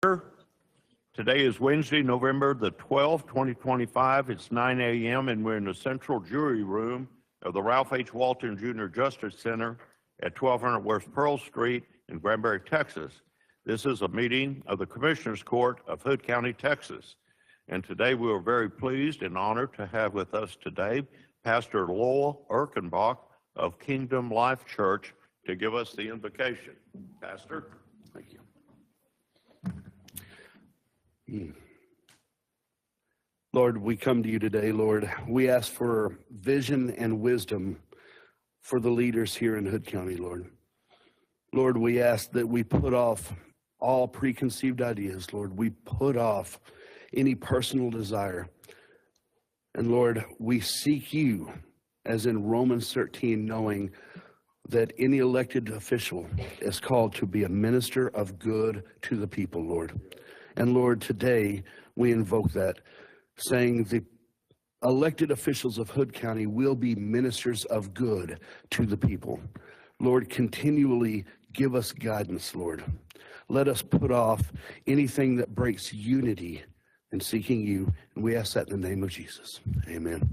Today is Wednesday, November the 12th, 2025. It's 9 a.m. and we're in the central jury room of the Ralph H. Walton Jr. Justice Center at 1200 West Pearl Street in Granbury, Texas. This is a meeting of the Commissioners Court of Hood County, Texas. And today we are very pleased and honored to have with us today Pastor Lowell Erkenbach of Kingdom Life Church to give us the invocation. Pastor. Thank you. Lord, we come to you today, Lord. We ask for vision and wisdom for the leaders here in Hood County, Lord. Lord, we ask that we put off all preconceived ideas, Lord. We put off any personal desire. And Lord, we seek you, as in Romans 13, knowing that any elected official is called to be a minister of good to the people, Lord. And Lord, today we invoke that, saying the elected officials of Hood County will be ministers of good to the people. Lord, continually give us guidance, Lord. Let us put off anything that breaks unity in seeking you. And we ask that in the name of Jesus. Amen.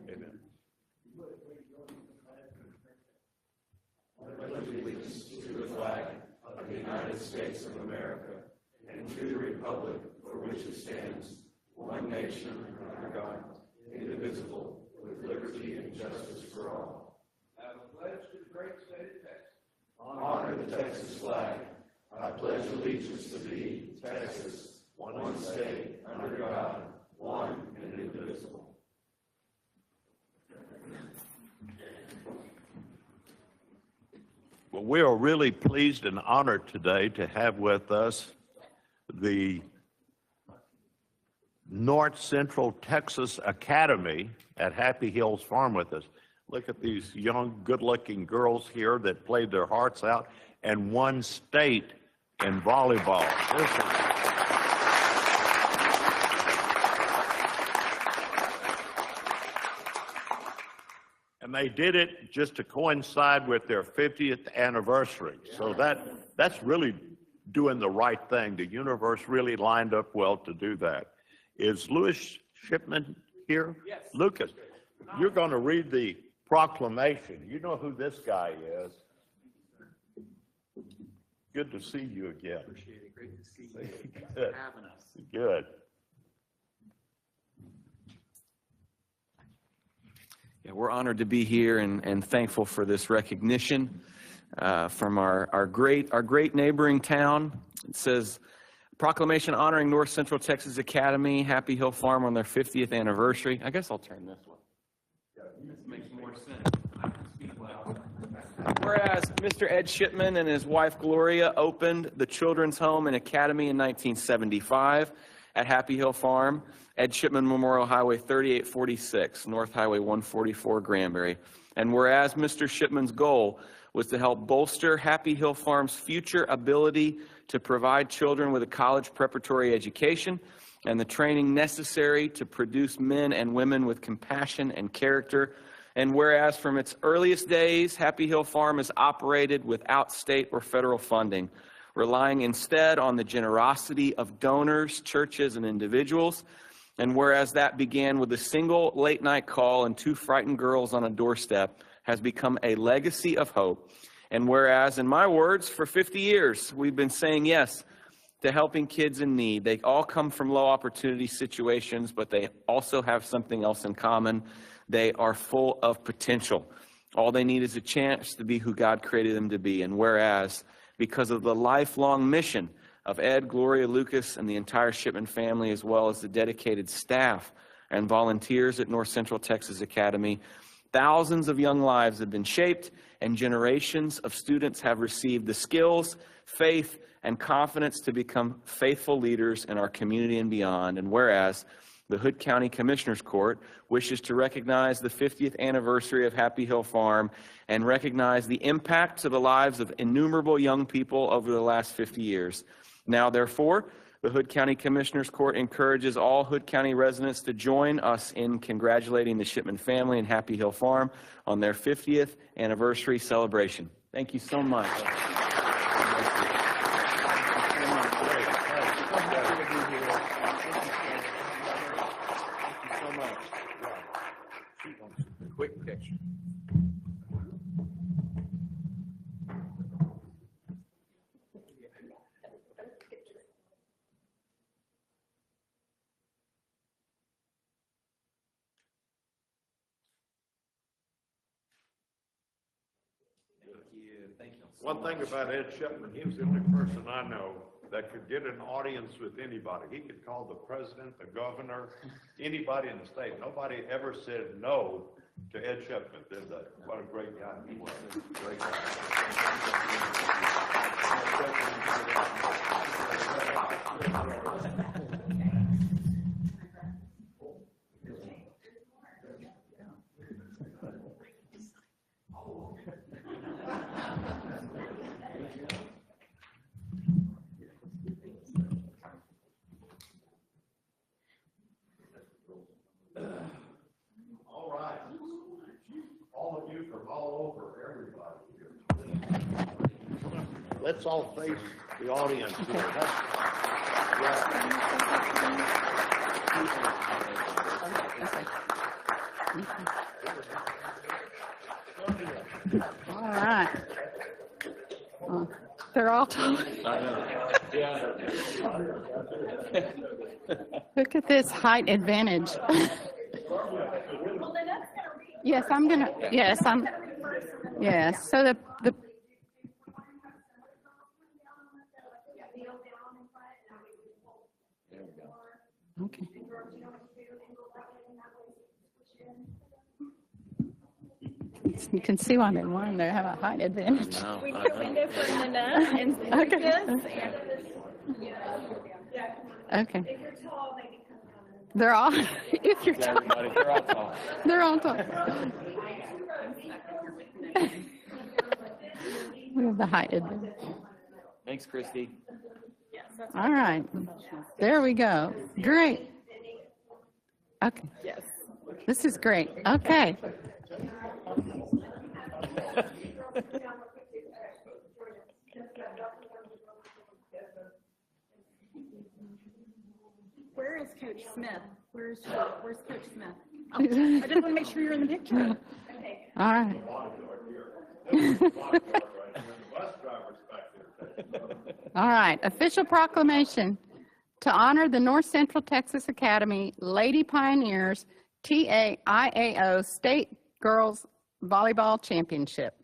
Amen. I pledge allegiance to the flag of the United States of America and to the republic for which it stands, one nation under God, indivisible, with liberty and justice for all. I pledge to the great state of Texas. Honor the Texas flag. I pledge allegiance to thee, Texas, one state under God, one and indivisible. Well, we are really pleased and honored today to have with us the North Central Texas Academy at Happy Hills Farm with us. Look at these young, good-looking girls here that played their hearts out and won state in volleyball. And they did it just to coincide with their 50th anniversary. So that's really doing the right thing. The universe really lined up well to do that. Is Louis Shipman here? Yes. Lucas, you're going to read the proclamation. You know who this guy is. Good to see you again. Appreciate it. Great to see you. Thanks Good. for having us. Good. Yeah, we're honored to be here and thankful for this recognition from our great neighboring town. It says, proclamation honoring North Central Texas Academy, Happy Hill Farm on their 50th anniversary. I guess I'll turn this one. This makes more sense. I can speak loud. Whereas Mr. Ed Shipman and his wife Gloria opened the Children's Home and Academy in 1975 at Happy Hill Farm, Ed Shipman Memorial Highway 3846, North Highway 144, Granbury. And whereas Mr. Shipman's goal was to help bolster Happy Hill Farm's future ability to provide children with a college preparatory education and the training necessary to produce men and women with compassion and character. And whereas from its earliest days, Happy Hill Farm has operated without state or federal funding, relying instead on the generosity of donors, churches, and individuals. And whereas that began with a single late-night call and 2 frightened girls on a doorstep, has become a legacy of hope. And whereas, in my words, for 50 years, we've been saying yes to helping kids in need. They all come from low opportunity situations, but they also have something else in common. They are full of potential. All they need is a chance to be who God created them to be. And whereas, because of the lifelong mission of Ed, Gloria, Lucas, and the entire Shipman family, as well as the dedicated staff and volunteers at North Central Texas Academy, thousands of young lives have been shaped, and generations of students have received the skills, faith, and confidence to become faithful leaders in our community and beyond. And whereas the Hood County Commissioners Court wishes to recognize the 50th anniversary of Happy Hill Farm and recognize the impact to the lives of innumerable young people over the last 50 years. Now, therefore, the Hood County Commissioners Court encourages all Hood County residents to join us in congratulating the Shipman family and Happy Hill Farm on their 50th anniversary celebration. Thank you so much. you. Thank you. One thing about Ed Shipman, he was the only person I know that could get an audience with anybody. He could call the president, the governor, anybody in the state. Nobody ever said no to Ed Shipman, did they? What a great guy he was. Great guy. All right. All of you from all over, everybody here. Let's all face the audience here. All right. They're all talking. Look at this height advantage. Yes, I'm gonna. Yes, I'm. Yes. So the. Okay. You can see why they won. They have a height advantage. No, We need a window for Linda and Okay. this. Okay. They're all. If you're tall, everybody, they're all tall. they're all tall. We have the height advantage. Thanks, Christy. All right. There we go. Great. Okay. Yes. This is great. Okay. Where is Coach Smith? Where's Coach Smith? Oh, I just want to make sure you're in the picture. All right. All right. Official proclamation to honor the North Central Texas Academy Lady Pioneers TAIAO State Girls Volleyball Championship.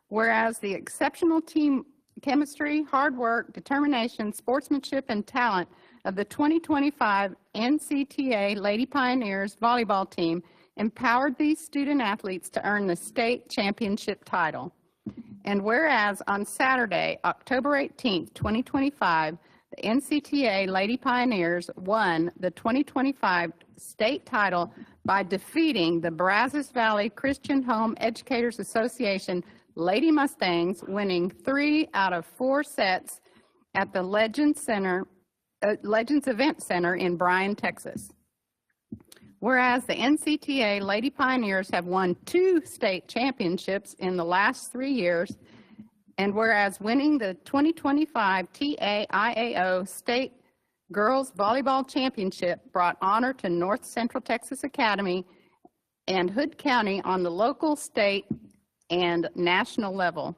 Whereas the exceptional team chemistry, hard work, determination, sportsmanship, and talent of the 2025 NCTA Lady Pioneers volleyball team empowered these student athletes to earn the state championship title. And whereas on Saturday, October 18th, 2025, the NCTA Lady Pioneers won the 2025 state title by defeating the Brazos Valley Christian Home Educators Association Lady Mustangs, winning 3 out of 4 sets at the Legends Event Center in Bryan, Texas. Whereas the NCTA Lady Pioneers have won 2 state championships in the last 3 years, and whereas winning the 2025 TAIAO State Girls Volleyball Championship brought honor to North Central Texas Academy and Hood County on the local, state, and national level.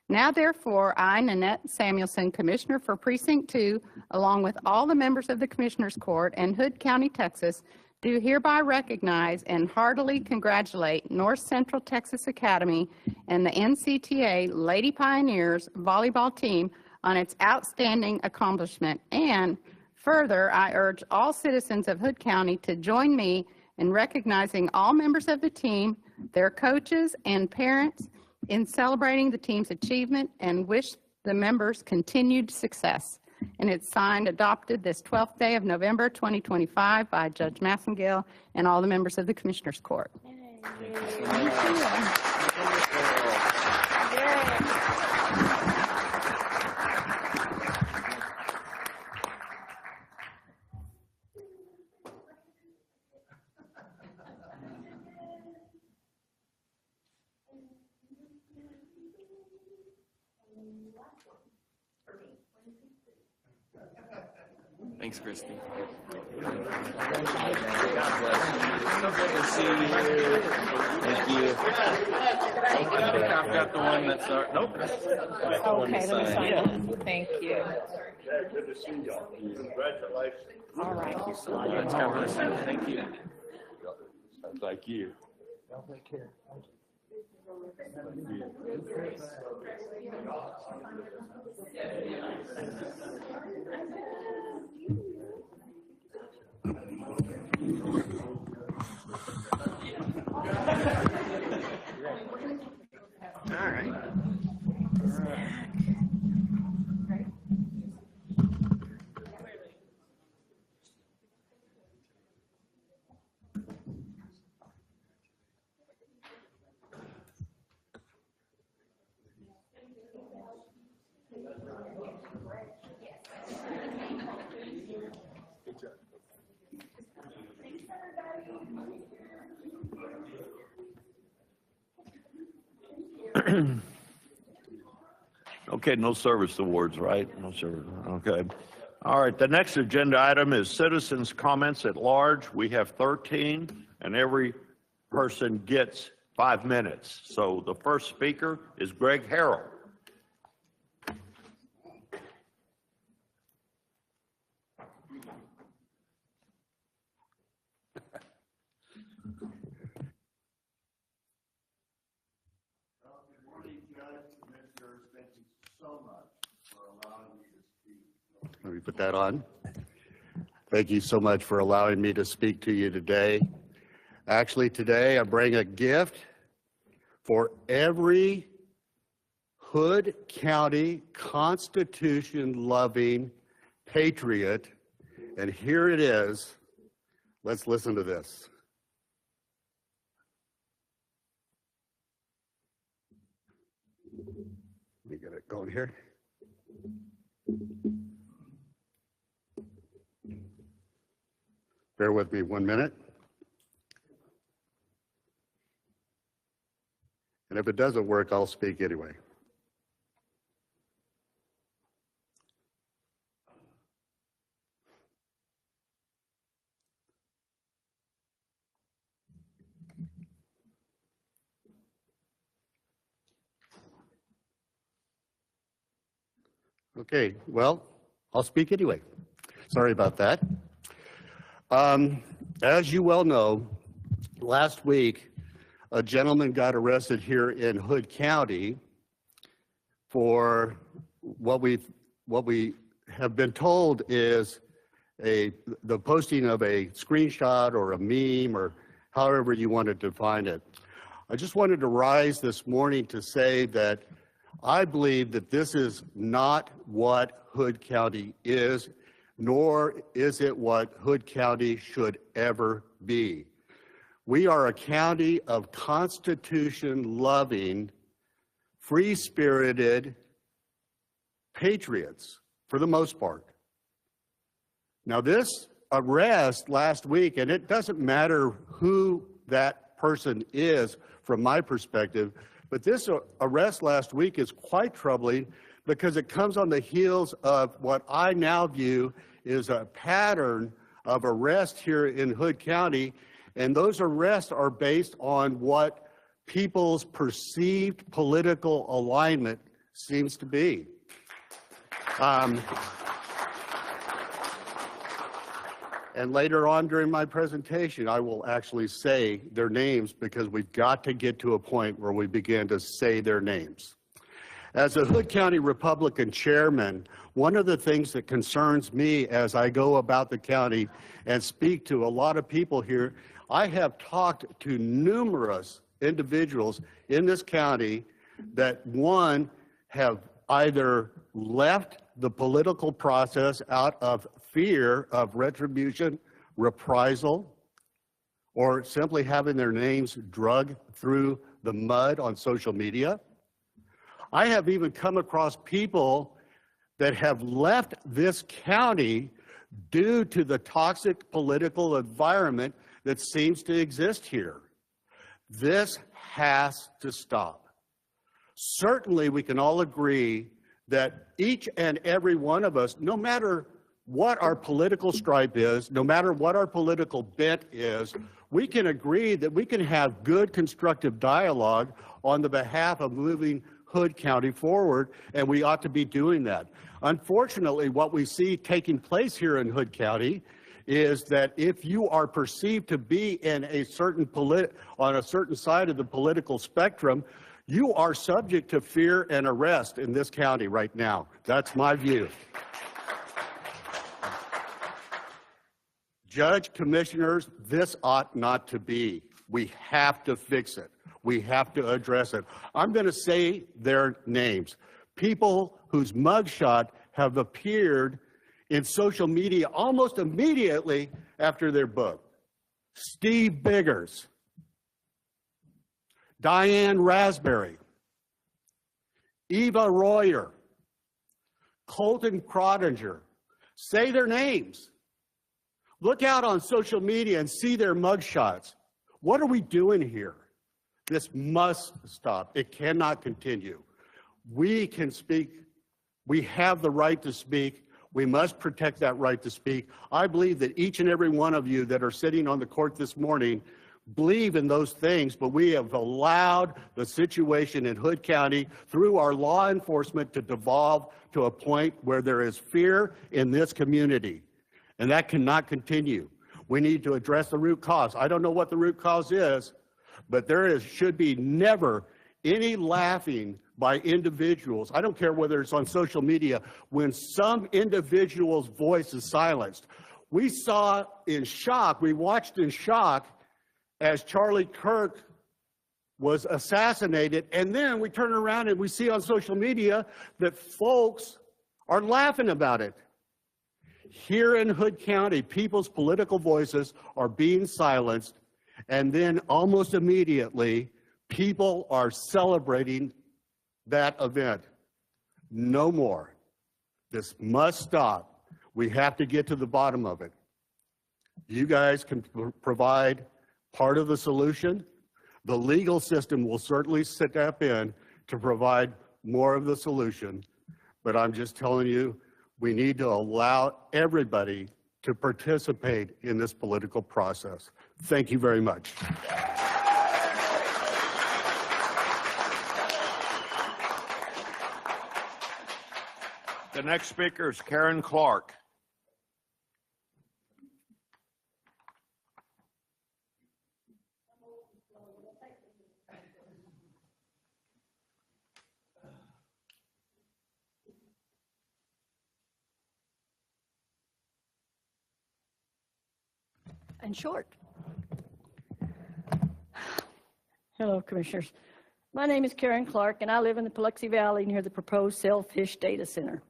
Now, therefore, I, Nanette Samuelson, Commissioner for Precinct 2, along with all the members of the Commissioners Court and Hood County, Texas, do hereby recognize and heartily congratulate North Central Texas Academy and the NCTA Lady Pioneers volleyball team on its outstanding accomplishment. And further, I urge all citizens of Hood County to join me in recognizing all members of the team, their coaches, and parents in celebrating the team's achievement and wish the members continued success. And it's signed, adopted this 12th day of November, 2025 by Judge Massengill and all the members of the Commissioners Court. Thanks, Christy. God bless you. So good to see you. Thank you. I think I've got the one that's nope. Okay, let me sign it. Thank you. Good to see y'all. Congratulations. All right. God bless you. Thank you. Thank you. All right. Okay, no service awards, right? No service, okay. All right, the next agenda item is citizens' comments at large. We have 13, and every person gets 5 minutes. So the first speaker is Greg Harrell. Let me put that on. Thank you so much for allowing me to speak to you today. Actually, today I bring a gift for every Hood County Constitution-loving patriot, and here it is. Let's listen to this. Let me get it going here. Bear with me 1 minute. And if it doesn't work, I'll speak anyway. Okay, well, I'll speak anyway. Sorry about that. As you well know, last week, a gentleman got arrested here in Hood County for what we have been told is the posting of a screenshot or a meme or however you want to define it. I just wanted to rise this morning to say that I believe that this is not what Hood County is, nor is it what Hood County should ever be. We are a county of Constitution-loving, free-spirited patriots, for the most part. Now, this arrest last week, and it doesn't matter who that person is from my perspective, but this arrest last week is quite troubling because it comes on the heels of what I now view is a pattern of arrests here in Hood County, and those arrests are based on what people's perceived political alignment seems to be. And later on during my presentation, I will actually say their names because we've got to get to a point where we begin to say their names. As a Hood County Republican chairman, one of the things that concerns me as I go about the county and speak to a lot of people here, I have talked to numerous individuals in this county that, one, have either left the political process out of fear of retribution, reprisal, or simply having their names dragged through the mud on social media. I have even come across people that have left this county due to the toxic political environment that seems to exist here. This has to stop. Certainly, we can all agree that each and every one of us, no matter what our political stripe is, no matter what our political bent is, we can agree that we can have good constructive dialogue on the behalf of moving Hood County forward, and we ought to be doing that. Unfortunately, what we see taking place here in Hood County is that if you are perceived to be in a certain on a certain side of the political spectrum, you are subject to fear and arrest in this county right now. That's my view. Judge, commissioners, this ought not to be. We have to fix it. We have to address it. I'm going to say their names. People whose mugshot have appeared in social media almost immediately after their book. Steve Biggers, Diane Raspberry, Eva Royer, Colton Crottinger. Say their names. Look out on social media and see their mugshots. What are we doing here? This must stop. It cannot continue. We can speak. We have the right to speak. We must protect that right to speak. I believe that each and every one of you that are sitting on the court this morning believe in those things, but we have allowed the situation in Hood County through our law enforcement to devolve to a point where there is fear in this community. And that cannot continue. We need to address the root cause. I don't know what the root cause is, but should be never any laughing by individuals. I don't care whether it's on social media, when some individual's voice is silenced. We saw in shock, we watched in shock as Charlie Kirk was assassinated, and then we turn around and we see on social media that folks are laughing about it. Here in Hood County, people's political voices are being silenced, and then almost immediately, people are celebrating that event. No more. This must stop. We have to get to the bottom of it. You guys can provide part of the solution. The legal system will certainly step in to provide more of the solution, but I'm just telling you, we need to allow everybody to participate in this political process. Thank you very much. The next speaker is Karen Clark. And short. Hello, Commissioners. My name is Karen Clark, and I live in the Paluxy Valley near the proposed Sailfish Data Center.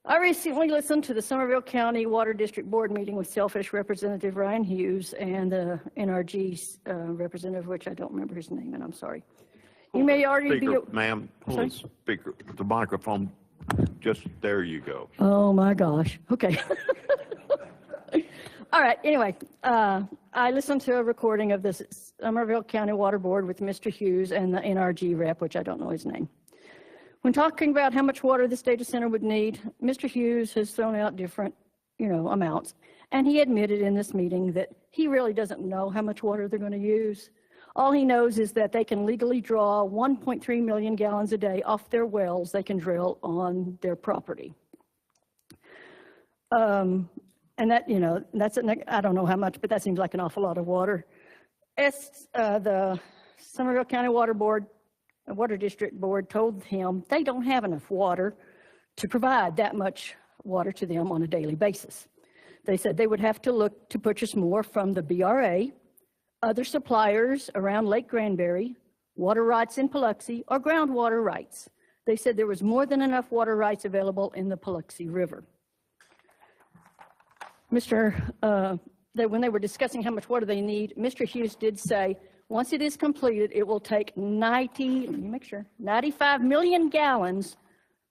I recently listened to the Somerville County Water District Board meeting with Sailfish Representative Ryan Hughes and the NRG representative, which I don't remember his name, and I'm sorry. You may already be... Ma'am, pull the microphone. Just there you go. Oh, my gosh. Okay. All right, anyway, I listened to a recording of this Somerville County Water Board with Mr. Hughes and the NRG rep, which I don't know his name. When talking about how much water this data center would need, Mr. Hughes has thrown out different, amounts. And he admitted in this meeting that he really doesn't know how much water they're going to use. All he knows is that they can legally draw 1.3 million gallons a day off their wells they can drill on their property. And that, I don't know how much, but that seems like an awful lot of water. The Somerville County Water District Board told him they don't have enough water to provide that much water to them on a daily basis. They said they would have to look to purchase more from the BRA, other suppliers around Lake Granbury, water rights in Paluxy, or groundwater rights. They said there was more than enough water rights available in the Paluxy River. When they were discussing how much water they need, Mr. Hughes did say, once it is completed, it will take 95 million gallons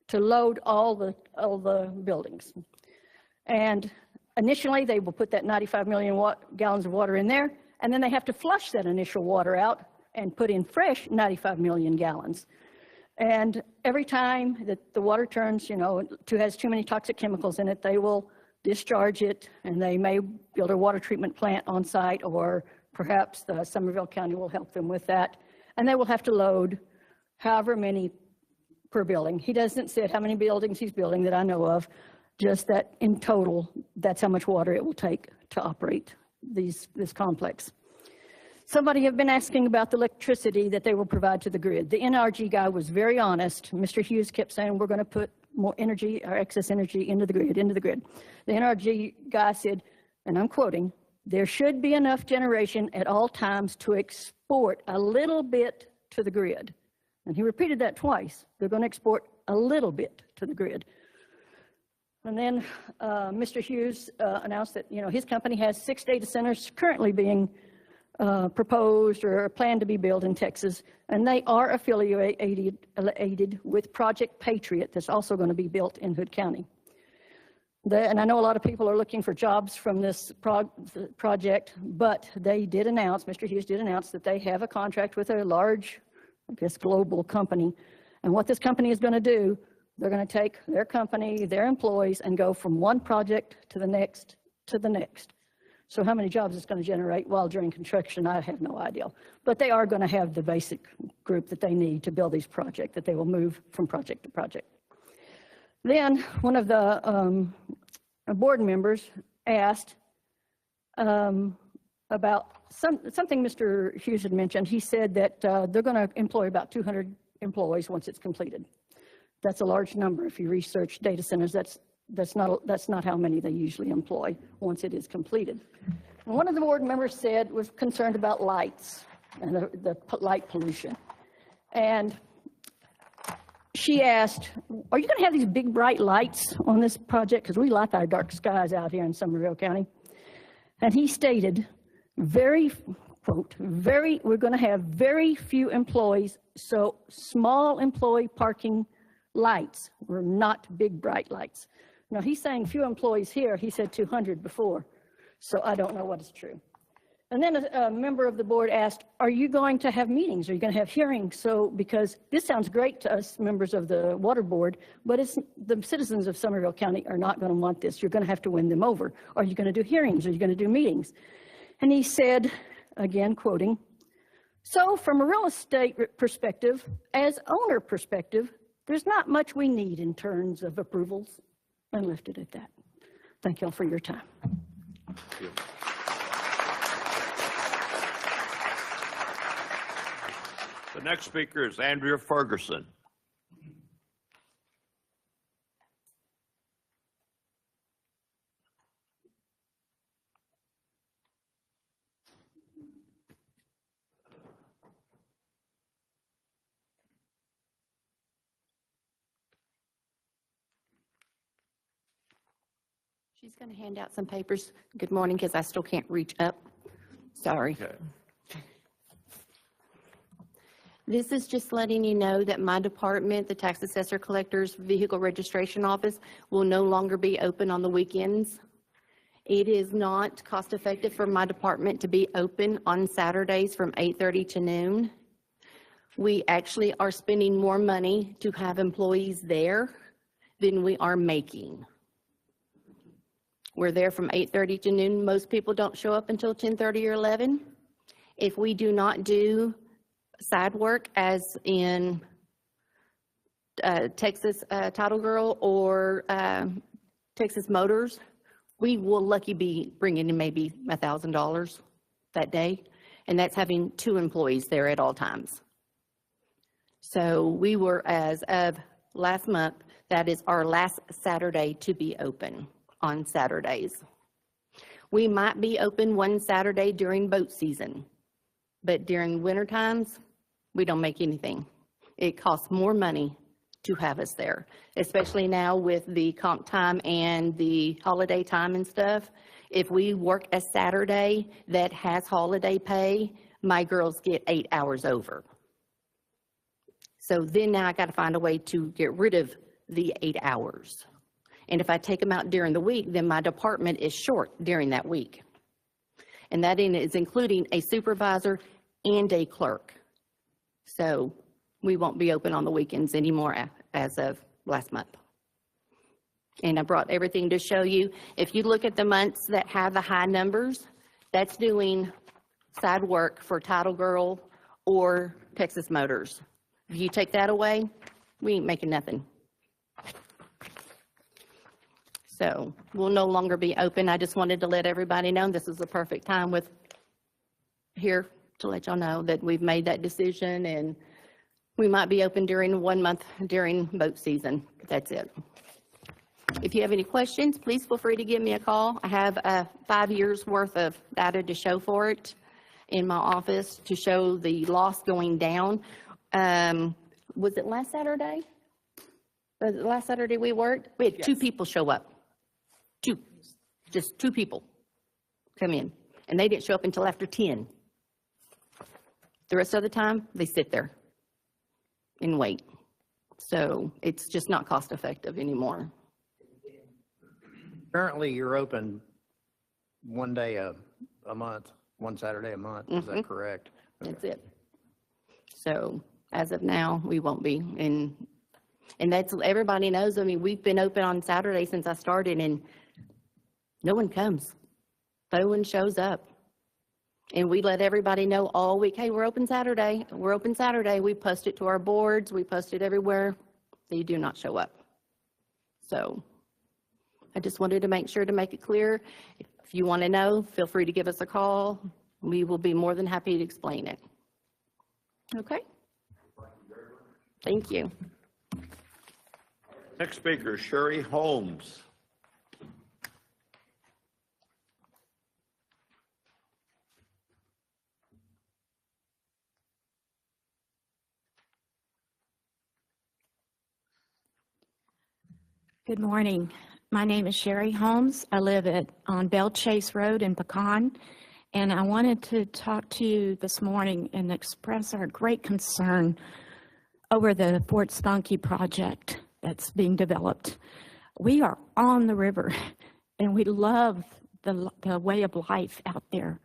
to load all the buildings. And initially, they will put that 95 million gallons of water in there, and then they have to flush that initial water out and put in fresh 95 million gallons. And every time that the water turns, has too many toxic chemicals in it, they will discharge it, and they may build a water treatment plant on site, or perhaps the Somerville County will help them with that. And they will have to load however many per building. He doesn't say how many buildings he's building that I know of. Just that in total, that's how much water it will take to operate this complex. Somebody have been asking about the electricity that they will provide to the grid. The NRG guy was very honest. Mr. Hughes kept saying, we're going to put more energy or excess energy into the grid. The NRG guy said, and I'm quoting, there should be enough generation at all times to export a little bit to the grid. And he repeated that twice. They're going to export a little bit to the grid. And then Mr. Hughes announced that, his company has 6 data centers currently being proposed or planned to be built in Texas, and they are affiliated with Project Patriot that's also going to be built in Hood County. And I know a lot of people are looking for jobs from this project, but they did announce, Mr. Hughes did announce that they have a contract with a large, I guess, global company. And what this company is going to do, they're going to take their company, their employees, and go from one project to the next to the next. So how many jobs it's going to generate while during construction, I have no idea. But they are going to have the basic group that they need to build these projects, that they will move from project to project. Then one of the board members asked about something Mr. Hughes had mentioned. He said that they're going to employ about 200 employees once it's completed. That's a large number. If you research data centers, that's not how many they usually employ once it is completed. And one of the board members was concerned about lights and the light pollution. And she asked, are you going to have these big bright lights on this project? Because we like our dark skies out here in Somerville County. And he stated, we're going to have very few employees, so small employee parking lights were not big bright lights. Now he's saying few employees here, he said 200 before, so I don't know what is true. And then a member of the board asked, are you going to have meetings? Are you going to have hearings? So, because this sounds great to us members of the water board, but the citizens of Somerville County are not going to want this. You're going to have to win them over. Are you going to do hearings? Are you going to do meetings? And he said, again quoting, so from a real estate perspective, as owner perspective, there's not much we need in terms of approvals, and left it at that. Thank you all for your time. Thank you. The next speaker is Andrea Ferguson. She's going to hand out some papers. Good morning, because I still can't reach up. Sorry. Okay. This is just letting you know that my department, the Tax Assessor Collector's Vehicle Registration Office, will no longer be open on the weekends. It is not cost effective for my department to be open on Saturdays from 8:30 to noon. We actually are spending more money to have employees there than we are making. We're there from 8:30 to noon. Most people don't show up until 10:30 or 11. If we do not do side work, as in Texas Title Girl or Texas Motors, we will lucky be bringing in maybe $1,000 that day, and that's having 2 employees there at all times. So we were, as of last month, that is our last Saturday to be open on Saturdays. We might be open one Saturday during boat season, but during winter times, we don't make anything. It costs more money to have us there, especially now with the comp time and the holiday time and stuff. If we work a Saturday that has holiday pay, my girls get 8 hours over. So then now I got to find a way to get rid of the 8 hours. And if I take them out during the week, then my department is short during that week. And that is including a supervisor and a clerk. So we won't be open on the weekends anymore as of last month. And I brought everything to show you. If you look at the months that have the high numbers, that's doing side work for Title Girl or Texas Motors. If you take that away, we ain't making nothing. So we'll no longer be open. I just wanted to let everybody know this is the perfect time with here to let y'all know that we've made that decision, and we might be open during 1 month during boat season. That's it. If you have any questions, please feel free to give me a call. I have 5 years worth of data to show for it in my office to show the loss going down. Was it last Saturday? Was it last Saturday we worked? We had 2 people show up. 2, just 2 people come in, and they didn't show up until after 10. The rest of the time, they sit there and wait. So it's just not cost effective anymore. Currently, you're open one day a month, one Saturday a month. Is that correct? That's it. So as of now, we won't be. And that's, everybody knows, I mean, we've been open on Saturday since I started, and no one comes. No one shows up. And we let everybody know all week, hey, we're open Saturday. We're open Saturday. We post it to our boards. We post it everywhere. They do not show up. So I just wanted to make sure to make it clear. If you want to know, feel free to give us a call. We will be more than happy to explain it. Okay? Thank you. Next speaker is Sherry Holmes. Good morning. My name is Sherry Holmes. I live on Bell Chase Road in Pecan, and I wanted to talk to you this morning and express our great concern over the Fort Spunky project that's being developed. We are on the river, and we love the way of life out there,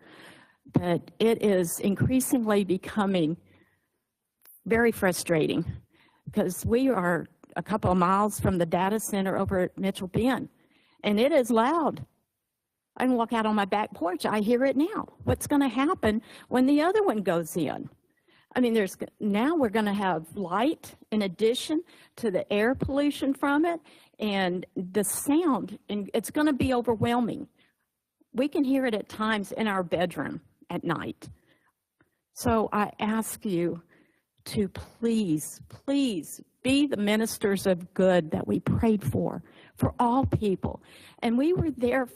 but it is increasingly becoming very frustrating because we are a couple of miles from the data center over at Mitchell Bend, and it is loud. I can walk out on my back porch. I hear it now. What's going to happen when the other one goes in? I mean, now we're going to have light in addition to the air pollution from it and the sound, and it's going to be overwhelming. We can hear it at times in our bedroom at night. So I ask you to please, please be the ministers of good that we prayed for all people. And we were there,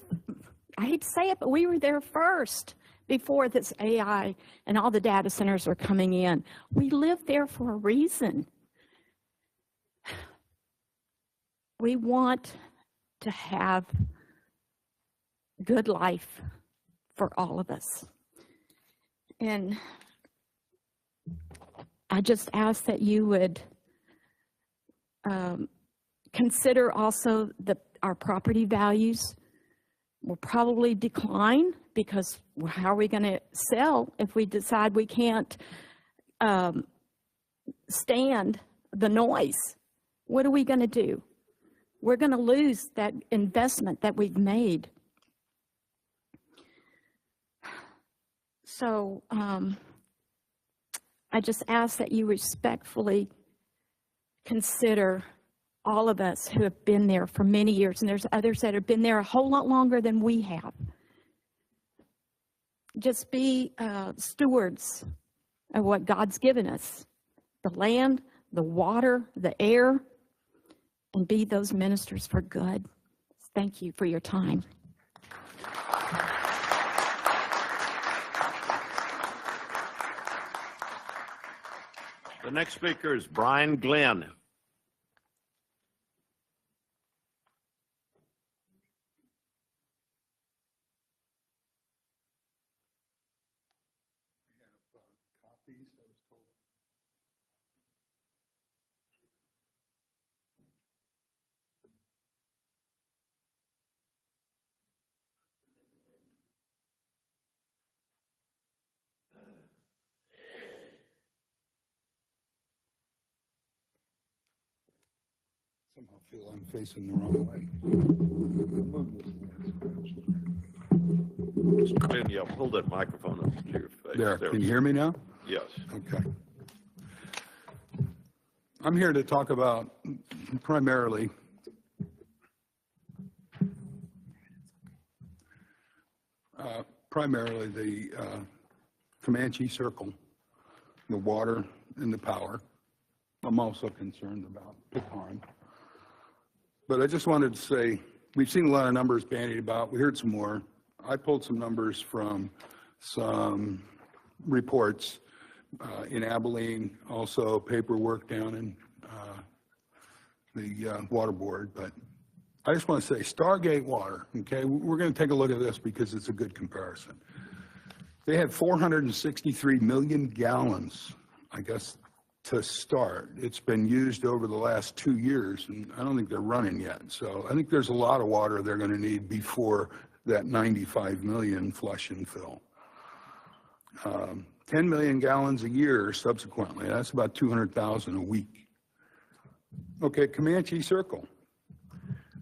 I hate to say it, but we were there first before this AI and all the data centers are coming in. We live there for a reason. We want to have good life for all of us. And I just ask that you would consider also our property values will probably decline because how are we going to sell if we decide we can't stand the noise? What are we going to do? We're going to lose that investment that we've made. So I just ask that you respectfully consider all of us who have been there for many years, and there's others that have been there a whole lot longer than we have. Just be stewards of what God's given us, the land, the water, the air, and be those ministers for good. Thank you for your time. The next speaker is Brian Glenn. Somehow feel I'm facing the wrong way. Mr. Glenn, yeah, hold that microphone up to your face. There, can you hear me now? Yes. Okay. I'm here to talk about primarily primarily the Comanche Circle, the water and the power. I'm also concerned about Pecan. But I just wanted to say, we've seen a lot of numbers bandied about. We heard some more. I pulled some numbers from some reports in Abilene, also paperwork down in the water board. But I just want to say, Stargate Water, okay, we're going to take a look at this because it's a good comparison. They had 463 million gallons, I guess, to start. It's been used over the last 2 years, and I don't think they're running yet. So I think there's a lot of water they're going to need before that 95 million flush and fill. 10 million gallons a year subsequently. That's about 200,000 a week. Okay, Comanche Circle.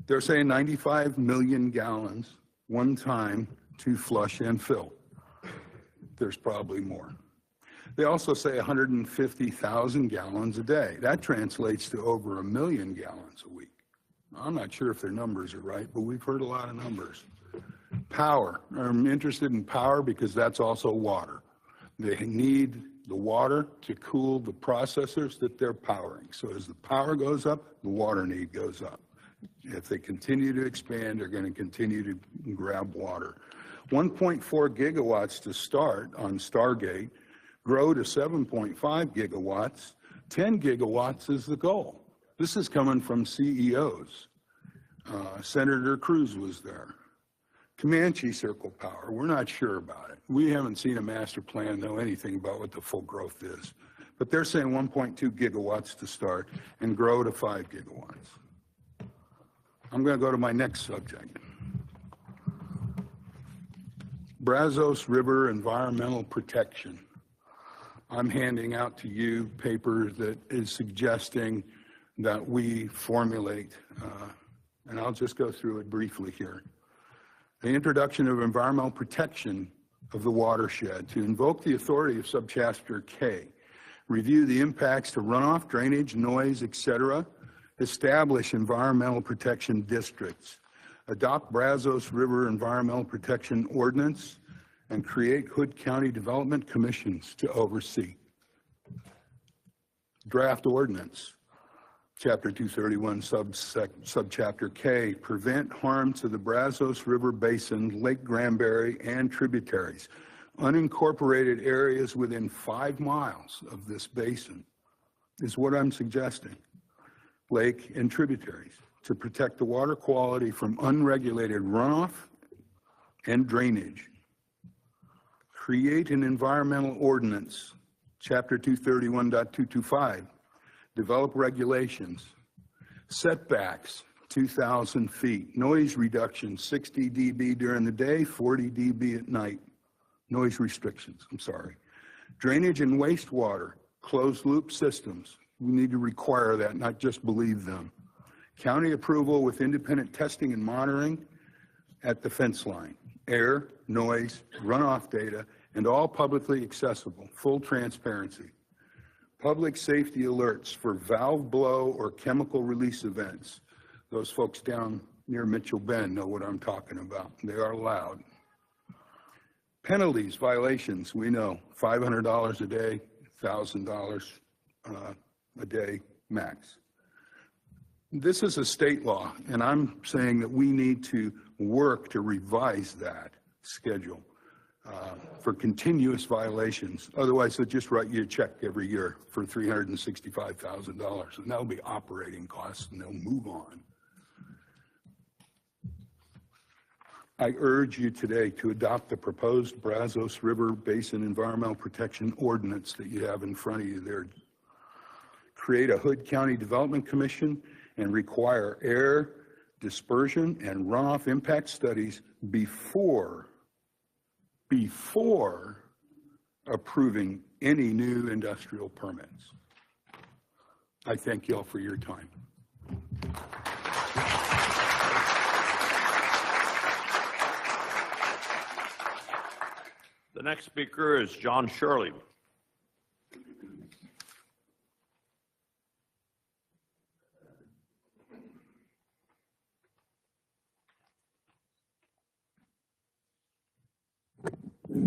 They're saying 95 million gallons one time to flush and fill. There's probably more. They also say 150,000 gallons a day. That translates to over 1 million gallons a week. I'm not sure if their numbers are right, but we've heard a lot of numbers. Power. I'm interested in power because that's also water. They need the water to cool the processors that they're powering. So as the power goes up, the water need goes up. If they continue to expand, they're going to continue to grab water. 1.4 gigawatts to start on Stargate, grow to 7.5 gigawatts. 10 gigawatts is the goal. This is coming from CEOs. Senator Cruz was there. Comanche Circle Power, we're not sure about it. We haven't seen a master plan, know anything about what the full growth is. But they're saying 1.2 gigawatts to start and grow to 5 gigawatts. I'm going to go to my next subject. Brazos River Environmental Protection. I'm handing out to you paper that is suggesting that we formulate, and I'll just go through it briefly here. The introduction of environmental protection of the watershed to invoke the authority of subchapter K, review the impacts to runoff, drainage, noise, etc., establish environmental protection districts, adopt Brazos River Environmental Protection Ordinance, and create Hood County Development Commissions to oversee. Draft ordinance, Chapter 231, subchapter K, prevent harm to the Brazos River Basin, Lake Granbury, and tributaries. Unincorporated areas within 5 miles of this basin is what I'm suggesting. Lake and tributaries to protect the water quality from unregulated runoff and drainage. Create an environmental ordinance, Chapter 231.225. Develop regulations. Setbacks, 2,000 feet. Noise reduction, 60 dB during the day, 40 dB at night. Noise restrictions, I'm sorry. Drainage and wastewater, closed loop systems. We need to require that, not just believe them. County approval with independent testing and monitoring at the fence line. Air, noise, runoff data, and all publicly accessible, full transparency. Public safety alerts for valve blow or chemical release events. Those folks down near Mitchell Bend know what I'm talking about. They are loud. Penalties, violations, we know, $500 a day, $1,000 a day max. This is a state law, and I'm saying that we need to work to revise that schedule for continuous violations. Otherwise, they'll just write you a check every year for $365,000, and that'll be operating costs, and they'll move on. I urge you today to adopt the proposed Brazos River Basin Environmental Protection Ordinance that you have in front of you there. Create a Hood County Development Commission and require air dispersion and runoff impact studies before approving any new industrial permits. I thank you all for your time. The next speaker is John Shirley.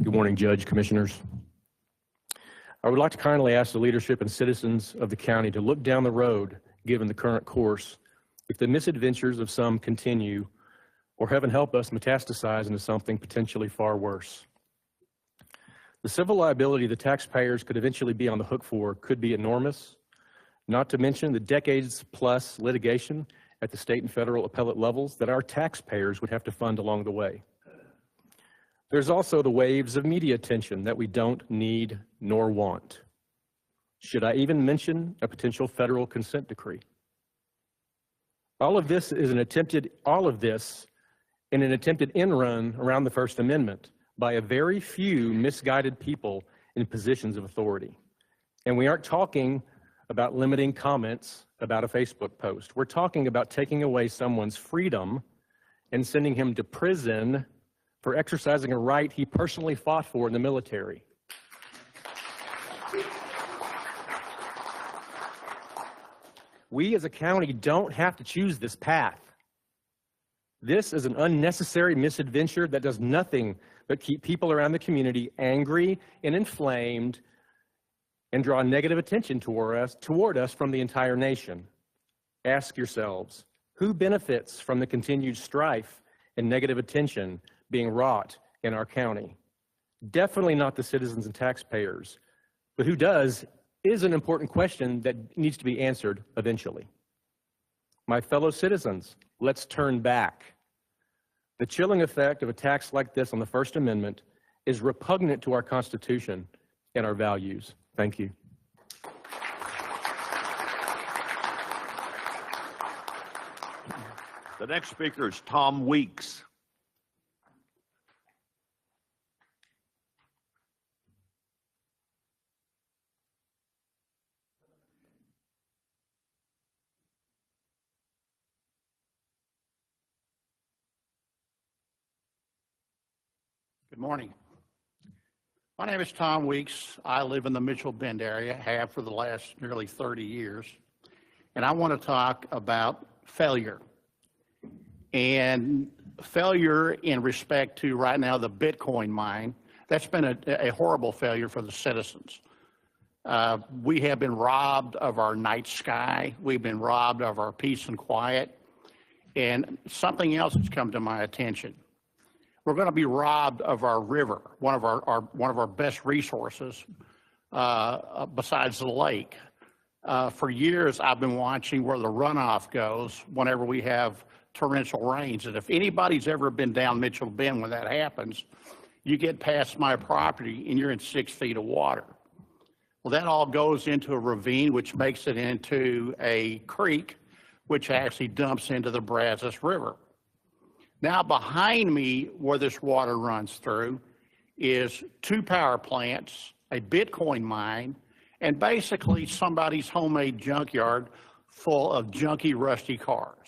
Good morning, Judge, Commissioners. I would like to kindly ask the leadership and citizens of the county to look down the road, given the current course, if the misadventures of some continue, or heaven help us, metastasize into something potentially far worse. The civil liability the taxpayers could eventually be on the hook for could be enormous, not to mention the decades-plus litigation at the state and federal appellate levels that our taxpayers would have to fund along the way. There's also the waves of media attention that we don't need nor want. Should I even mention a potential federal consent decree? All of this in an attempted in-run around the First Amendment by a very few misguided people in positions of authority. And we aren't talking about limiting comments about a Facebook post. We're talking about taking away someone's freedom and sending him to prison for exercising a right he personally fought for in the military. We as a county don't have to choose this path. This is an unnecessary misadventure that does nothing but keep people around the community angry and inflamed and draw negative attention toward us from the entire nation. Ask yourselves, who benefits from the continued strife and negative attention being wrought in our county? Definitely not the citizens and taxpayers, but who does is an important question that needs to be answered eventually. My fellow citizens, let's turn back. The chilling effect of attacks like this on the First Amendment is repugnant to our Constitution and our values. Thank you. The next speaker is Tom Weeks. Good morning. My name is Tom Weeks. I live in the Mitchell Bend area, have for the last nearly 30 years. And I want to talk about failure. And failure in respect to right now the Bitcoin mine. That's been a horrible failure for the citizens. We have been robbed of our night sky. We've been robbed of our peace and quiet. And something else has come to my attention. We're going to be robbed of our river, one of our best resources besides the lake. For years, I've been watching where the runoff goes whenever we have torrential rains. And if anybody's ever been down Mitchell Bend when that happens, you get past my property and you're in 6 feet of water. Well, that all goes into a ravine, which makes it into a creek, which actually dumps into the Brazos River. Now behind me, where this water runs through, is 2 power plants, a Bitcoin mine, and basically somebody's homemade junkyard full of junky, rusty cars.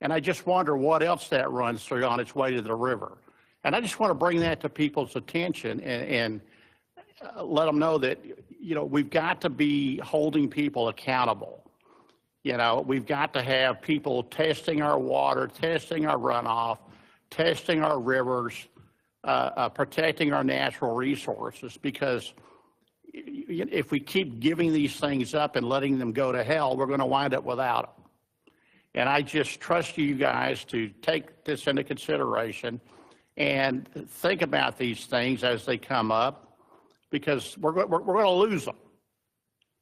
And I just wonder what else that runs through on its way to the river. And I just want to bring that to people's attention and let them know that, you know, we've got to be holding people accountable. You know, we've got to have people testing our water, testing our runoff, testing our rivers, protecting our natural resources, because if we keep giving these things up and letting them go to hell, we're going to wind up without them. And I just trust you guys to take this into consideration and think about these things as they come up, because we're going to lose them.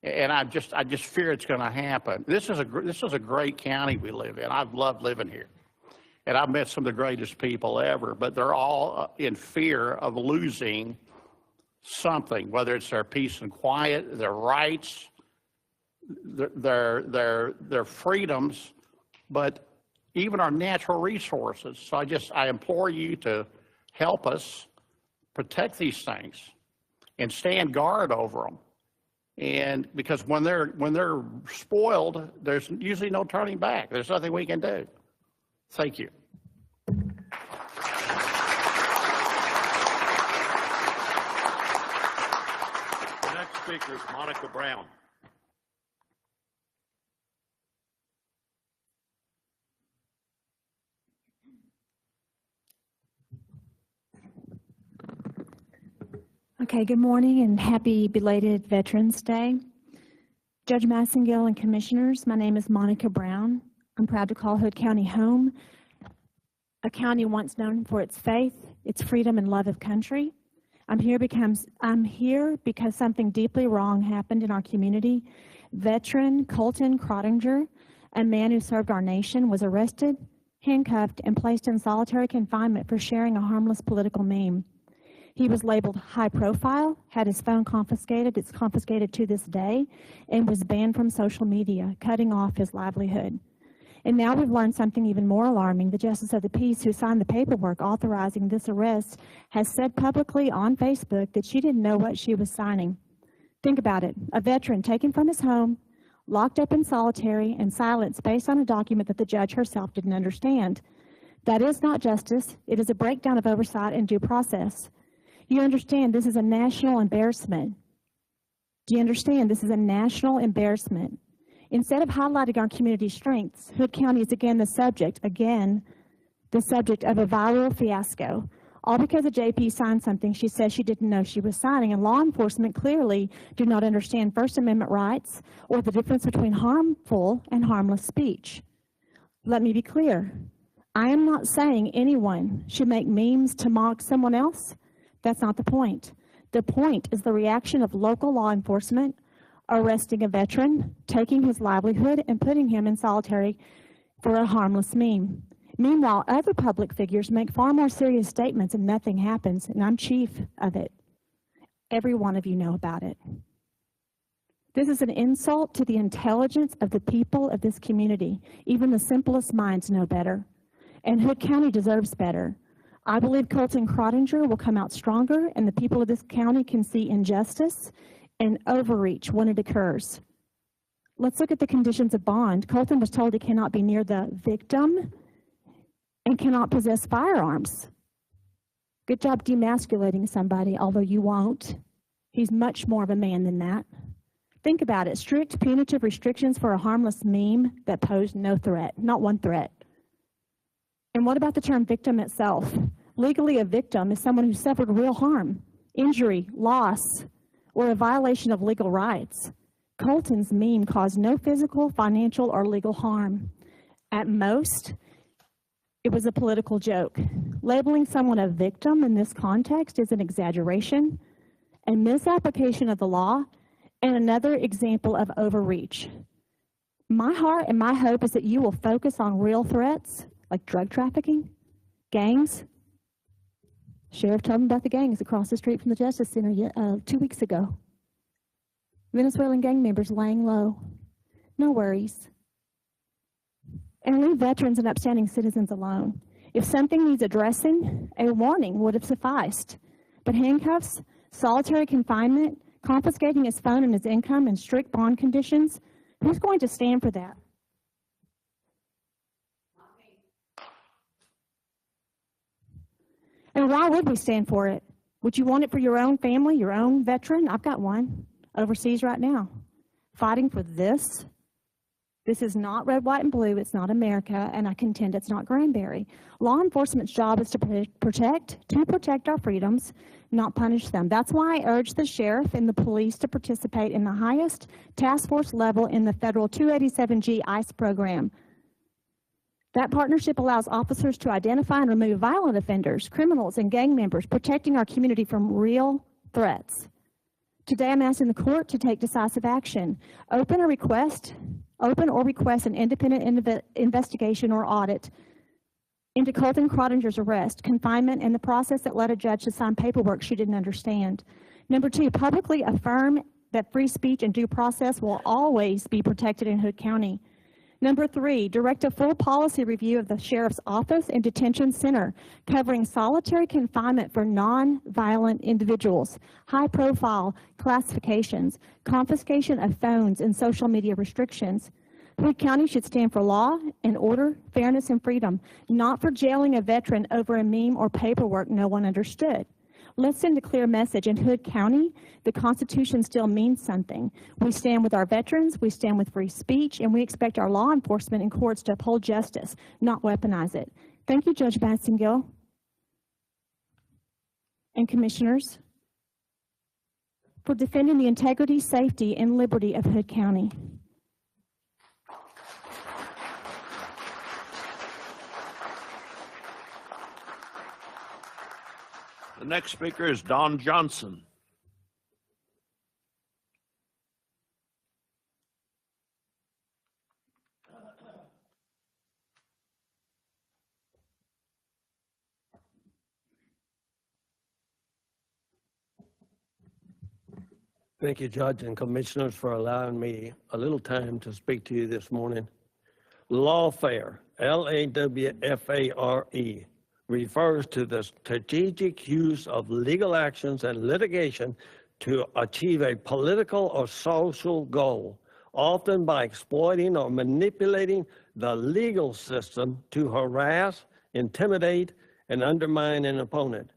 And I just fear it's going to happen. This is a great county we live in. I've loved living here, and I've met some of the greatest people ever. But they're all in fear of losing something, whether it's their peace and quiet, their rights, their freedoms, but even our natural resources. So I implore you to help us protect these things and stand guard over them. And because when they're spoiled, there's usually no turning back. There's nothing we can do. Thank you. The next speaker is Monica Brown. Okay, good morning and happy belated Veterans Day. Judge Massengill and Commissioners, my name is Monica Brown. I'm proud to call Hood County home, a county once known for its faith, its freedom, and love of country. I'm here because something deeply wrong happened in our community. Veteran Colton Crottinger, a man who served our nation, was arrested, handcuffed, and placed in solitary confinement for sharing a harmless political meme. He was labeled high profile, had his phone confiscated, it's confiscated to this day, and was banned from social media, cutting off his livelihood. And now we've learned something even more alarming. The Justice of the Peace who signed the paperwork authorizing this arrest has said publicly on Facebook that she didn't know what she was signing. Think about it. A veteran taken from his home, locked up in solitary, and silenced based on a document that the judge herself didn't understand. That is not justice. It is a breakdown of oversight and due process. You understand this is a national embarrassment. Do you understand this is a national embarrassment? Instead of highlighting our community strengths, Hood County is again the subject of a viral fiasco. All because a JP signed something she says she didn't know she was signing, and law enforcement clearly do not understand First Amendment rights or the difference between harmful and harmless speech. Let me be clear. I am not saying anyone should make memes to mock someone else. That's not the point. The point is the reaction of local law enforcement arresting a veteran, taking his livelihood, and putting him in solitary for a harmless meme. Meanwhile, other public figures make far more serious statements and nothing happens, and I'm chief of it. Every one of you know about it. This is an insult to the intelligence of the people of this community. Even the simplest minds know better, and Hood County deserves better. I believe Colton Crottinger will come out stronger, and the people of this county can see injustice and overreach when it occurs. Let's look at the conditions of bond. Colton was told he cannot be near the victim and cannot possess firearms. Good job demasculating somebody, although you won't. He's much more of a man than that. Think about it. Strict punitive restrictions for a harmless meme that posed no threat, not one threat. And what about the term victim itself? Legally, a victim is someone who suffered real harm, injury, loss, or a violation of legal rights. Colton's meme caused no physical, financial, or legal harm. At most, it was a political joke. Labeling someone a victim in this context is an exaggeration, a misapplication of the law, and another example of overreach. My heart and my hope is that you will focus on real threats like drug trafficking, gangs. Sheriff told me about the gangs across the street from the Justice Center 2 weeks ago. Venezuelan gang members laying low. No worries. And leave veterans and upstanding citizens alone. If something needs addressing, a warning would have sufficed. But handcuffs, solitary confinement, confiscating his phone and his income, and strict bond conditions, who's going to stand for that? And why would we stand for it? Would you want it for your own family, your own veteran? I've got one overseas right now, fighting for this. This is not red, white, and blue. It's not America, and I contend it's not Granbury. Law enforcement's job is to protect our freedoms, not punish them. That's why I urge the sheriff and the police to participate in the highest task force level in the federal 287G ICE program. That partnership allows officers to identify and remove violent offenders, criminals, and gang members, protecting our community from real threats. Today, I'm asking the court to take decisive action. Open or request an independent investigation or audit into Colton Crottinger's arrest, confinement, and the process that led a judge to sign paperwork she didn't understand. Number two, publicly affirm that free speech and due process will always be protected in Hood County. Number three, direct a full policy review of the Sheriff's Office and Detention Center, covering solitary confinement for non-violent individuals, high-profile classifications, confiscation of phones, and social media restrictions. Hood County should stand for law and order, fairness, and freedom, not for jailing a veteran over a meme or paperwork no one understood. Let's send a clear message. In Hood County, the Constitution still means something. We stand with our veterans, we stand with free speech, and we expect our law enforcement and courts to uphold justice, not weaponize it. Thank you, Judge Massengill and commissioners. for defending the integrity, safety, and liberty of Hood County. The next speaker is Don Johnson. Thank you, Judge and Commissioners, for allowing me a little time to speak to you this morning. Lawfare, L-A-W-F-A-R-E, refers to the strategic use of legal actions and litigation to achieve a political or social goal, often by exploiting or manipulating the legal system to harass, intimidate, and undermine an opponent.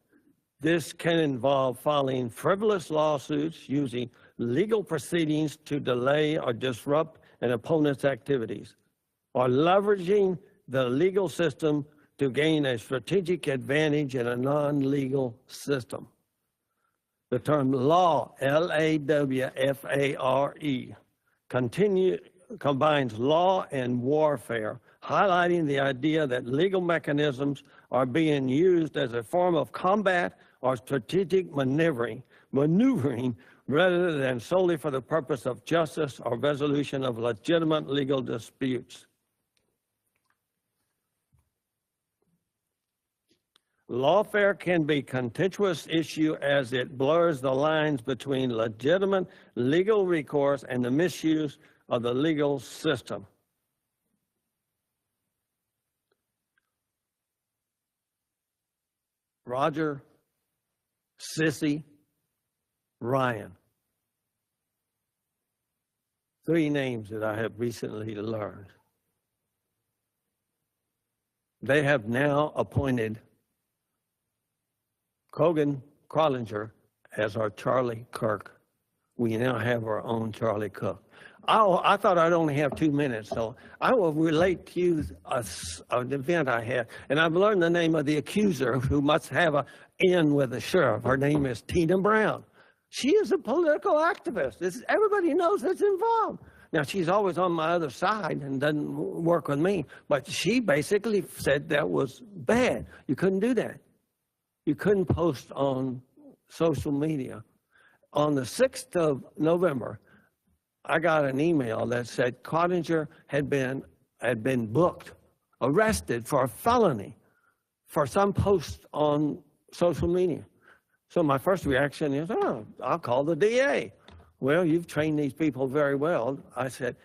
This can involve filing frivolous lawsuits, using legal proceedings to delay or disrupt an opponent's activities, or leveraging the legal system to gain a strategic advantage in a non-legal system. The term law, L-A-W-F-A-R-E, combines law and warfare, highlighting the idea that legal mechanisms are being used as a form of combat or strategic maneuvering rather than solely for the purpose of justice or resolution of legitimate legal disputes. Lawfare can be a contentious issue as it blurs the lines between legitimate legal recourse and the misuse of the legal system. Roger, Sissy, Ryan. 3 names that I have recently learned. They have now appointed Cogan Crollinger as our Charlie Kirk. We now have our own Charlie Cook. I thought I'd only have 2 minutes, so I will relate to you an event I had. And I've learned the name of the accuser, who must have an N with the sheriff. Her name is Tina Brown. She is a political activist. Everybody knows that's involved. Now, she's always on my other side and doesn't work with me, but she basically said that was bad. You couldn't do that. You couldn't post on social media. On the 6th of November, I got an email that said Crollinger had been booked, arrested for a felony for some post on social media. So my first reaction is, oh, I'll call the DA. Well, you've trained these people very well. I said,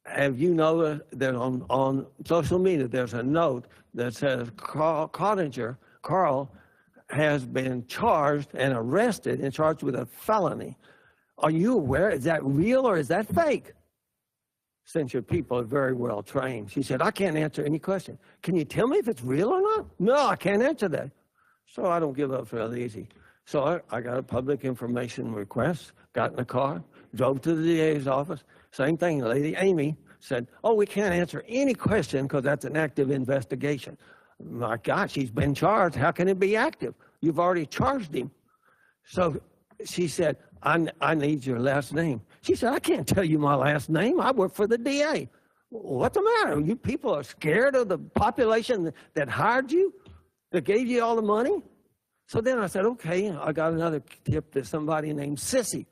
have you know that on social media there's a note that says Carl has been charged and arrested and charged with a felony. Are you aware? Is that real or is that fake? Since your people are very well trained. She said, I can't answer any question. Can you tell me if it's real or not? No, I can't answer that. So I don't give up real easy. So I got a public information request, got in the car, drove to the DA's office. Same thing, Lady Amy said, oh, we can't answer any question because that's an active investigation. My gosh, he's been charged. How can it be active? You've already charged him. So she said, I need your last name. She said, I can't tell you my last name. I work for the DA. What's the matter? You people are scared of the population that hired you, that gave you all the money? So then I said, okay, I got another tip that somebody named Sissy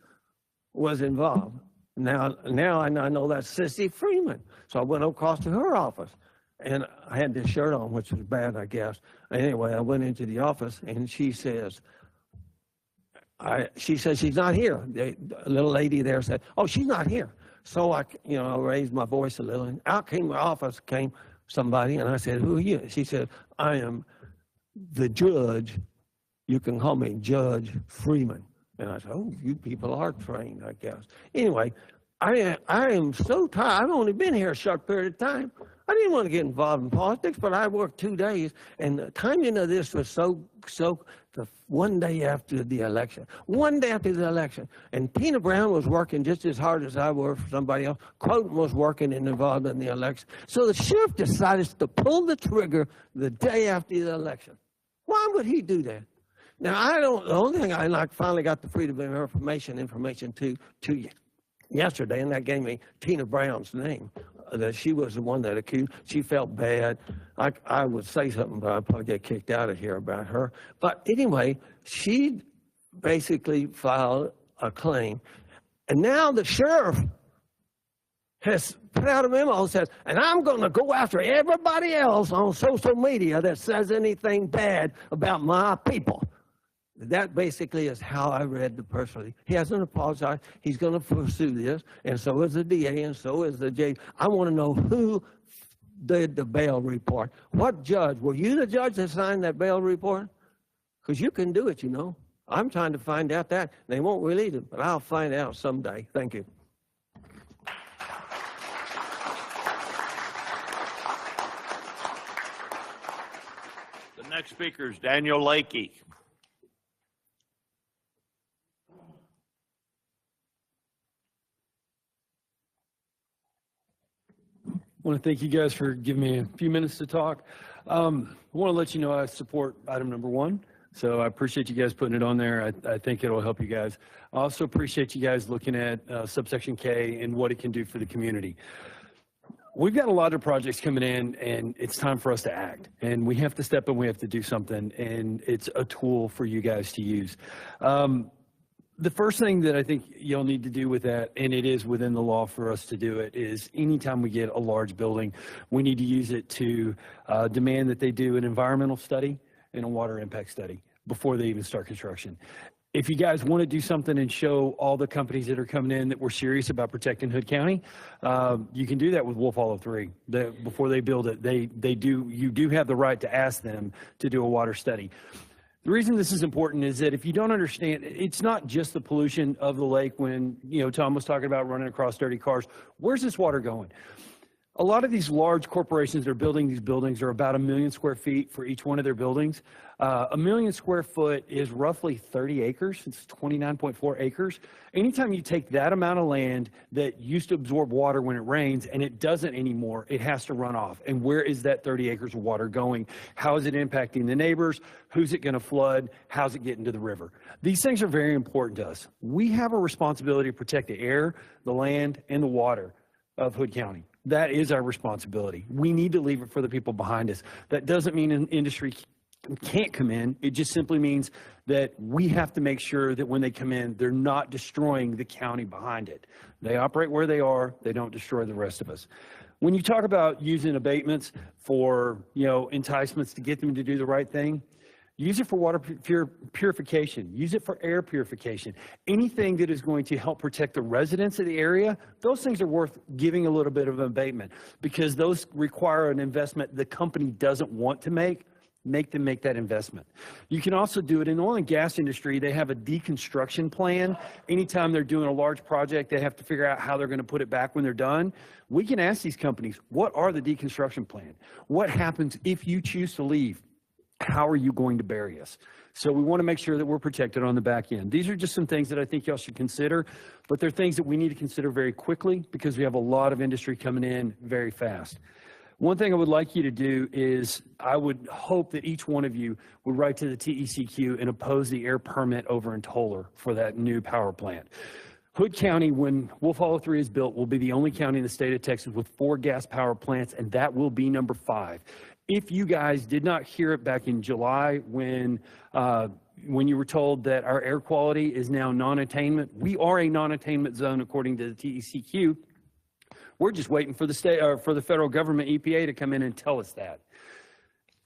was involved. Now I know that's Sissy Freeman. So I went across to her office. And I had this shirt on, which was bad, I guess. Anyway, I went into the office, and she says, she's not here. The little lady there said, oh, she's not here. So I raised my voice a little, and out came my office, came somebody, and I said, who are you? She said, I am the judge. You can call me Judge Freeman. And I said, oh, you people are trained, I guess. Anyway, I am so tired. I've only been here a short period of time. I didn't want to get involved in politics, but I worked 2 days, and the timing of this was so the one day after the election. One day after the election. And Tina Brown was working just as hard as I was for somebody else. Croton was working and involved in the election. So the sheriff decided to pull the trigger the day after the election. Why would he do that? Now, the only thing I finally got the Freedom of information to you yesterday, and that gave me Tina Brown's name. That she was the one that accused. She felt bad. I would say something, but I'd probably get kicked out of here about her. But anyway, she basically filed a claim. And now the sheriff has put out a memo that says, and I'm going to go after everybody else on social media that says anything bad about my people. That basically is how I read the personally. He hasn't apologized. He's going to pursue this, and so is the DA, and so is the J. I want to know who did the bail report. What judge? Were you the judge that signed that bail report? Because you can do it, you know. I'm trying to find out that. They won't release it, but I'll find out someday. Thank you. The next speaker is Daniel Lakey. I want to thank you guys for giving me a few minutes to talk. I want to let you know I support item number 1. So I appreciate you guys putting it on there. I think it'll help you guys. I also appreciate you guys looking at subsection K and what it can do for the community. We've got a lot of projects coming in, and it's time for us to act. And we have to step in, we have to do something, and it's a tool for you guys to use. The first thing that I think you'll need to do with that, and it is within the law for us to do it, is anytime we get a large building, we need to use it to demand that they do an environmental study and a water impact study before they even start construction. If you guys want to do something and show all the companies that are coming in that we're serious about protecting Hood County, you can do that with Wolf Hollow 3. Before they build it, you do have the right to ask them to do a water study. The reason this is important is that if you don't understand, it's not just the pollution of the lake when, Tom was talking about running across dirty cars. Where's this water going? A lot of these large corporations that are building these buildings are about 1 million square feet for each one of their buildings. 1 million square foot is roughly 30 acres. It's 29.4 acres. Anytime you take that amount of land that used to absorb water when it rains and it doesn't anymore, it has to run off. And where is that 30 acres of water going? How is it impacting the neighbors? Who's it going to flood? How's it getting to the river? These things are very important to us. We have a responsibility to protect the air, the land, and the water of Hood County. That is our responsibility. We need to leave it for the people behind us. That doesn't mean an industry can't come in. It just simply means that we have to make sure that when they come in, they're not destroying the county behind it. They operate where they are. They don't destroy the rest of us. When you talk about using abatements for, enticements to get them to do the right thing, use it for water purification. Use it for air purification. Anything that is going to help protect the residents of the area, those things are worth giving a little bit of an abatement because those require an investment the company doesn't want to make them make that investment. You can also do it in the oil and gas industry. They have a deconstruction plan. Anytime they're doing a large project, they have to figure out how they're going to put it back when they're done. We can ask these companies, what are the deconstruction plan? What happens if you choose to leave? How are you going to bury us? So we want to make sure that we're protected on the back end. These are just some things that I think y'all should consider, but they're things that we need to consider very quickly because we have a lot of industry coming in very fast. One thing I would like you to do is I would hope that each one of you would write to the TECQ and oppose the air permit over in Toller for that new power plant. Hood County, when Wolf Hollow 3 is built, will be the only county in the state of Texas with 4 gas power plants, and that will be number 5. If you guys did not hear it back in July when you were told that our air quality is now non-attainment, we are a non-attainment zone according to the TECQ. We're just waiting for the state or for the federal government EPA to come in and tell us that.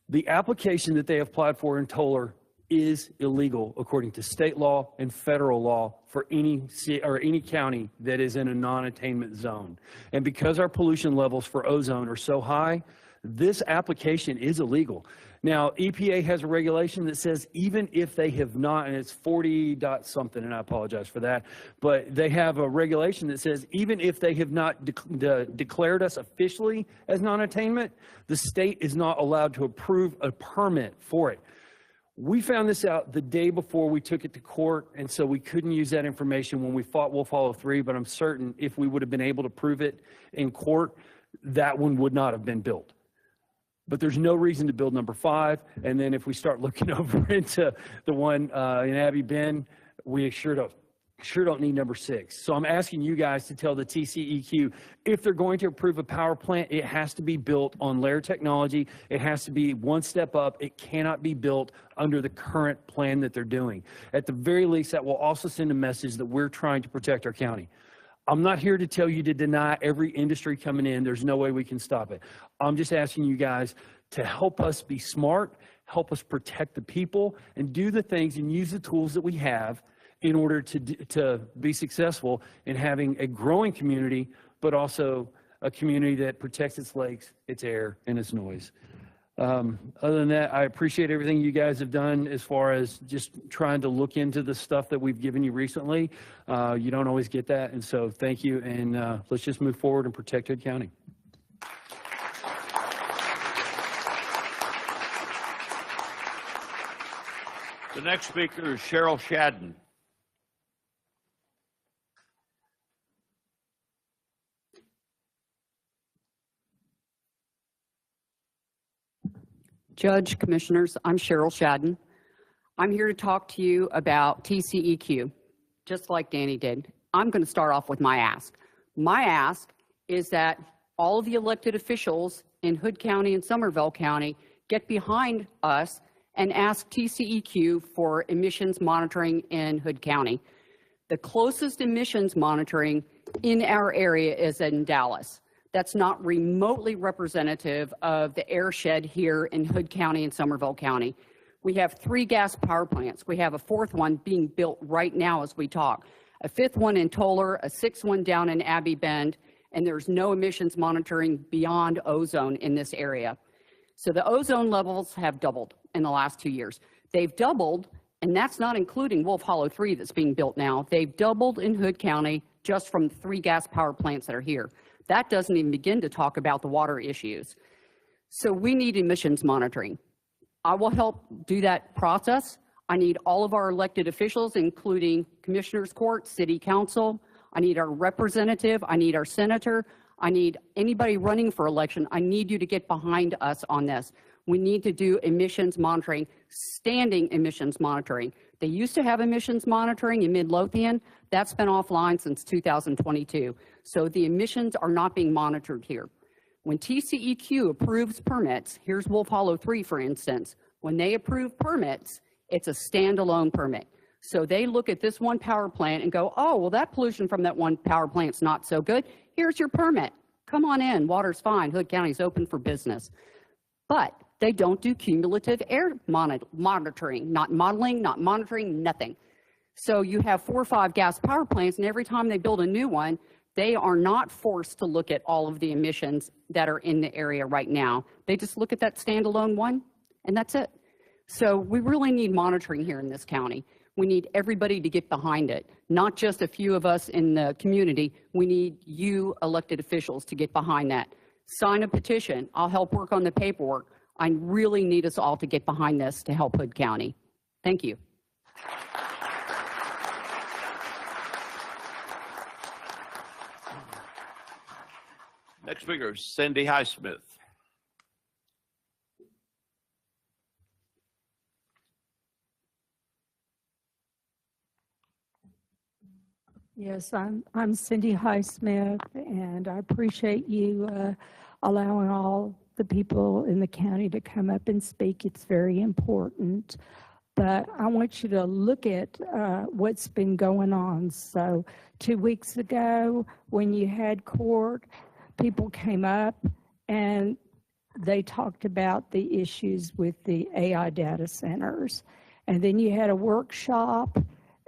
The application that they applied for in Toller is illegal according to state law and federal law for any county that is in a non-attainment zone. And because our pollution levels for ozone are so high, this application is illegal. Now, EPA has a regulation that says even if they have not, and it's 40 dot something, and I apologize for that, but they have a regulation that says even if they have not declared us officially as non-attainment, the state is not allowed to approve a permit for it. We found this out the day before we took it to court, and so we couldn't use that information when we fought Wolf Hollow 3, but I'm certain if we would have been able to prove it in court, that one would not have been built. but there's no reason to build number 5. And then if we start looking over into the one in Abbey Bend, we sure don't need number 6. So I'm asking you guys to tell the TCEQ, if they're going to approve a power plant, it has to be built on layer technology. It has to be one step up. It cannot be built under the current plan that they're doing. At the very least, that will also send a message that we're trying to protect our county. I'm not here to tell you to deny every industry coming in. There's no way we can stop it. I'm just asking you guys to help us be smart, help us protect the people, and do the things and use the tools that we have in order to be successful in having a growing community, but also a community that protects its lakes, its air, and its noise. Other than that, I appreciate everything you guys have done as far as just trying to look into the stuff that we've given you recently. You don't always get that, and so thank you, and let's just move forward and protect Hood County. The next speaker is Cheryl Shadden. Judge, Commissioners, I'm Cheryl Shadden. I'm here to talk to you about TCEQ, just like Danny did. I'm going to start off with my ask. My ask is that all of the elected officials in Hood County and Somervell County get behind us and ask TCEQ for emissions monitoring in Hood County. The closest emissions monitoring in our area is in Dallas. That's not remotely representative of the airshed here in Hood County and Somervell County. We have 3 gas power plants. We have a 4th one being built right now as we talk, a 5th one in Toller, a 6th one down in Abbey Bend, and there's no emissions monitoring beyond ozone in this area. So the ozone levels have doubled in the last 2 years. They've doubled, and that's not including Wolf Hollow 3 that's being built now. They've doubled in Hood County just from 3 gas power plants that are here. That doesn't even begin to talk about the water issues. So we need emissions monitoring. I will help do that process. I need all of our elected officials, including Commissioners Court, City Council. I need our representative. I need our senator. I need anybody running for election. I need you to get behind us on this. We need to do emissions monitoring, standing emissions monitoring. They used to have emissions monitoring in Midlothian. That's been offline since 2022. So the emissions are not being monitored here. When TCEQ approves permits, here's Wolf Hollow 3, for instance. When they approve permits, it's a standalone permit. So they look at this one power plant and go, oh, well, that pollution from that one power plant's not so good. Here's your permit. Come on in. Water's fine. Hood County's open for business. But they don't do cumulative air monitoring, not modeling, not monitoring, nothing. So you have 4 or 5 gas power plants, and every time they build a new one, they are not forced to look at all of the emissions that are in the area right now. They just look at that standalone one, and that's it. So we really need monitoring here in this county. We need everybody to get behind it, not just a few of us in the community. We need you elected officials to get behind that. Sign a petition. I'll help work on the paperwork. I really need us all to get behind this to help Hood County. Thank you. Next speaker is Cindy Highsmith. Yes, I'm Cindy Highsmith, and I appreciate you allowing all the people in the county to come up and speak. It's very important. But I want you to look at what's been going on. So 2 weeks ago, when you had court, people came up and they talked about the issues with the AI data centers. And then you had a workshop,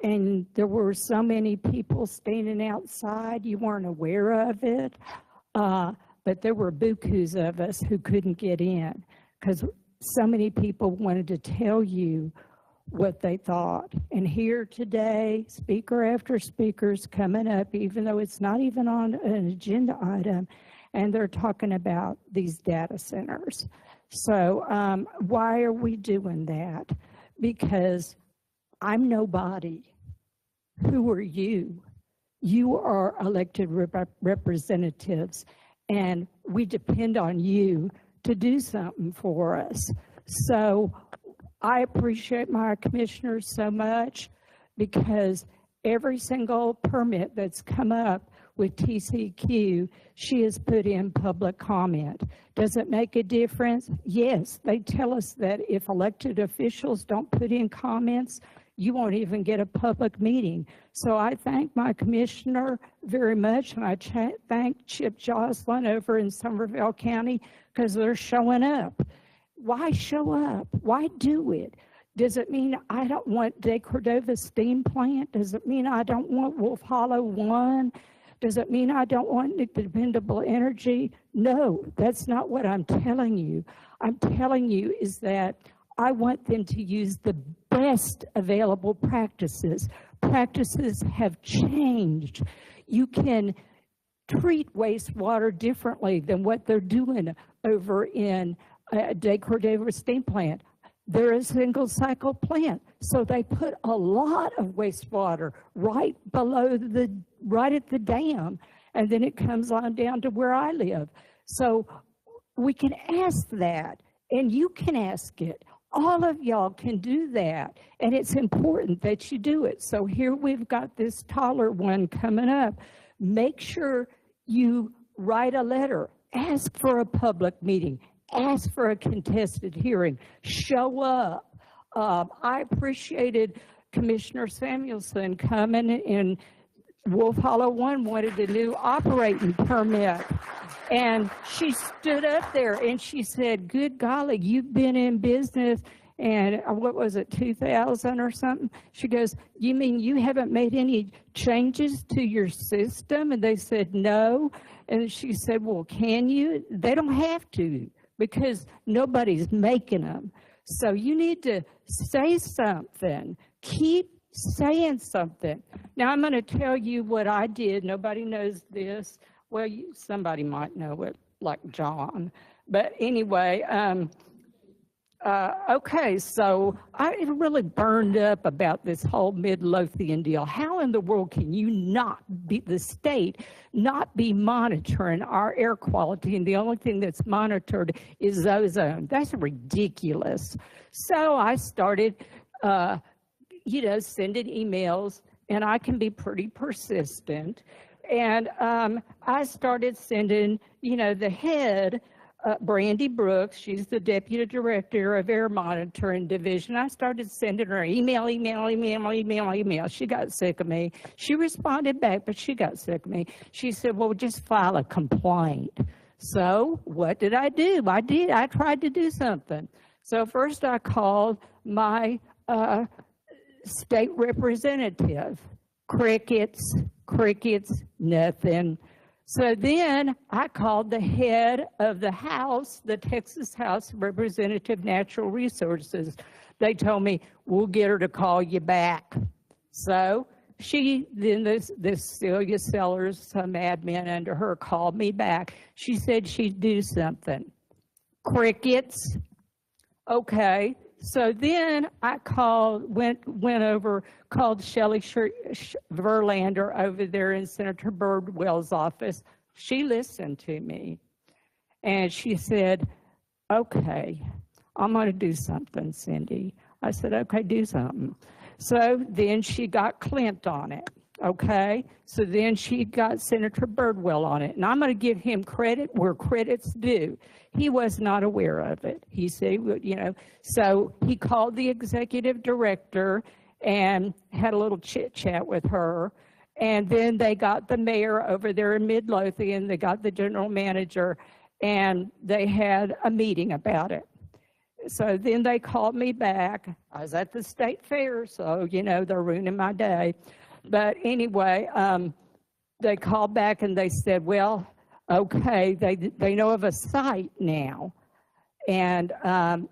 and there were so many people standing outside, you weren't aware of it. But there were bukus of us who couldn't get in because so many people wanted to tell you what they thought. And here today, speaker after speaker is coming up, even though it's not even on an agenda item, and they're talking about these data centers. So why are we doing that? Because I'm nobody. Who are you? You are elected representatives, and we depend on you to do something for us. So I appreciate my commissioners so much, because every single permit that's come up with TCQ, she has put in public comment. Does it make a difference? Yes. They tell us that if elected officials don't put in comments, you won't even get a public meeting. So I thank my commissioner very much, and I thank Chip Joslin over in Somerville County, because they're showing up. Why show up? Why do it? Does it mean I don't want De Cordova Steam Plant? Does it mean I don't want Wolf Hollow 1? Does it mean I don't want dependable energy? No, that's not what I'm telling you. I'm telling you is that I want them to use the best available practices. Practices have changed. You can treat wastewater differently than what they're doing over in De Cordova Steam Plant. They're a single cycle plant, so they put a lot of wastewater right at the dam, and then it comes on down to where I live. So we can ask that, and you can ask it. All of y'all can do that, and it's important that you do it. So here we've got this taller one coming up. Make sure you write a letter, ask for a public meeting, ask for a contested hearing, show up. I appreciated Commissioner Samuelson coming in. Wolf Hollow 1 wanted a new operating permit. And she stood up there and she said, good golly, you've been in business, and what was it, 2000 or something? She goes, you mean you haven't made any changes to your system? And they said, no. And she said, well, can you? They don't have to, because nobody's making them. So you need to say something. Keep saying something. Now, I'm going to tell you what I did. Nobody knows this. Well, somebody might know it, like John. But anyway, okay, so I really burned up about this whole Midlothian deal. How in the world can you not be, the state, not be monitoring our air quality, and the only thing that's monitored is ozone? That's ridiculous. So I started, sending emails, and I can be pretty persistent. And I started sending, the head, Brandy Brooks, she's the deputy director of Air Monitoring Division. I started sending her email. She got sick of me. She responded back, but she got sick of me. She said, well, just file a complaint. So what did I do? I tried to do something. So first I called my state representative. Crickets, nothing. So then I called the head of the House, the Texas House Representative Natural Resources. They told me, we'll get her to call you back. So then this Celia Sellers, some admin under her, called me back. She said she'd do something. Crickets. Okay. So then I called Shelley Verlander over there in Senator Birdwell's office. She listened to me, and she said, okay, I'm going to do something, Cindy. I said, okay, do something. So then she got Clint on it, okay? So then she got Senator Birdwell on it, and I'm going to give him credit where credit's due. He was not aware of it. He said, so he called the executive director and had a little chit-chat with her. And then they got the mayor over there in Midlothian, they got the general manager, and they had a meeting about it. So then they called me back. I was at the state fair, so, they're ruining my day. But anyway, they called back and they said, well, okay, they know of a site now. And,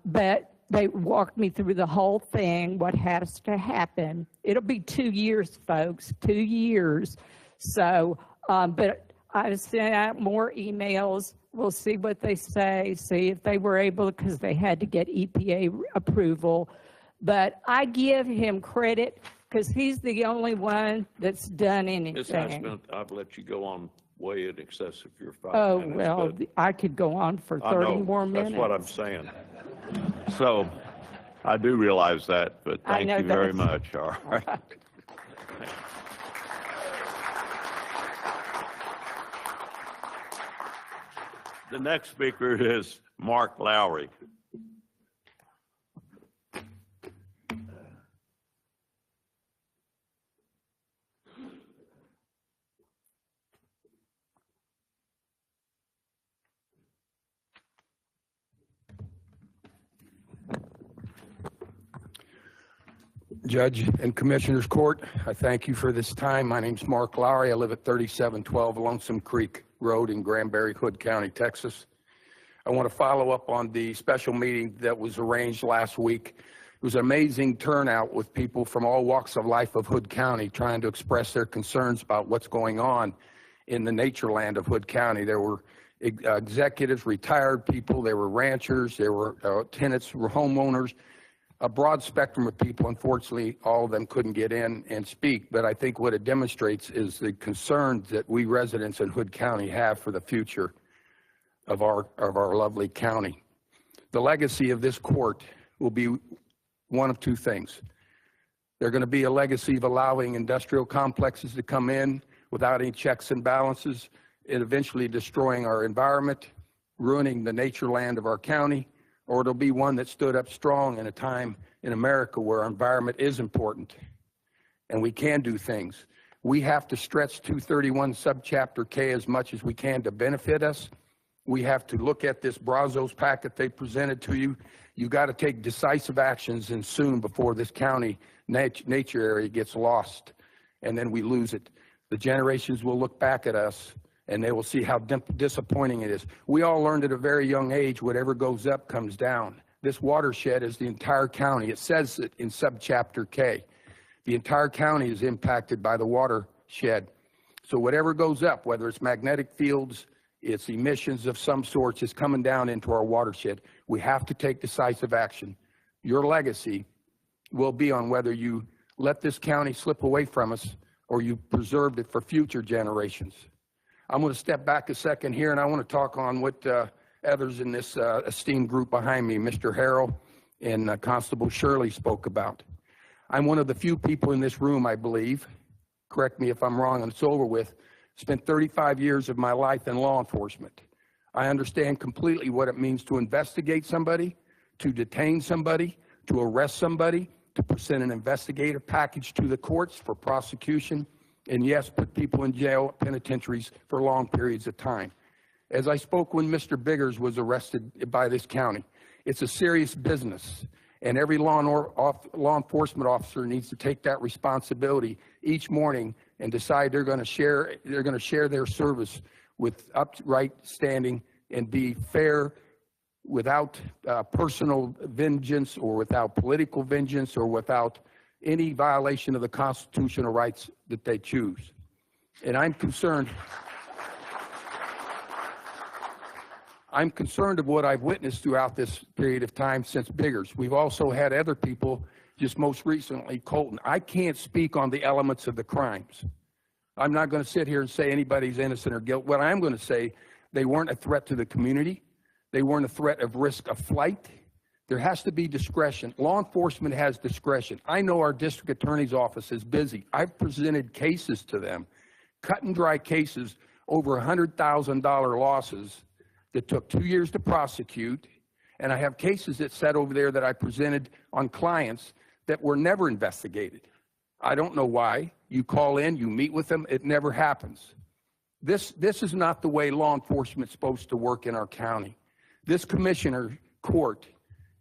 but they walked me through the whole thing, what has to happen. It'll be 2 years, folks, 2 years. So, but I sent out more emails. We'll see what they say, see if they were able, because they had to get EPA approval. But I give him credit because he's the only one that's done anything. Ms. Highsmith, I've let you go on way in excess of your 5 Oh, minutes. well, but I could go on for I 30 know, more minutes. that's what I'm saying. So I do realize that, but I thank know you very that. much. All right. The next speaker is Mark Lowry. Judge and Commissioners Court, I thank you for this time. My name's Mark Lowry. I live at 3712 Lonesome Creek Road in Granbury, Hood County, Texas. I want to follow up on the special meeting that was arranged last week. It was an amazing turnout with people from all walks of life of Hood County trying to express their concerns about what's going on in the nature land of Hood County. There were executives, retired people, there were ranchers, there were tenants, homeowners, a broad spectrum of people. Unfortunately, all of them couldn't get in and speak, but I think what it demonstrates is the concerns that we residents in Hood County have for the future of our lovely county. The legacy of this court will be one of two things. They're going to be a legacy of allowing industrial complexes to come in without any checks and balances, and eventually destroying our environment, ruining the nature land of our county, or it'll be one that stood up strong in a time in America where our environment is important and we can do things. We have to stretch 231 subchapter K as much as we can to benefit us. We have to look at this Brazos packet they presented to you. You've got to take decisive actions, and soon, before this county nature area gets lost and then we lose it. The generations will look back at us and they will see how disappointing it is. We all learned at a very young age, whatever goes up comes down. This watershed is the entire county. It says it in subchapter K. The entire county is impacted by the watershed. So whatever goes up, whether it's magnetic fields, it's emissions of some sorts, is coming down into our watershed. We have to take decisive action. Your legacy will be on whether you let this county slip away from us or you preserved it for future generations. I'm going to step back a second here, and I want to talk on what others in this esteemed group behind me, Mr. Harrell and Constable Shirley, spoke about. I'm one of the few people in this room, I believe, correct me if I'm wrong and it's over with, spent 35 years of my life in law enforcement. I understand completely what it means to investigate somebody, to detain somebody, to arrest somebody, to present an investigative package to the courts for prosecution, and yes, put people in jail, penitentiaries for long periods of time. As I spoke when Mr. Biggers was arrested by this county, it's a serious business, and every law enforcement officer needs to take that responsibility each morning and decide they're going to share their service with upright standing and be fair, without personal vengeance or without political vengeance or without any violation of the constitutional rights that they choose. And I'm concerned of what I've witnessed throughout this period of time since Biggers. We've also had other people, just most recently Colton. I can't speak on the elements of the crimes. I'm not going to sit here and say anybody's innocent or guilty. What I'm going to say, they weren't a threat to the community. They weren't a threat of risk of flight. There has to be discretion. Law enforcement has discretion. I know our district attorney's office is busy. I've presented cases to them, cut and dry cases, over $100,000 losses that took 2 years to prosecute. And I have cases that sat over there that I presented on clients that were never investigated. I don't know why. You call in, you meet with them, it never happens. This is not the way law enforcement is supposed to work in our county. This commissioner court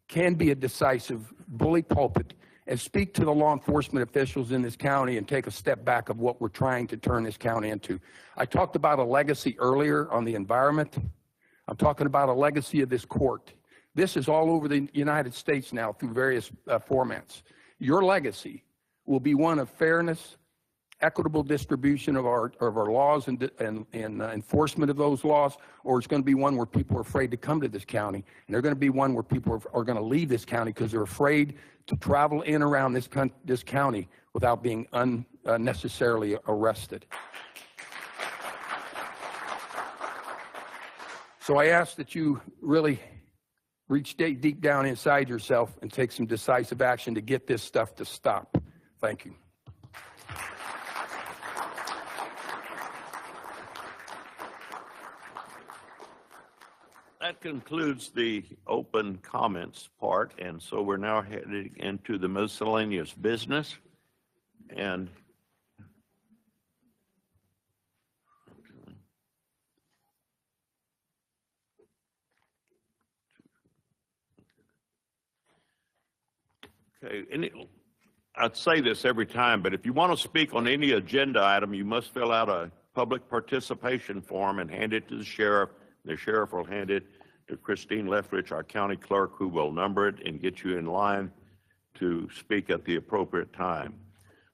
can be a decisive bully pulpit and speak to the law enforcement officials in this county and take a step back of what we're trying to turn this county into. I talked about a legacy earlier on the environment. I'm talking about a legacy of this court. This is all over the United States now through various formats. Your legacy will be one of fairness, equitable distribution of our laws and enforcement of those laws, or it's going to be one where people are afraid to come to this county, and they're going to be one where people are going to leave this county because they're afraid to travel in around this county without being unnecessarily arrested. So I ask that you really reach deep down inside yourself and take some decisive action to get this stuff to stop. Thank you. That concludes the open comments part, and so we're now heading into the miscellaneous business. And okay, I'd say this every time, but if you want to speak on any agenda item, you must fill out a public participation form and hand it to the sheriff. The sheriff will hand it to Christine Lefrich, our county clerk, who will number it and get you in line to speak at the appropriate time.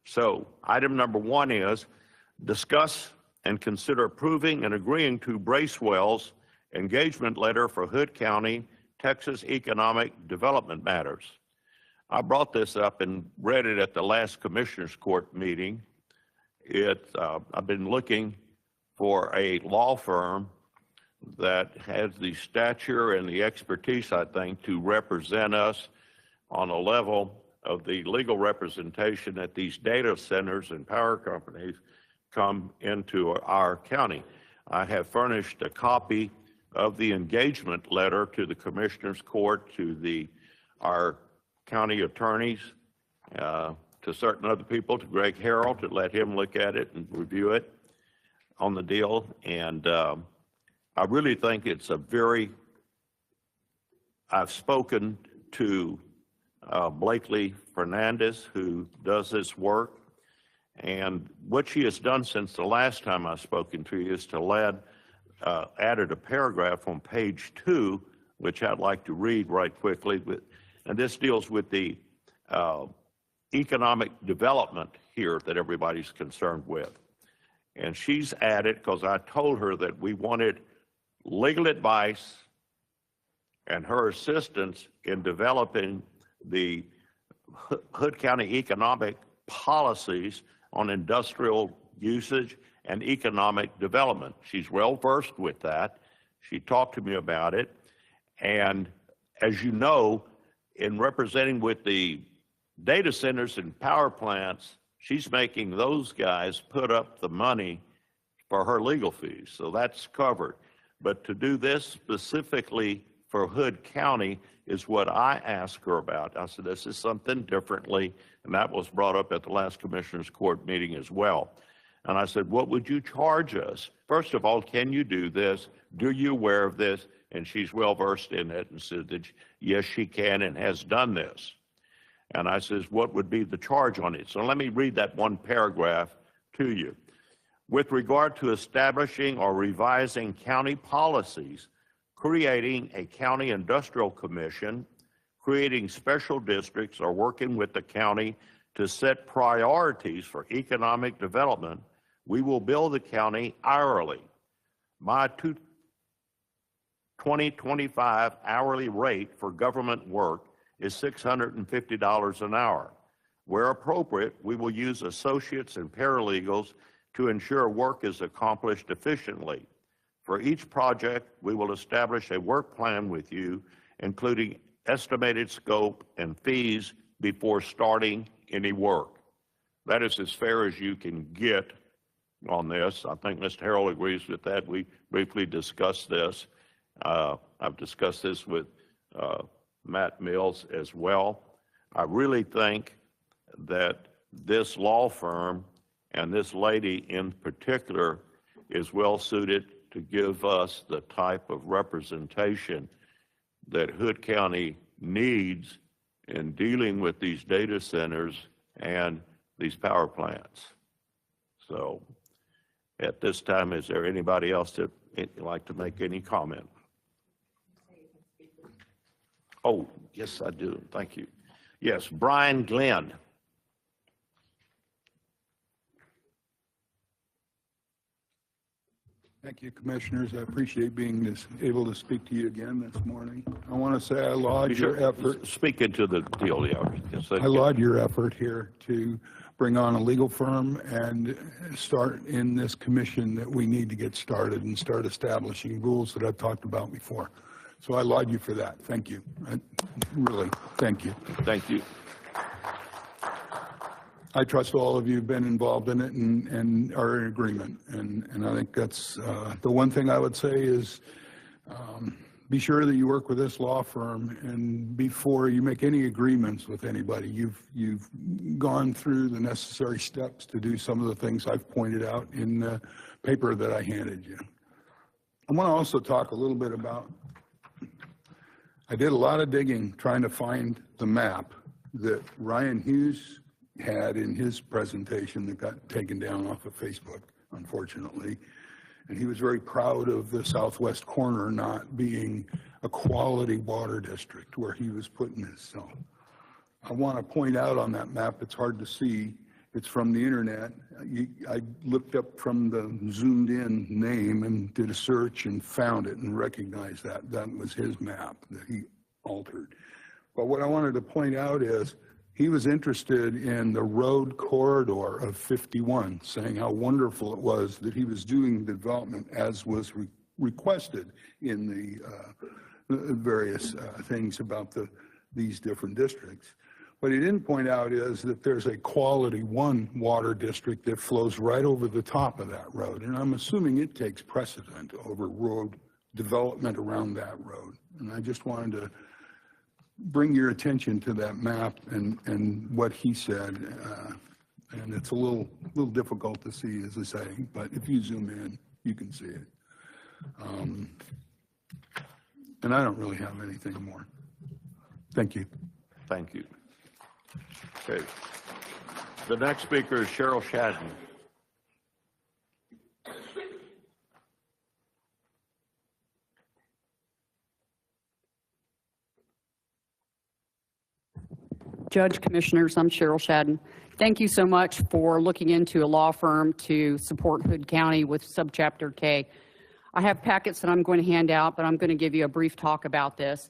So item number 1 is discuss and consider approving and agreeing to Bracewell's engagement letter for Hood County, Texas economic development matters. I brought this up and read it at the last Commissioners Court meeting. I've been looking for a law firm that has the stature and the expertise, I think, to represent us on a level of the legal representation that these data centers and power companies come into our county. I have furnished a copy of the engagement letter to the Commissioners Court, to our county attorneys, to certain other people, to Greg Harrell, to let him look at it and review it on the deal. And I really think it's I've spoken to Blakely Fernandez, who does this work, and what she has done since the last time I've spoken to you is to added a paragraph on page 2, which I'd like to read right quickly. And this deals with the economic development here that everybody's concerned with. And she's added, because I told her that we wanted legal advice and her assistance in developing the Hood County economic policies on industrial usage and economic development. She's well versed with that. She talked to me about it. And as you know, in representing with the data centers and power plants, she's making those guys put up the money for her legal fees. So that's covered. But to do this specifically for Hood County is what I asked her about. I said, this is something differently, and that was brought up at the last Commissioners Court meeting as well. And I said, what would you charge us? First of all, can you do this? Do you aware of this? And she's well versed in it and said that yes, she can and has done this. And I says, what would be the charge on it? So let me read that one paragraph to you. With regard to establishing or revising county policies, creating a county industrial commission, creating special districts, or working with the county to set priorities for economic development, we will bill the county hourly. My 2025 hourly rate for government work is $650 an hour. Where appropriate, we will use associates and paralegals to ensure work is accomplished efficiently. For each project, we will establish a work plan with you, including estimated scope and fees before starting any work. That is as fair as you can get on this. I think Mr. Harrell agrees with that. We briefly discussed this. I've discussed this with Matt Mills as well. I really think that this law firm and this lady in particular is well suited to give us the type of representation that Hood County needs in dealing with these data centers and these power plants. So at this time, is there anybody else that would like to make any comment? Oh, yes, I do. Thank you. Yes, Brian Glenn. Thank you, Commissioners. I appreciate being able to speak to you again this morning. I want to say I laud your effort. Speak into the deal, yeah. Yes, I laud your effort here to bring on a legal firm and start in this commission that we need to get started and start establishing rules that I've talked about before. So I laud you for that. Thank you. Really, thank you. Thank you. I trust all of you have been involved in it and are in agreement. And I think that's the one thing I would say is be sure that you work with this law firm, and before you make any agreements with anybody, you've gone through the necessary steps to do some of the things I've pointed out in the paper that I handed you. I want to also talk a little bit about, I did a lot of digging trying to find the map that Ryan Hughes had in his presentation that got taken down off of Facebook, unfortunately. And he was very proud of the southwest corner not being a quality water district where he was putting this. So I want to point out on that map, it's hard to see. It's from the internet. I looked up from the zoomed in name and did a search and found it and recognized that. That was his map that he altered. But what I wanted to point out is he was interested in the road corridor of 51, saying how wonderful it was that he was doing the development as was requested in the various things about these different districts. What he didn't point out is that there's a quality one water district that flows right over the top of that road. And I'm assuming it takes precedent over road development around that road. And I just wanted to bring your attention to that map and what he said. And it's a little difficult to see, as I say, but if you zoom in, you can see it. And I don't really have anything more. Thank you. Thank you. Okay. The next speaker is Cheryl Shadden. Judge, Commissioners, I'm Cheryl Shadden. Thank you so much for looking into a law firm to support Hood County with Subchapter K. I have packets that I'm going to hand out, but I'm going to give you a brief talk about this.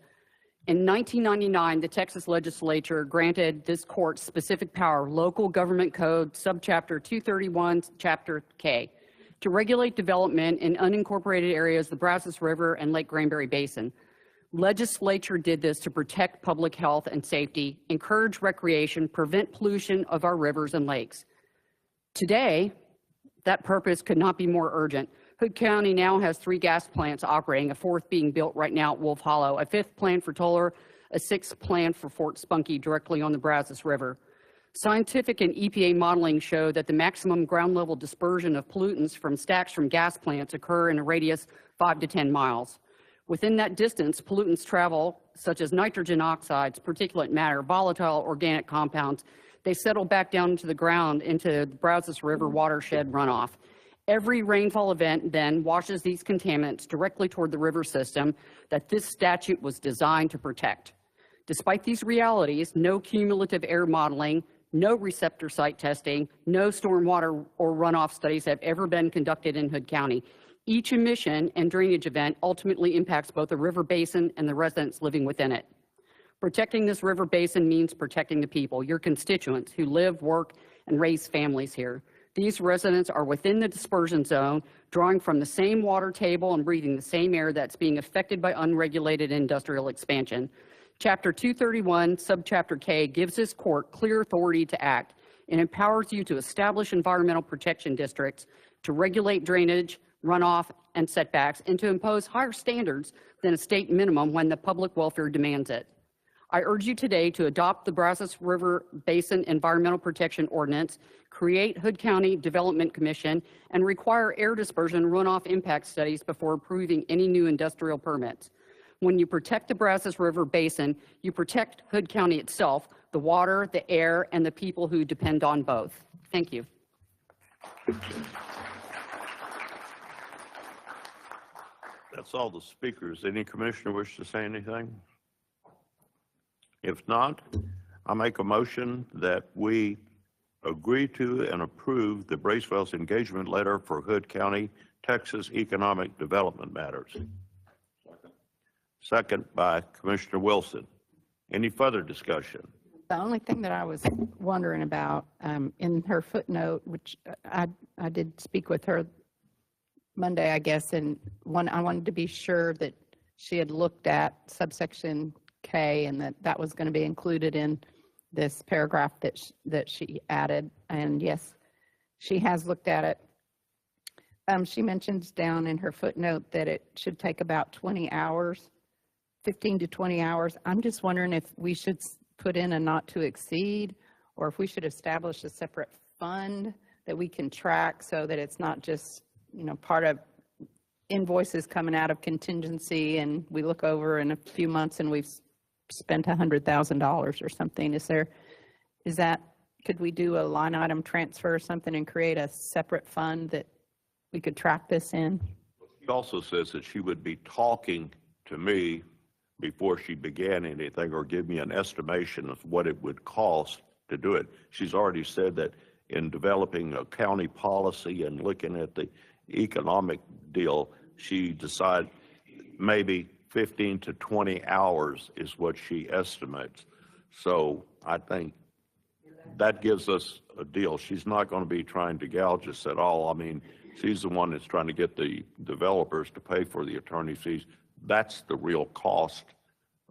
In 1999, the Texas legislature granted this court specific power, Local Government Code, Subchapter 231, Chapter K, to regulate development in unincorporated areas, the Brazos River and Lake Granbury Basin. Legislature did this to protect public health and safety, encourage recreation, prevent pollution of our rivers and lakes. Today, that purpose could not be more urgent. Hood County now has 3 gas plants operating, a 4th being built right now at Wolf Hollow, a 5th planned for Toller, a 6th planned for Fort Spunky directly on the Brazos River. Scientific and EPA modeling show that the maximum ground level dispersion of pollutants from stacks from gas plants occur in a radius 5 to 10 miles. Within that distance, pollutants travel, such as nitrogen oxides, particulate matter, volatile organic compounds. They settle back down into the ground into the Brazos River watershed runoff. Every rainfall event then washes these contaminants directly toward the river system that this statute was designed to protect. Despite these realities, no cumulative air modeling, no receptor site testing, no stormwater or runoff studies have ever been conducted in Hood County. Each emission and drainage event ultimately impacts both the river basin and the residents living within it. Protecting this river basin means protecting the people, your constituents who live, work, and raise families here. These residents are within the dispersion zone, drawing from the same water table and breathing the same air that's being affected by unregulated industrial expansion. Chapter 231, Subchapter K, gives this court clear authority to act and empowers you to establish environmental protection districts, to regulate drainage, runoff, and setbacks, and to impose higher standards than a state minimum when the public welfare demands it. I urge you today to adopt the Brazos River Basin Environmental Protection Ordinance, create Hood County Development Commission, and require air dispersion runoff impact studies before approving any new industrial permits. When you protect the Brazos River Basin, you protect Hood County itself, the water, the air, and the people who depend on both. Thank you. That's all the speakers. Any commissioner wish to say anything? If not, I make a motion that we agree to and approve the Braceville's engagement letter for Hood County Texas Economic Development Matters. Second by Commissioner Wilson. Any further discussion? The only thing that I was wondering about, in her footnote, which I did speak with her Monday, I guess, and I wanted to be sure that she had looked at subsection K and that was going to be included in this paragraph that she added. And yes, she has looked at it. She mentions down in her footnote that it should take about 20 hours, 15 to 20 hours. I'm just wondering if we should put in a not to exceed, or if we should establish a separate fund that we can track so that it's not just, part of invoices coming out of contingency and we look over in a few months and we've spent $100,000 or something. Could we do a line item transfer or something and create a separate fund that we could track this in? She also says that she would be talking to me before she began anything or give me an estimation of what it would cost to do it. She's already said that in developing a county policy and looking at the economic deal, she decided maybe 15 to 20 hours is what she estimates. So I think that gives us a deal. She's not going to be trying to gouge us at all. I mean, she's the one that's trying to get the developers to pay for the attorney fees. That's the real cost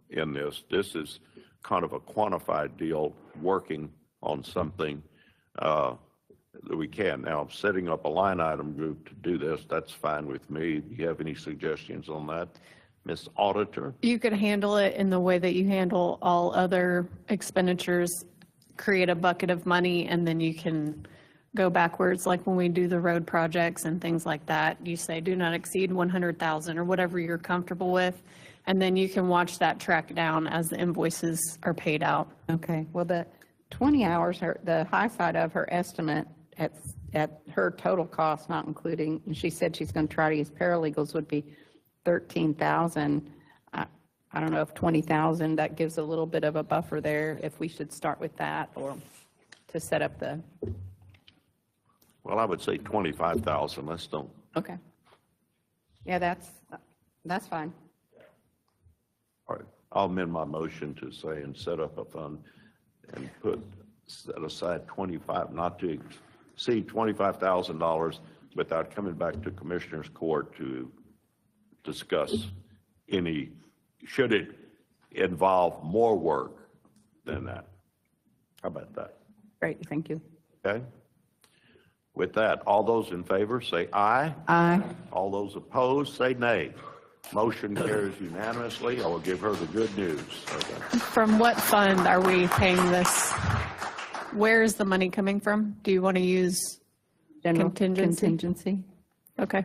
in this. This is kind of a quantified deal, working on something that we can. Now, setting up a line item group to do this, that's fine with me. Do you have any suggestions on that, Ms. Auditor? You could handle it in the way that you handle all other expenditures, create a bucket of money, and then you can go backwards, like when we do the road projects and things like that. You say do not exceed 100,000 or whatever you're comfortable with, and then you can watch that track down as the invoices are paid out. Okay, well, the 20 hours, the high side of her estimate at her total cost, not including, and she said she's going to try to use paralegals, would be 13,000. I don't know if 20,000, that gives a little bit of a buffer there, if we should start with that or to set up the. Well, I would say 25,000. Let's don't. Okay. Yeah, that's fine. All right. I'll amend my motion to say and set up a fund and set aside 25, not to exceed $25,000 without coming back to Commissioners Court to discuss should it involve more work than that. How about that? Great, thank you. Okay. With that, all those in favor say aye. Aye. All those opposed say nay. Motion carries unanimously. I will give her the good news. Okay. From what fund are we paying this? Where is the money coming from? Do you want to use General contingency? Okay.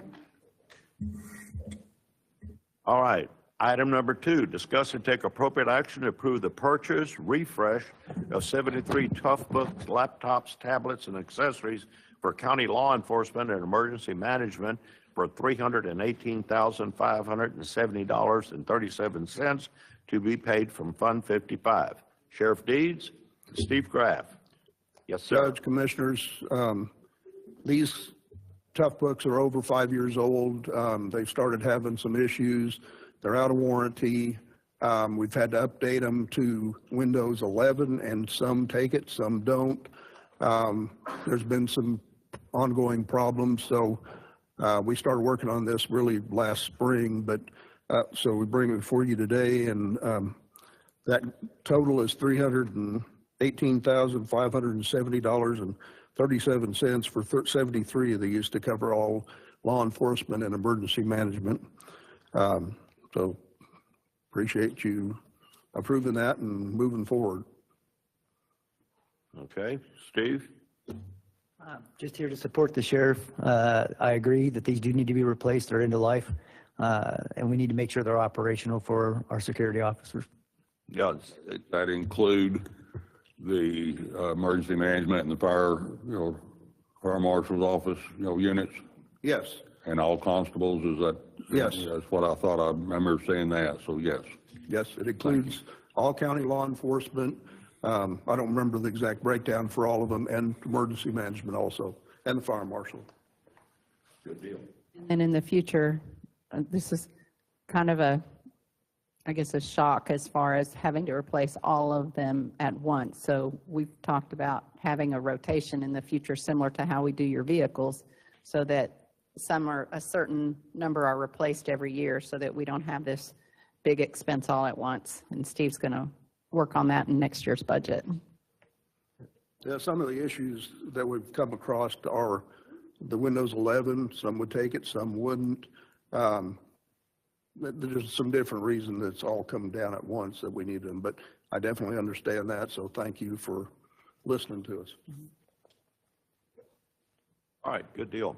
All right. Item number 2, discuss and take appropriate action to approve the purchase, refresh of 73 Toughbooks, laptops, tablets, and accessories for county law enforcement and emergency management for $318,570.37 to be paid from Fund 55. Sheriff Deeds, Steve Graff. Yes, sir. Judge, Commissioners, these Toughbooks are over 5 years old. They've started having some issues. They're out of warranty. We've had to update them to Windows 11, and some take it, some don't. There's been some ongoing problems, so we started working on this really last spring, but so we bring it before you today, and that total is $318,570.37 for 73 of these to cover all law enforcement and emergency management. So appreciate you approving that and moving forward. Okay, Steve? Just here to support the sheriff. I agree that these do need to be replaced. They're end of life, and we need to make sure they're operational for our security officers. Yes. That include the emergency management and the fire marshal's office, units? Yes. And all constables, is that? Yes. That's what I thought. I remember saying that, so yes. Yes, it includes all county law enforcement. I don't remember the exact breakdown for all of them, and emergency management also, and the fire marshal. Good deal. And then in the future, this is kind of a, I guess, a shock as far as having to replace all of them at once. So we've talked about having a rotation in the future, similar to how we do your vehicles, so that some are, a certain number are replaced every year, so that we don't have this big expense all at once. And Steve's going to work on that in next year's budget. Yeah, some of the issues that we've come across are the Windows 11. Some would take it, some wouldn't. There's some different reasons it's all come down at once that we need them, but I definitely understand that, so thank you for listening to us. All right, good deal.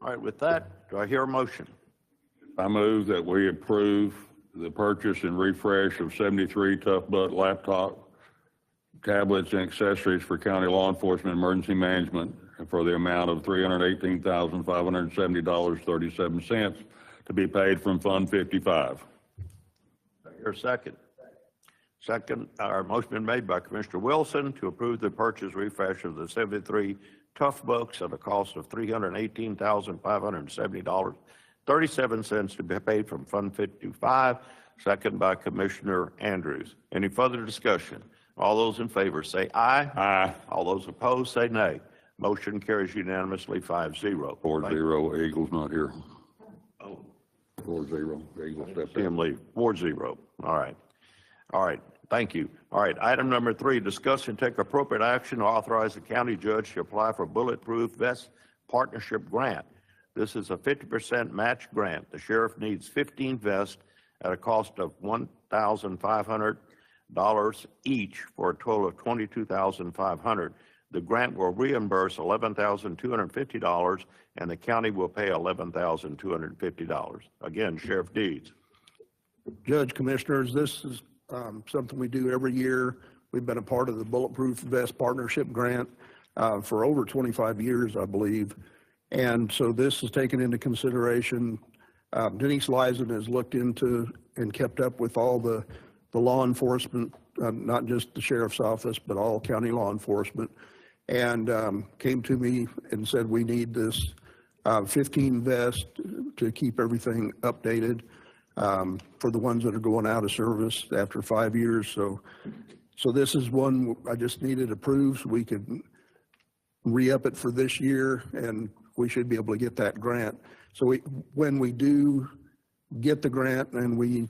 All right, with that, do I hear a motion? I move that we approve the purchase and refresh of 73 Tough Butt laptop tablets and accessories for county law enforcement emergency management for the amount of $318,570.37 to be paid from Fund 55. Your second. Second, our motion been made by Commissioner Wilson to approve the purchase refresh of the 73 Tough Books at a cost of $318,570.37 to be paid from Fund 55. Second by Commissioner Andrews. Any further discussion? All those in favor say aye. Aye. All those opposed say nay. Motion carries unanimously 5-0. 4-0. Eagle's not here. Oh. 4-0. Eagle stepped See him in. leave. 4-0. All right. All right. Thank you. All right. Item number 3, discuss and take appropriate action to authorize the county judge to apply for bulletproof vest partnership grant. This is a 50% match grant. The sheriff needs 15 vests at a cost of $1,500 each for a total of $22,500. The grant will reimburse $11,250 and the county will pay $11,250. Again, Sheriff Deeds. Judge, Commissioners, this is something we do every year. We've been a part of the Bulletproof Vest Partnership Grant for over 25 years, I believe. And so this is taken into consideration. Denise Leisen has looked into and kept up with all the law enforcement, not just the sheriff's office, but all county law enforcement, and came to me and said, we need this 15 vests to keep everything updated for the ones that are going out of service after 5 years. So this is one I just needed approved so we could re-up it for this year, and we should be able to get that grant. So when we do get the grant and we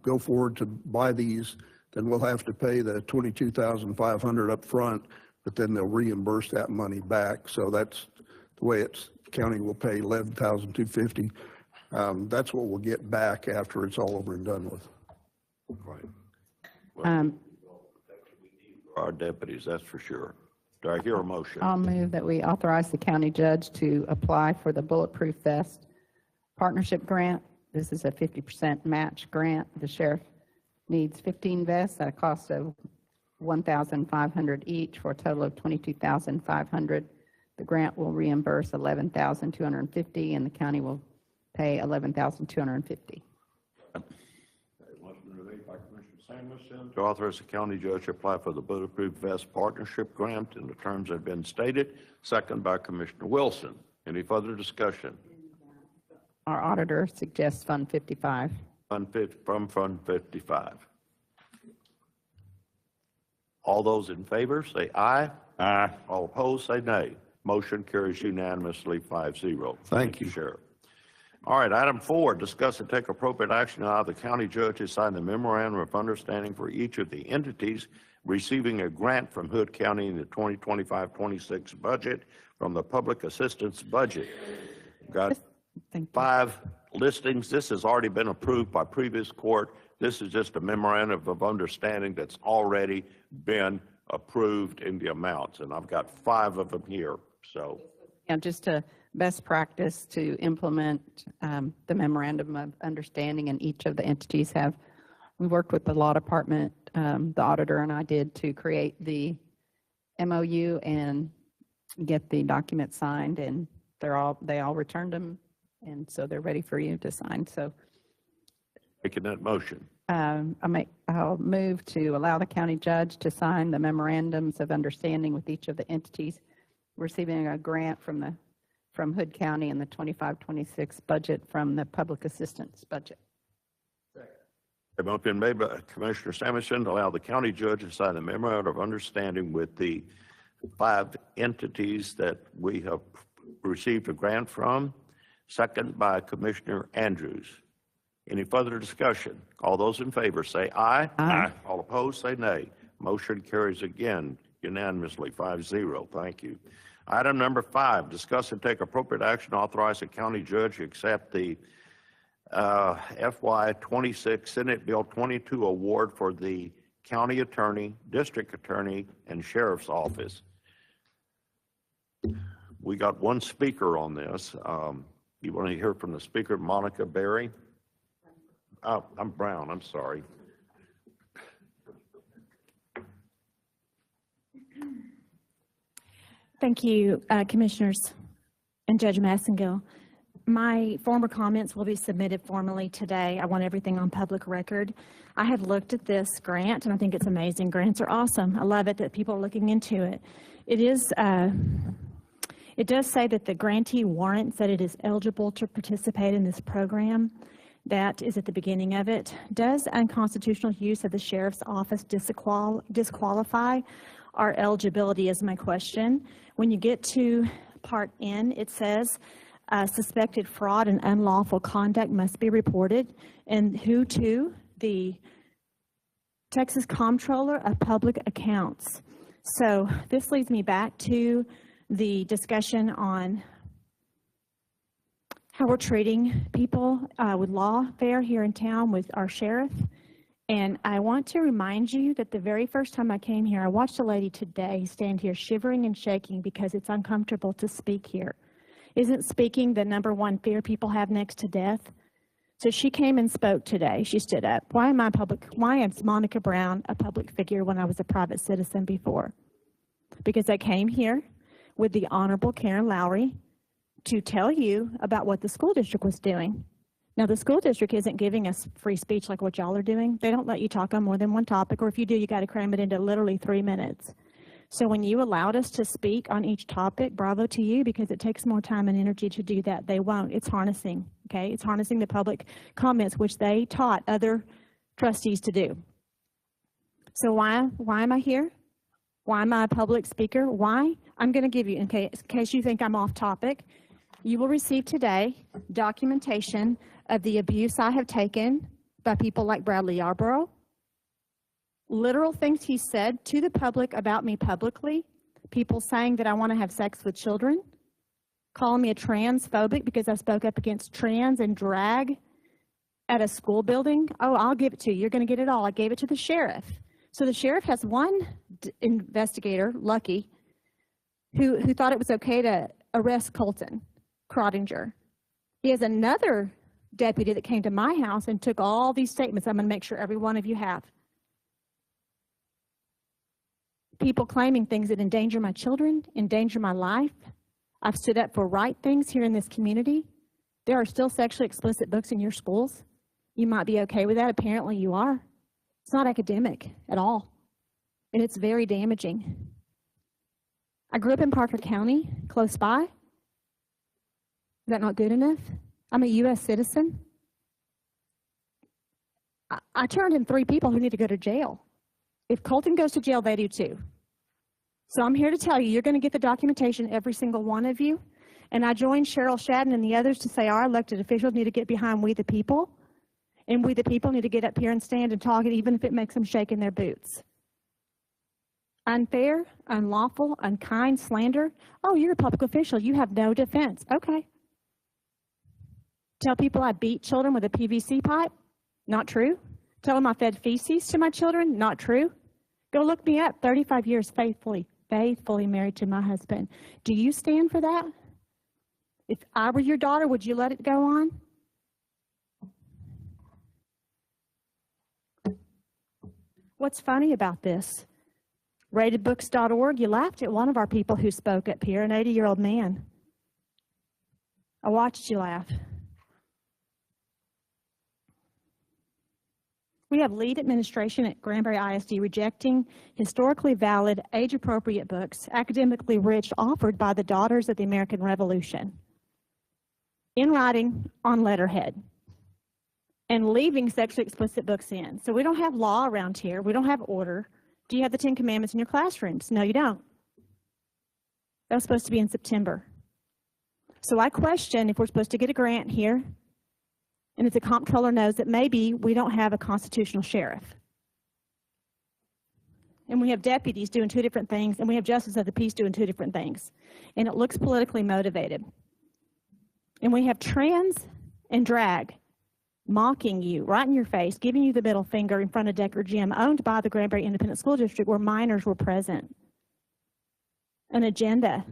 go forward to buy these, then we'll have to pay the $22,500 up front, but then they'll reimburse that money back. So that's the way it's, county will pay $11,250. That's what we'll get back after it's all over and done with. Right. Our deputies, that's for sure. Do I hear a motion? I'll move that we authorize the county judge to apply for the Bulletproof Vest Partnership Grant. This is a 50% match grant. The sheriff needs 15 vests at a cost of $1,500 each for a total of $22,500. The grant will reimburse $11,250 and the county will pay $11,250. To authorize the county judge to apply for the Bulletproof Vest Partnership Grant in the terms that have been stated. Second by Commissioner Wilson. Any further discussion? Our auditor suggests Fund 55. From Fund 55. All those in favor say aye. Aye. All opposed say nay. Motion carries unanimously 5-0. Thank you, Sheriff. All right, item 4, discuss and take appropriate action to allow the county judge to sign the memorandum of understanding for each of the entities receiving a grant from Hood County in the 2025-26 budget from the public assistance budget. Got 5 listings. This has already been approved by previous court. This is just a memorandum of understanding that's already been approved in the amounts, and I've got 5 of them here. So, And just a best practice to implement the memorandum of understanding, and each of the entities have. We worked with the law department, the auditor and I did, to create the MOU and get the document signed, and they all returned them, and so they're ready for you to sign. So, making that motion. I'll move to allow the county judge to sign the memorandums of understanding with each of the entities receiving a grant from the from Hood County in the 25-26 budget from the public assistance budget. A motion been made by Commissioner Samuelson to allow the county judge to sign a memorandum of understanding with the 5 entities that we have received a grant from. Second by Commissioner Andrews. Any further discussion? All those in favor say aye. Aye. All opposed say nay. Motion carries again unanimously 5-0. Thank you. Item number 5, discuss and take appropriate action to authorize the county judge to accept the FY26 Senate Bill 22 award for the county attorney, district attorney, and sheriff's office. We got one speaker on this. You want to hear from the speaker, Monica Berry? Oh, I'm Brown. I'm sorry. Thank you, Commissioners and Judge Massengill. My former comments will be submitted formally today. I want everything on public record. I have looked at this grant, and I think it's amazing. Grants are awesome. I love it that people are looking into it. It does say that the grantee warrants that it is eligible to participate in this program. That is at the beginning of it. Does unconstitutional use of the sheriff's office disqualify our eligibility is my question. When you get to Part N, it says suspected fraud and unlawful conduct must be reported. And who to? The Texas Comptroller of Public Accounts. So this leads me back to the discussion on how we're treating people with lawfare here in town with our sheriff. And I want to remind you that the very first time I came here, I watched a lady today stand here shivering and shaking because it's uncomfortable to speak here. Isn't speaking the #1 fear people have next to death? So she came and spoke today. She stood up. Why is Monica Brown a public figure when I was a private citizen before? Because I came here with the Honorable Karen Lowry to tell you about what the school district was doing. Now, the school district isn't giving us free speech like what y'all are doing. They don't let you talk on more than one topic, or if you do, you got to cram it into literally 3 minutes. So when you allowed us to speak on each topic, bravo to you, because it takes more time and energy to do that. They won't. It's harnessing, okay? It's harnessing the public comments, which they taught other trustees to do. So why am I here? Why am I a public speaker? Why? I'm going to give you, in case you think I'm off topic, you will receive today documentation of the abuse I have taken by people like Bradley Yarborough, literal things he said to the public about me publicly, people saying that I want to have sex with children, calling me a transphobic because I spoke up against trans and drag at a school building. Oh, I'll give it to you. You're going to get it all. I gave it to the sheriff. So the sheriff has one investigator, Lucky, who thought it was okay to arrest Colton Crottinger. He has another deputy that came to my house and took all these statements. I'm going to make sure every one of you have. People claiming things that endanger my children, endanger my life. I've stood up for right things here in this community. There are still sexually explicit books in your schools. You might be okay with that. Apparently you are. It's not academic at all. And it's very damaging. I grew up in Parker County, close by. Is that not good enough? I'm a U.S. citizen. I turned in 3 people who need to go to jail. If Colton goes to jail, they do too. So I'm here to tell you, you're going to get the documentation, every single one of you. And I joined Cheryl Shadden and the others to say our elected officials need to get behind we the people. And we the people need to get up here and stand and talk, even if it makes them shake in their boots. Unfair, unlawful, unkind, slander. Oh, you're a public official. You have no defense. Okay. Tell people I beat children with a PVC pipe. Not true. Tell them I fed feces to my children. Not true. Go look me up. 35 years faithfully married to my husband. Do you stand for that? If I were your daughter, would you let it go on? What's funny about this? Ratedbooks.org, you laughed at one of our people who spoke up here, an 80-year-old man. I watched you laugh. We have lead administration at Granbury ISD rejecting historically valid, age-appropriate books, academically rich, offered by the Daughters of the American Revolution, in writing on letterhead, and leaving sexually explicit books in. So we don't have law around here. We don't have order. Do you have the 10 Commandments in your classrooms? No, you don't. That was supposed to be in September. So I question if we're supposed to get a grant here, and if the comptroller knows that maybe we don't have a constitutional sheriff. And we have deputies doing two different things, and we have justice of the peace doing two different things. And it looks politically motivated. And we have trans and drag mocking you right in your face, giving you the middle finger in front of Decker Gym, owned by the Granbury Independent School District, where minors were present. An agenda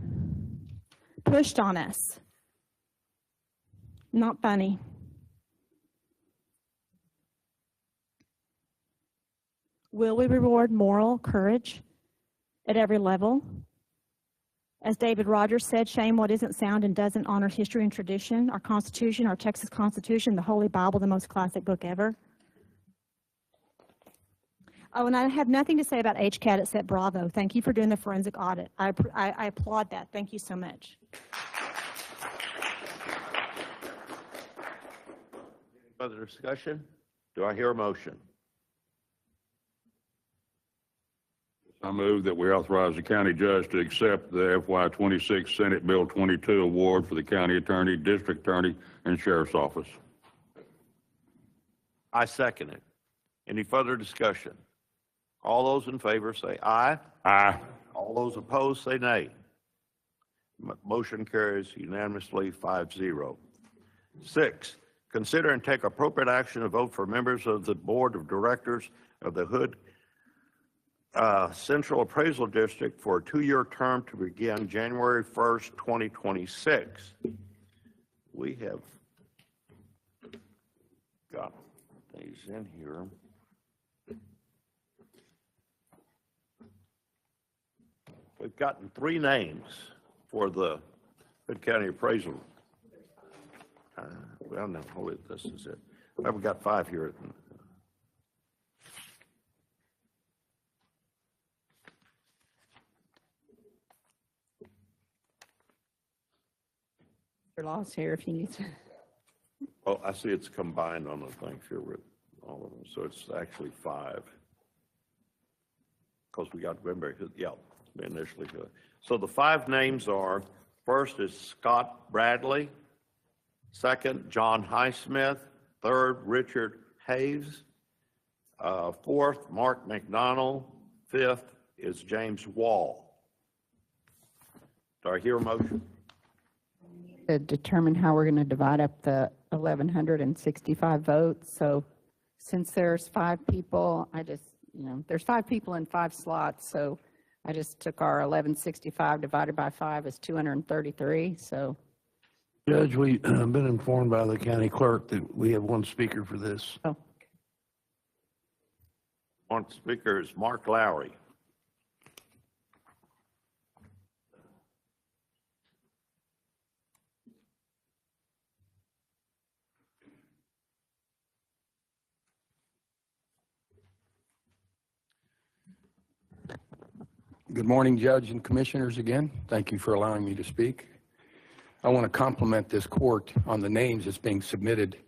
pushed on us. Not funny. Will we reward moral courage at every level? As David Rogers said, shame what isn't sound and doesn't honor history and tradition, our Constitution, our Texas Constitution, the Holy Bible, the most classic book ever. Oh, and I have nothing to say about HCAT except bravo. Thank you for doing the forensic audit. I applaud that. Thank you so much. Further discussion? Do I hear a motion? I move that we authorize the county judge to accept the FY26 Senate Bill 22 award for the county attorney, district attorney, and sheriff's office. I second it. Any further discussion? All those in favor say aye. Aye. All those opposed say nay. Motion carries unanimously 5-0. 6, consider and take appropriate action to vote for members of the Board of Directors of the Hood Central Appraisal District for a 2-year term to begin January 1st, 2026. We have got these in here. We've gotten 3 names for the Hood County Appraisal. Well, no, hold it, this is it. Well, we got 5 here. Law's here if you need to. Oh, I see it's combined on the thing here with all of them, so it's actually 5. Because we got Granbury, yeah, we initially. So the 5 names are, first is Scott Bradley, second, John Highsmith, third, Richard Haves, fourth, Mark McDonald, fifth is James Wall. Do I hear a motion? To determine how we're going to divide up the 1,165 votes. So since there's 5 people, there's 5 people in 5 slots. So I just took our 1,165 divided by 5 is 233. So. Judge, we've been informed by the county clerk that we have 1 speaker for this. Oh. One speaker is Mark Lowry. Good morning, Judge and Commissioners again. Thank you for allowing me to speak. I want to compliment this court on the names that's being submitted.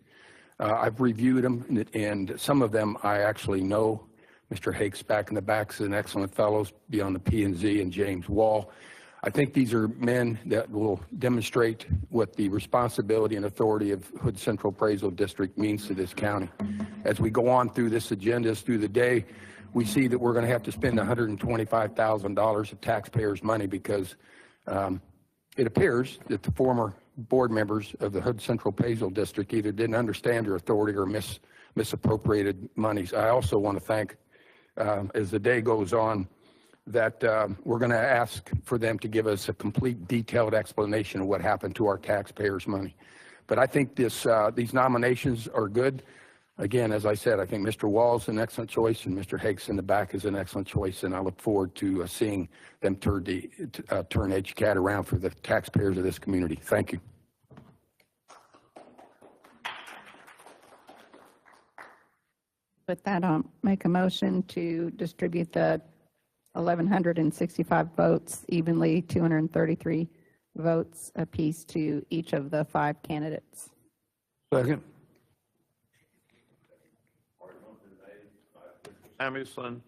I've reviewed them, and some of them I actually know. Mr. Hakes back in the back is an excellent fellow, beyond the P&Z, and James Wall. I think these are men that will demonstrate what the responsibility and authority of Hood Central Appraisal District means to this county. As we go on through this agenda, through the day, we see that we're going to have to spend $125,000 of taxpayers' money because it appears that the former board members of the Hood Central Appraisal District either didn't understand their authority or misappropriated monies. I also want to thank, as the day goes on, that we're going to ask for them to give us a complete, detailed explanation of what happened to our taxpayers' money. But I think these nominations are good. Again, as I said, I think Mr. Wall's an excellent choice, and Mr. Hakes in the back is an excellent choice, and I look forward to seeing them turn HCAT around for the taxpayers of this community. Thank you. With that, I'll make a motion to distribute the 1,165 votes evenly, 233 votes apiece to each of the 5 candidates. Second. Samuelson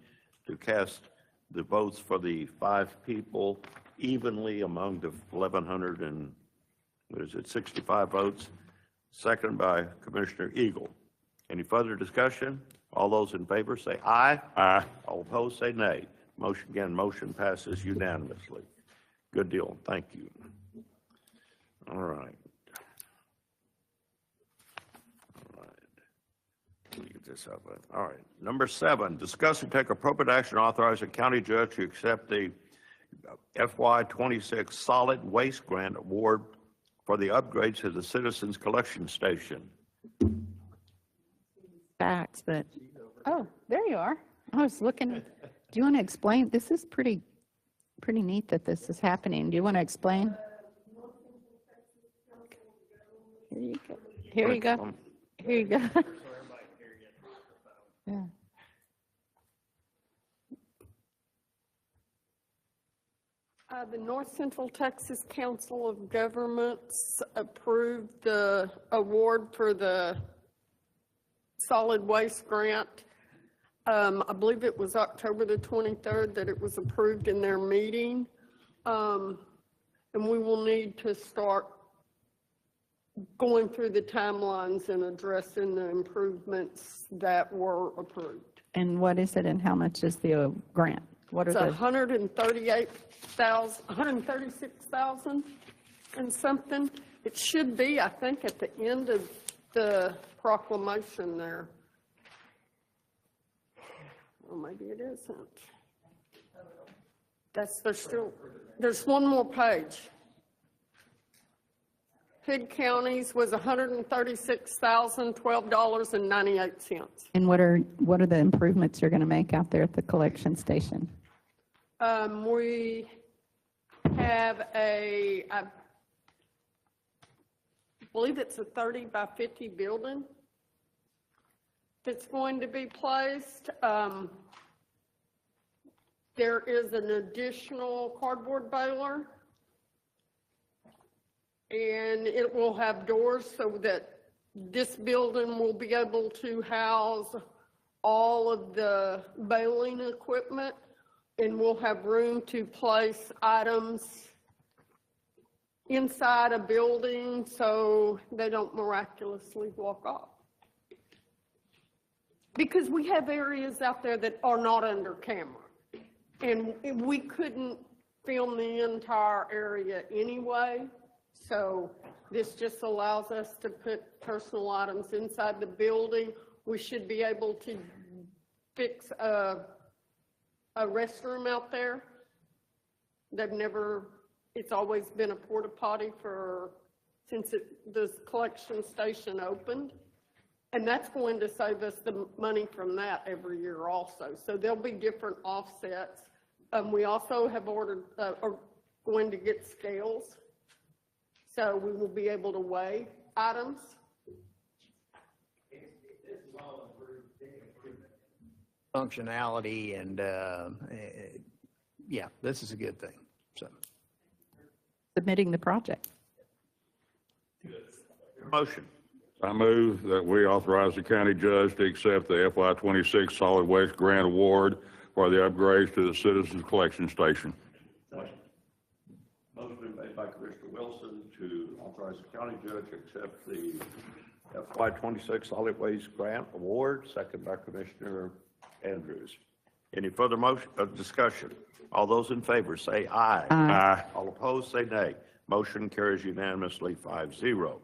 to cast the votes for the 5 people evenly among the 1,165 votes. Second by Commissioner Eagle. Any further discussion? All those in favor say aye. Aye. All opposed say nay. Motion passes unanimously. Good deal. Thank you. All right. Let me get this up. All right. Number 7, discuss and take appropriate action to authorize the county judge to accept the FY26 solid waste grant award for the upgrades to the Citizens Collection Station. Facts, but, oh, there you are. I was looking. Do you want to explain? This is pretty neat that this is happening. Do you want to explain? Here you go. Here you go. Here you go. Yeah. The North Central Texas Council of Governments approved the award for the solid waste grant. I believe it was October the 23rd that it was approved in their meeting. And we will need to start going through the timelines and addressing the improvements that were approved. And what is it and how much is the grant? What It's are the, 136,000 and something. It should be, I think, at the end of the proclamation there. Or maybe it isn't. There's one more page. Pig County's was $136,012.98. and what are the improvements you're going to make out there at the collection station? We have I believe it's a 30 by 50 building that's going to be placed. There is an additional cardboard baler, and it will have doors so that this building will be able to house all of the baling equipment, and we'll have room to place items inside a building so they don't miraculously walk off. Because we have areas out there that are not under camera, and we couldn't film the entire area anyway. So this just allows us to put personal items inside the building. We should be able to fix a restroom out there. It's always been a porta potty since the collection station opened. And that's going to save us the money from that every year also. So there'll be different offsets. We also have ordered, are going to get scales. So we will be able to weigh items. Functionality and, yeah, this is a good thing, so. Submitting the project. Motion. I move that we authorize the county judge to accept the FY26 solid waste grant award for the upgrades to the Citizens Collection Station. Motion made by Commissioner Wilson to authorize the county judge to accept the FY26 solid waste grant award, second by Commissioner Andrews. Any further discussion? All those in favor say aye. Aye. All opposed say nay. Motion carries unanimously 5-0.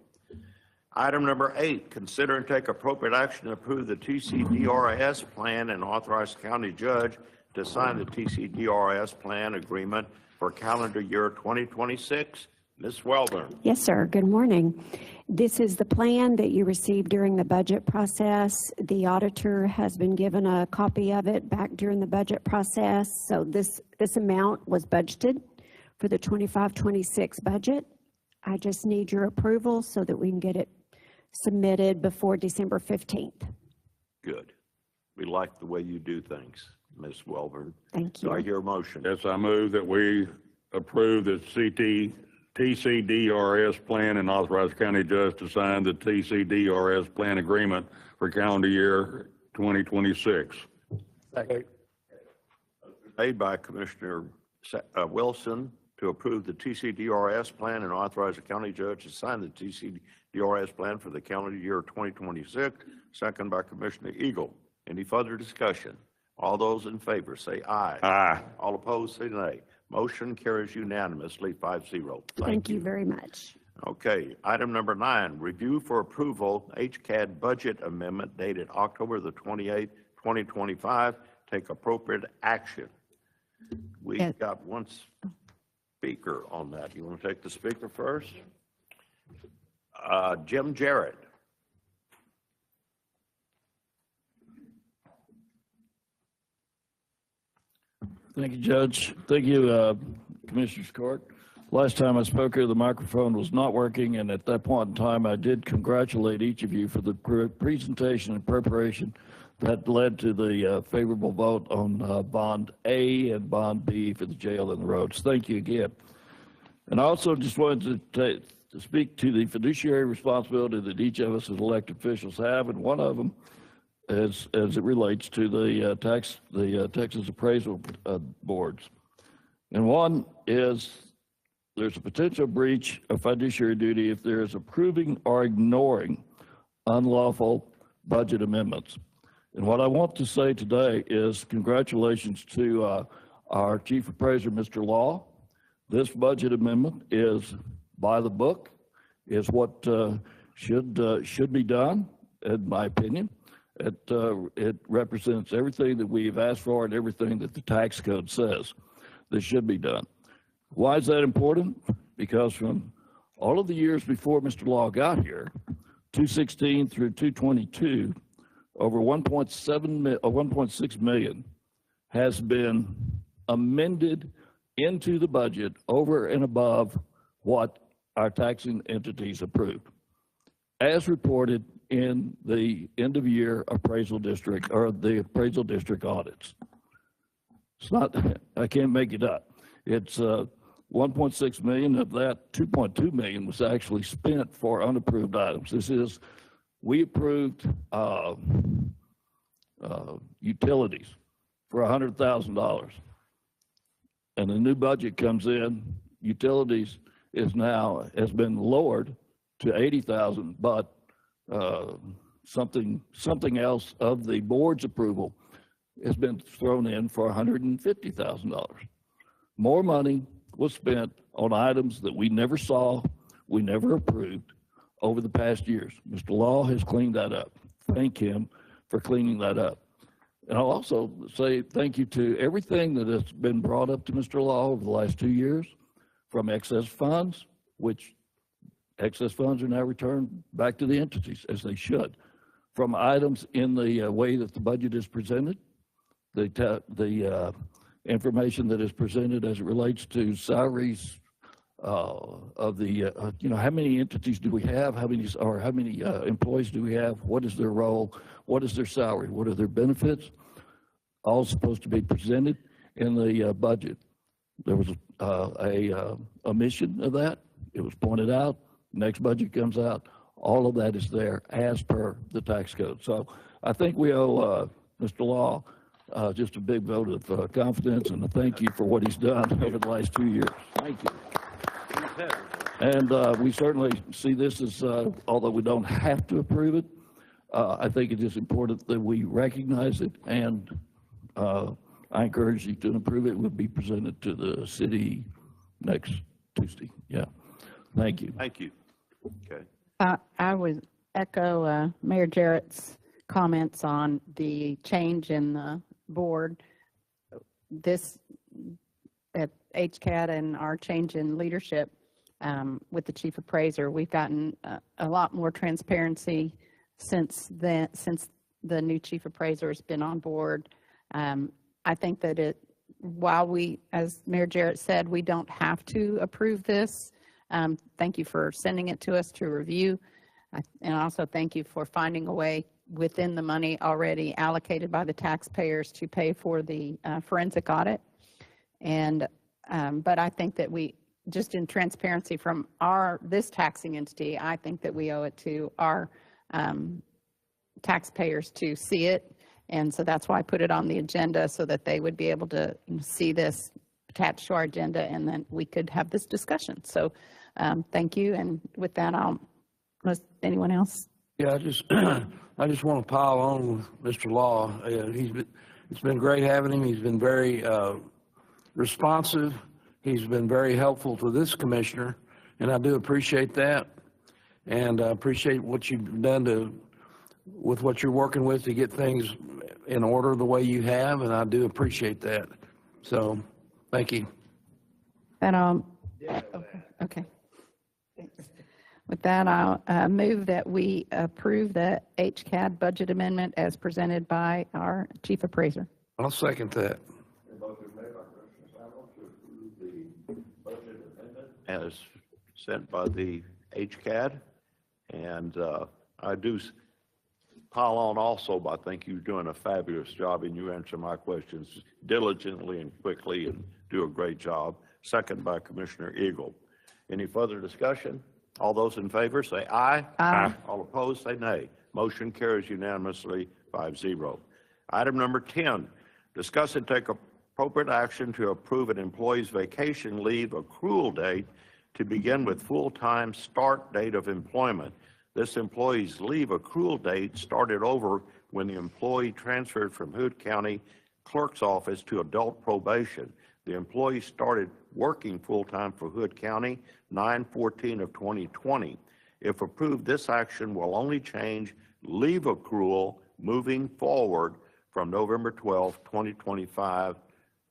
Item number 8, consider and take appropriate action to approve the TCDRS plan and authorize the county judge to sign the TCDRS plan agreement for calendar year 2026. Ms. Wellborn. Yes, sir. Good morning. This is the plan that you received during the budget process. The auditor has been given a copy of it back during the budget process. So this amount was budgeted for the 25-26 budget. I just need your approval so that we can get it submitted before December 15th. Good. We like the way you do things, Ms. Welborn. Thank Do I you. hear a motion? Yes, I move that we approve the TCDRS plan and authorize the county judge to sign the TCDRS plan agreement for calendar year 2026. Second. Made by Commissioner Wilson to approve the TCDRS plan and authorize the county judge to sign the TCDRS plan for the calendar year 2026. Second by Commissioner Eagle. Any further discussion? All those in favor say aye. Aye. All opposed say nay. Motion carries unanimously 5-0. Thank you very much. Okay, item number 9, review for approval, HCAD budget amendment dated October the 28th, 2025. Take appropriate action. We've got one speaker on that. You want to take the speaker first? Jim Jarrett. Thank you, Judge. Thank you, Commissioners Court. Last time I spoke here, the microphone was not working, and at that point in time, I did congratulate each of you for the presentation and preparation that led to the favorable vote on Bond A and Bond B for the jail and the roads. Thank you again. And I also just wanted to speak to the fiduciary responsibility that each of us as elected officials have, and one of them as it relates to the Texas appraisal boards. And one is there's a potential breach of fiduciary duty if there is approving or ignoring unlawful budget amendments. And what I want to say today is congratulations to our chief appraiser, Mr. Law. This budget amendment is by the book, is what should be done, in my opinion. It represents everything that we've asked for and everything that the tax code says that should be done. Why is that important? Because from all of the years before Mr. Law got here, 216 through 222, over 1.6 million has been amended into the budget over and above what our taxing entities approved, as reported in the end of year appraisal district or the appraisal district audits. It's not, I can't make it up. It's 1.6 million of that, 2.2 million was actually spent for unapproved items. This is, we approved utilities for $100,000. And the new budget comes in, utilities has been lowered to 80,000, but something else of the board's approval has been thrown in for $150,000. More money was spent on items that we never saw, we never approved over the past years. Mr. Law has cleaned that up. Thank him for cleaning that up. And I'll also say thank you to everything that has been brought up to Mr. Law over the last 2 years, from excess funds, which excess funds are now returned back to the entities as they should, from items in the way that the budget is presented, the information that is presented as it relates to salaries of the, how many entities do we have? How many employees do we have? What is their role? What is their salary? What are their benefits? All supposed to be presented in the budget. There was a omission of that. It was pointed out. Next budget comes out. All of that is there as per the tax code. So I think we owe Mr. Law just a big vote of confidence and a thank you for what he's done over the last 2 years. Thank you. And we certainly see this as, although we don't have to approve it, I think it is important that we recognize it, and I encourage you to approve it. It will be presented to the city next Tuesday. Yeah. Thank you. Thank you. Okay. I would echo Mayor Jarrett's comments on the change in the board. This at HCAD and our change in leadership with the chief appraiser, we've gotten a lot more transparency since the new chief appraiser has been on board. I think that while we, as Mayor Jarrett said, we don't have to approve this. Thank you for sending it to us to review. And also thank you for finding a way within the money already allocated by the taxpayers to pay for the forensic audit. And, but I think that we, just in transparency from this taxing entity, I think that we owe it to our taxpayers to see it. And so that's why I put it on the agenda, so that they would be able to see this attached to our agenda, and then we could have this discussion. So thank you. And with that, unless anyone else? Yeah, I just want to pile on with Mr. Law. It's been great having him. He's been very responsive. He's been very helpful to this commissioner, and I do appreciate that. And I appreciate what you've done with what you're working with to get things in order the way you have, and I do appreciate that. So, thank you. And okay. With that, I'll move that we approve the HCAD budget amendment as presented by our chief appraiser. I'll second that. As sent by the HCAD, and I do pile on also by thinking you're doing a fabulous job, and you answer my questions diligently and quickly and do a great job. Second by Commissioner Eagle. Any further discussion? All those in favor say aye. Aye. All opposed say nay. Motion carries unanimously 5-0. Item number 10, discuss and take appropriate action to approve an employee's vacation leave accrual date to begin with full-time start date of employment. This employee's leave accrual date started over when the employee transferred from Hood County Clerk's Office to adult probation. The employee started working full-time for Hood County 9/14 of 2020. If approved, this action will only change leave accrual moving forward from November 12, 2025.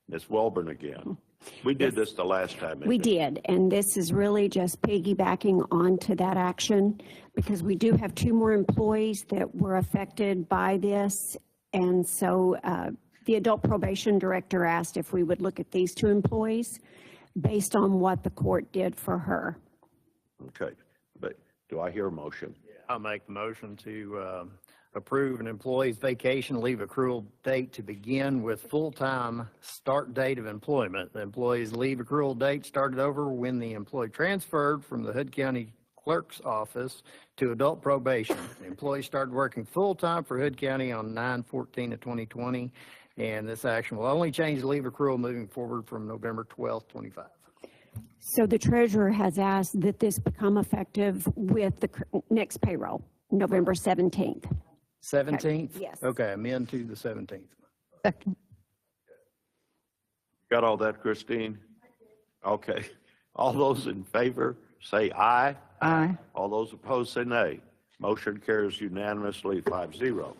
Ms. Welborn again. We did this the last time. We did, and this is really just piggybacking onto that action, because we do have 2 more employees that were affected by this. And so the adult probation director asked if we would look at these 2 employees based on what the court did for her. Okay, but do I hear a motion? I'll make the motion to approve an employee's vacation leave accrual date to begin with full-time start date of employment. The employee's leave accrual date started over when the employee transferred from the Hood County Clerk's Office to adult probation. The employee started working full-time for Hood County on 9/14 of 2020, and this action will only change the leave accrual moving forward from November 12th, 25. So the treasurer has asked that this become effective with the next payroll, November 17th. 17th? Okay. Yes. Okay, amend to the 17th. Second. Got all that, Christine? Okay. All those in favor say aye. Aye. All those opposed say nay. Motion carries unanimously 5-0.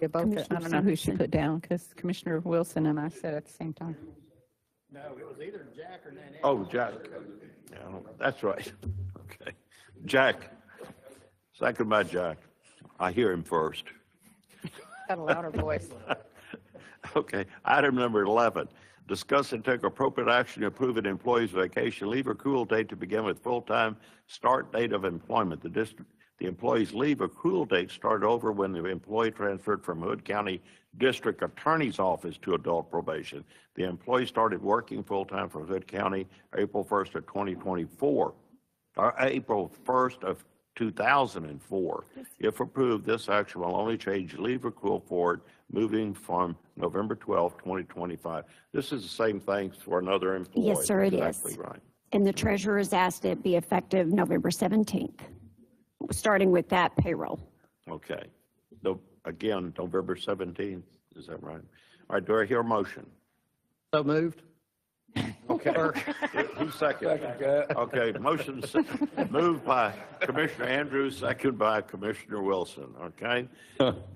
Yeah, both. I don't know who she put down, because Commissioner Wilson and I said at the same time. No, it was either Jack or Nanette. Oh, Jack. Yeah, that's right. Okay. Jack. Second by Jack. I hear him first. Got a louder voice. Okay. Item number 11, discuss and take appropriate action to approve an employee's vacation leave accrual date to begin with full-time start date of employment. The employee's leave accrual date started over when the employee transferred from Hood County District Attorney's Office to adult probation. The employee started working full-time for Hood County April 1st of 2024, or April 1st of 2004. If approved, this action will only change leave accrual forward moving from November 12, 2025. This is the same thing for another employee. Yes, sir, it is. Exactly right. And the treasurer has asked it be effective November 17th, starting with that payroll. Okay. Again, November 17th, is that right? All right, do I hear a motion? So moved. Okay. Who's second? Okay, motion moved by Commissioner Andrews, second by Commissioner Wilson, okay?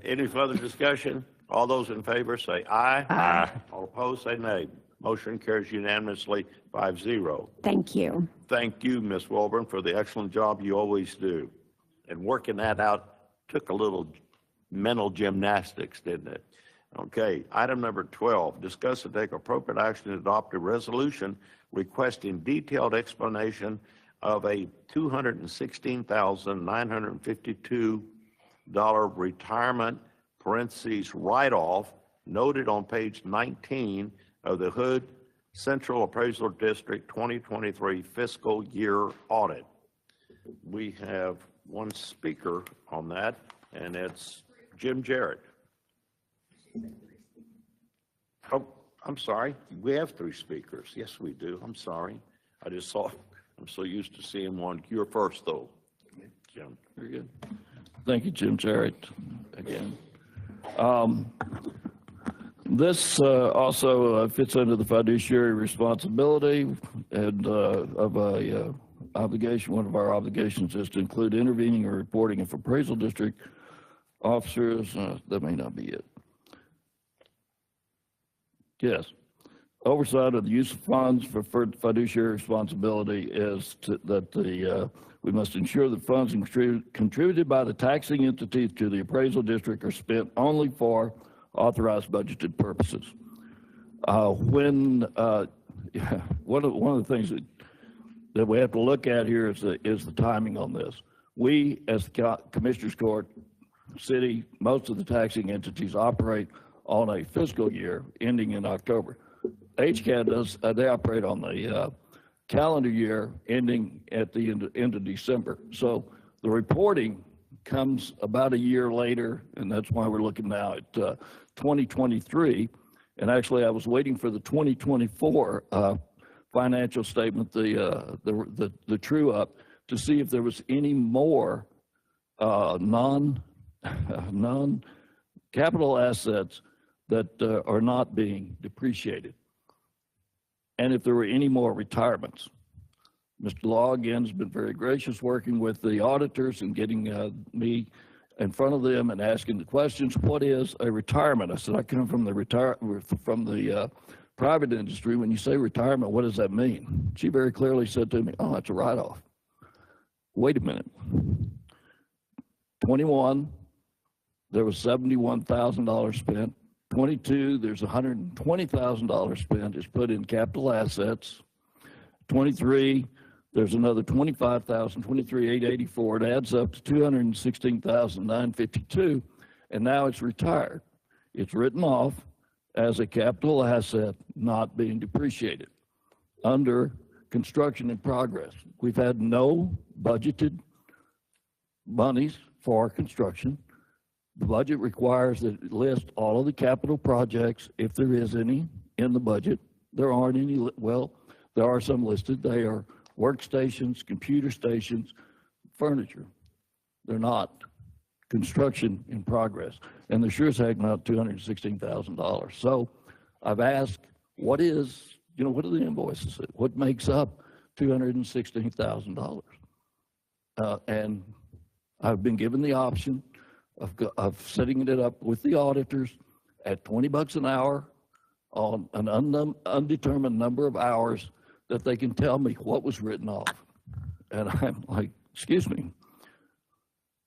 Any further discussion? All those in favor say aye. Aye. All opposed say nay. Motion carries unanimously 5-0. Thank you. Thank you, Ms. Wilburn, for the excellent job you always do. And working that out took a little mental gymnastics, didn't it? Okay, item number 12, discuss and take appropriate action to adopt a resolution requesting detailed explanation of a $216,952 retirement parentheses write-off noted on page 19 of the Hood Central Appraisal District 2023 fiscal year audit. We have one speaker on that, and it's Jim Jarrett. Oh, I'm sorry. We have 3 speakers. Yes, we do. I'm sorry. I just saw, I'm so used to seeing one. You're first, though, Jim. Very good. Thank you, Jim Jarrett, again. This also fits under the fiduciary responsibility and of a obligation. One of our obligations is to include intervening or reporting if appraisal district officers, that may not be it. Yes. Oversight of the use of funds for fiduciary responsibility is that we must ensure that funds contributed by the taxing entity to the appraisal district are spent only for authorized budgeted purposes. One of the things that we have to look at here is the timing on this. We, as the Commissioners Court, city, most of the taxing entities operate on a fiscal year ending in October. HCAD does, they operate on the calendar year ending at the end of December. So the reporting comes about a year later, and that's why we're looking now at 2023. And actually, I was waiting for the 2024 financial statement, the true up, to see if there was any more non-capital assets that are not being depreciated, and if there were any more retirements. Mr. Law, again, has been very gracious working with the auditors and getting me in front of them and asking the questions. What is a retirement? I said, I come from the private industry. When you say retirement, what does that mean? She very clearly said to me, oh, it's a write-off. Wait a minute. 21, there was $71,000 spent. 22, there's $120,000 spent is put in capital assets. 23, there's another $25,000, 23,884. It adds up to $216,952, and now it's retired. It's written off as a capital asset not being depreciated under construction in progress. We've had no budgeted monies for construction. The budget requires that it list all of the capital projects, if there is any, in the budget. There aren't any, well, there are some listed. They are workstations, computer stations, furniture. They're not construction in progress. And they're sure as heck not $216,000. So I've asked, what are the invoices? What makes up $216,000? And I've been given the option of setting it up with the auditors at $20 an hour on an undetermined number of hours that they can tell me what was written off. And I'm like, excuse me,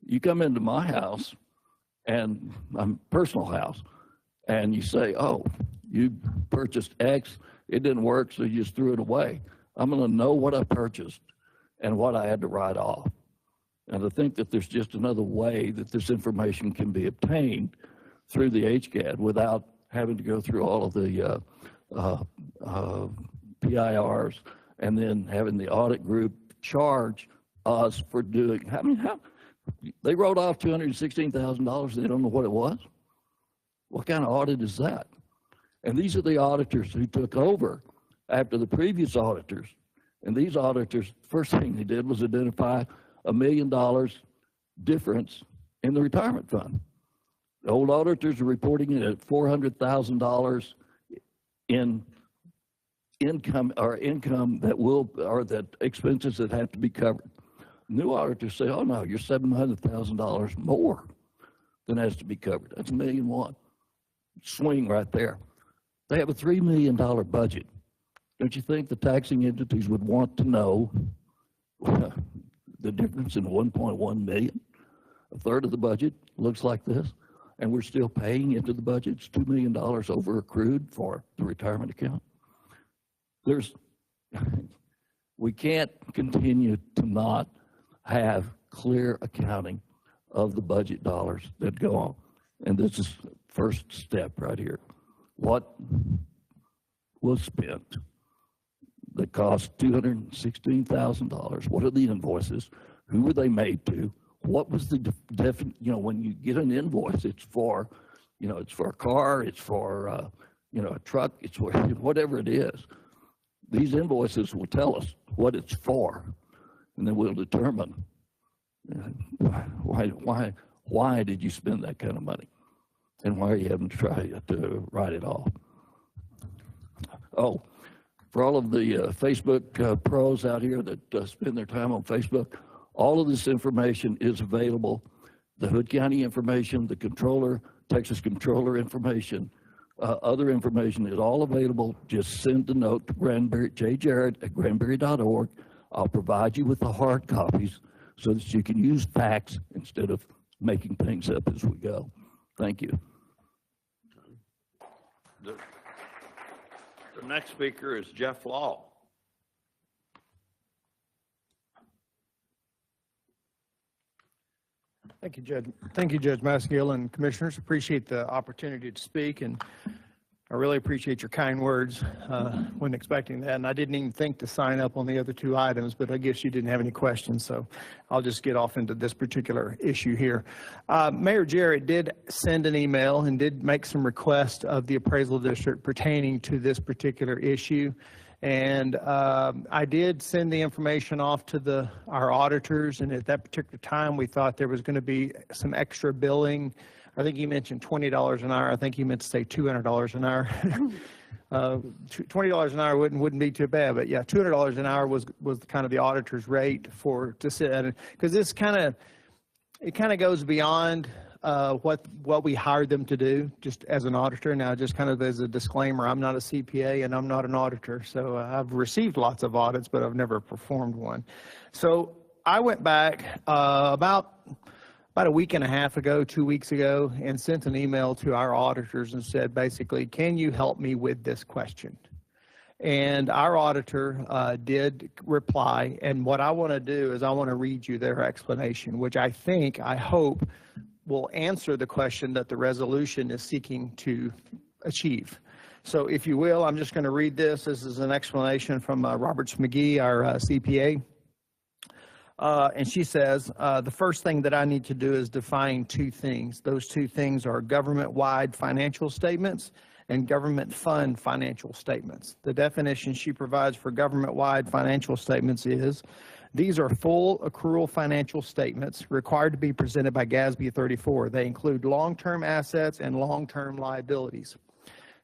you come into my house and my personal house and you say, oh, you purchased X, it didn't work, so you just threw it away. I'm going to know what I purchased and what I had to write off. And I think that there's just another way that this information can be obtained through the HCAD without having to go through all of the PIRs and then having the audit group charge us for doing. I mean, they wrote off $216,000. They don't know what it was. What kind of audit is that? And these are the auditors who took over after the previous auditors. And these auditors, first thing they did was identify $1 million difference in the retirement fund. The old auditors are reporting it at $400,000 in income that expenses that have to be covered. New auditors say, oh no, you're $700,000 more than has to be covered. That's $1.1 million. Swing right there. They have a $3 million budget. Don't you think the taxing entities would want to know the difference in 1.1 million? A third of the budget looks like this, and we're still paying into the budget. It's $2 million over accrued for the retirement account. We can't continue to not have clear accounting of the budget dollars that go on. And this is first step right here. What was spent that cost $216,000? What are the invoices? Who were they made to? What was the when you get an invoice, it's for, it's for a car, it's for, a truck, it's for whatever it is. These invoices will tell us what it's for, and then we'll determine why did you spend that kind of money, and why are you having to try to write it off. Oh, for all of the Facebook pros out here that spend their time on Facebook, all of this information is available. The Hood County information, the controller, Texas controller information, other information is all available. Just send a note to Granbury, jjarrett@granbury.org. I'll provide you with the hard copies so that you can use facts instead of making things up as we go. Thank you. The next speaker is Jeff Law. Thank you, Judge. Thank you, Judge Maskill and Commissioners. Appreciate the opportunity to speak, and I really appreciate your kind words. Wasn't expecting that, and I didn't even think to sign up on the other two items, but I guess you didn't have any questions, so I'll just get off into this particular issue here. Mayor Jarrett did send an email and did make some requests of the appraisal district pertaining to this particular issue. And I did send the information off to our auditors, and at that particular time, we thought there was going to be some extra billing. I think you mentioned $20 an hour. I think you meant to say $200 an hour. $20 an hour wouldn't be too bad, but yeah, $200 an hour was kind of the auditor's rate to sit, because this kind of goes beyond what we hired them to do, just as an auditor. Now, just kind of as a disclaimer, I'm not a CPA and I'm not an auditor, so I've received lots of audits, but I've never performed one. So I went back about a week and a half ago, 2 weeks ago, and sent an email to our auditors and said, basically, can you help me with this question? And our auditor did reply, and what I want to do is I want to read you their explanation, which I hope will answer the question that the resolution is seeking to achieve. So if you will, I'm just going to read this. This is an explanation from Roberts McGee, our CPA. And she says, the first thing that I need to do is define two things. Those two things are government-wide financial statements and government fund financial statements. The definition she provides for government-wide financial statements is, these are full accrual financial statements required to be presented by GASB 34. They include long-term assets and long-term liabilities.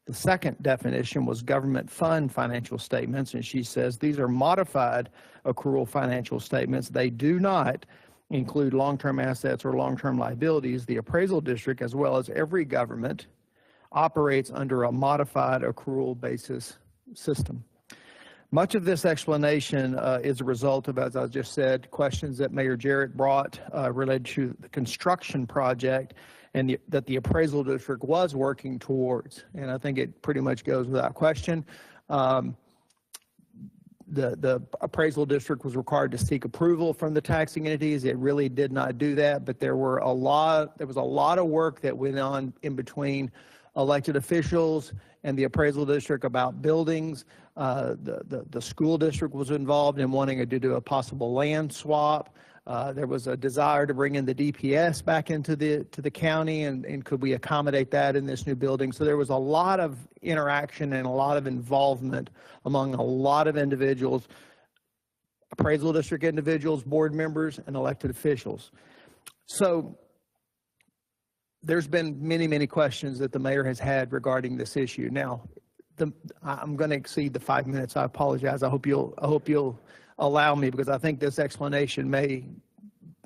The second definition was government fund financial statements, and she says these are modified accrual financial statements. They do not include long-term assets or long-term liabilities. The appraisal district, as well as every government, operates under a modified accrual basis system. Much of this explanation is a result of, as I just said, questions that Mayor Jarrett brought related to the construction project and that the appraisal district was working towards. And I think it pretty much goes without question. The appraisal district was required to seek approval from the taxing entities. It really did not do that, but there was a lot of work that went on in between elected officials and the appraisal district about buildings. The school district was involved in wanting to do a possible land swap. There was a desire to bring in the DPS back into the county, and could we accommodate that in this new building? So there was a lot of interaction and a lot of involvement among a lot of individuals, appraisal district individuals, board members, and elected officials. So there's been many, many questions that the mayor has had regarding this issue. Now, I'm going to exceed the 5 minutes. I apologize. I hope you'll allow me, because I think this explanation may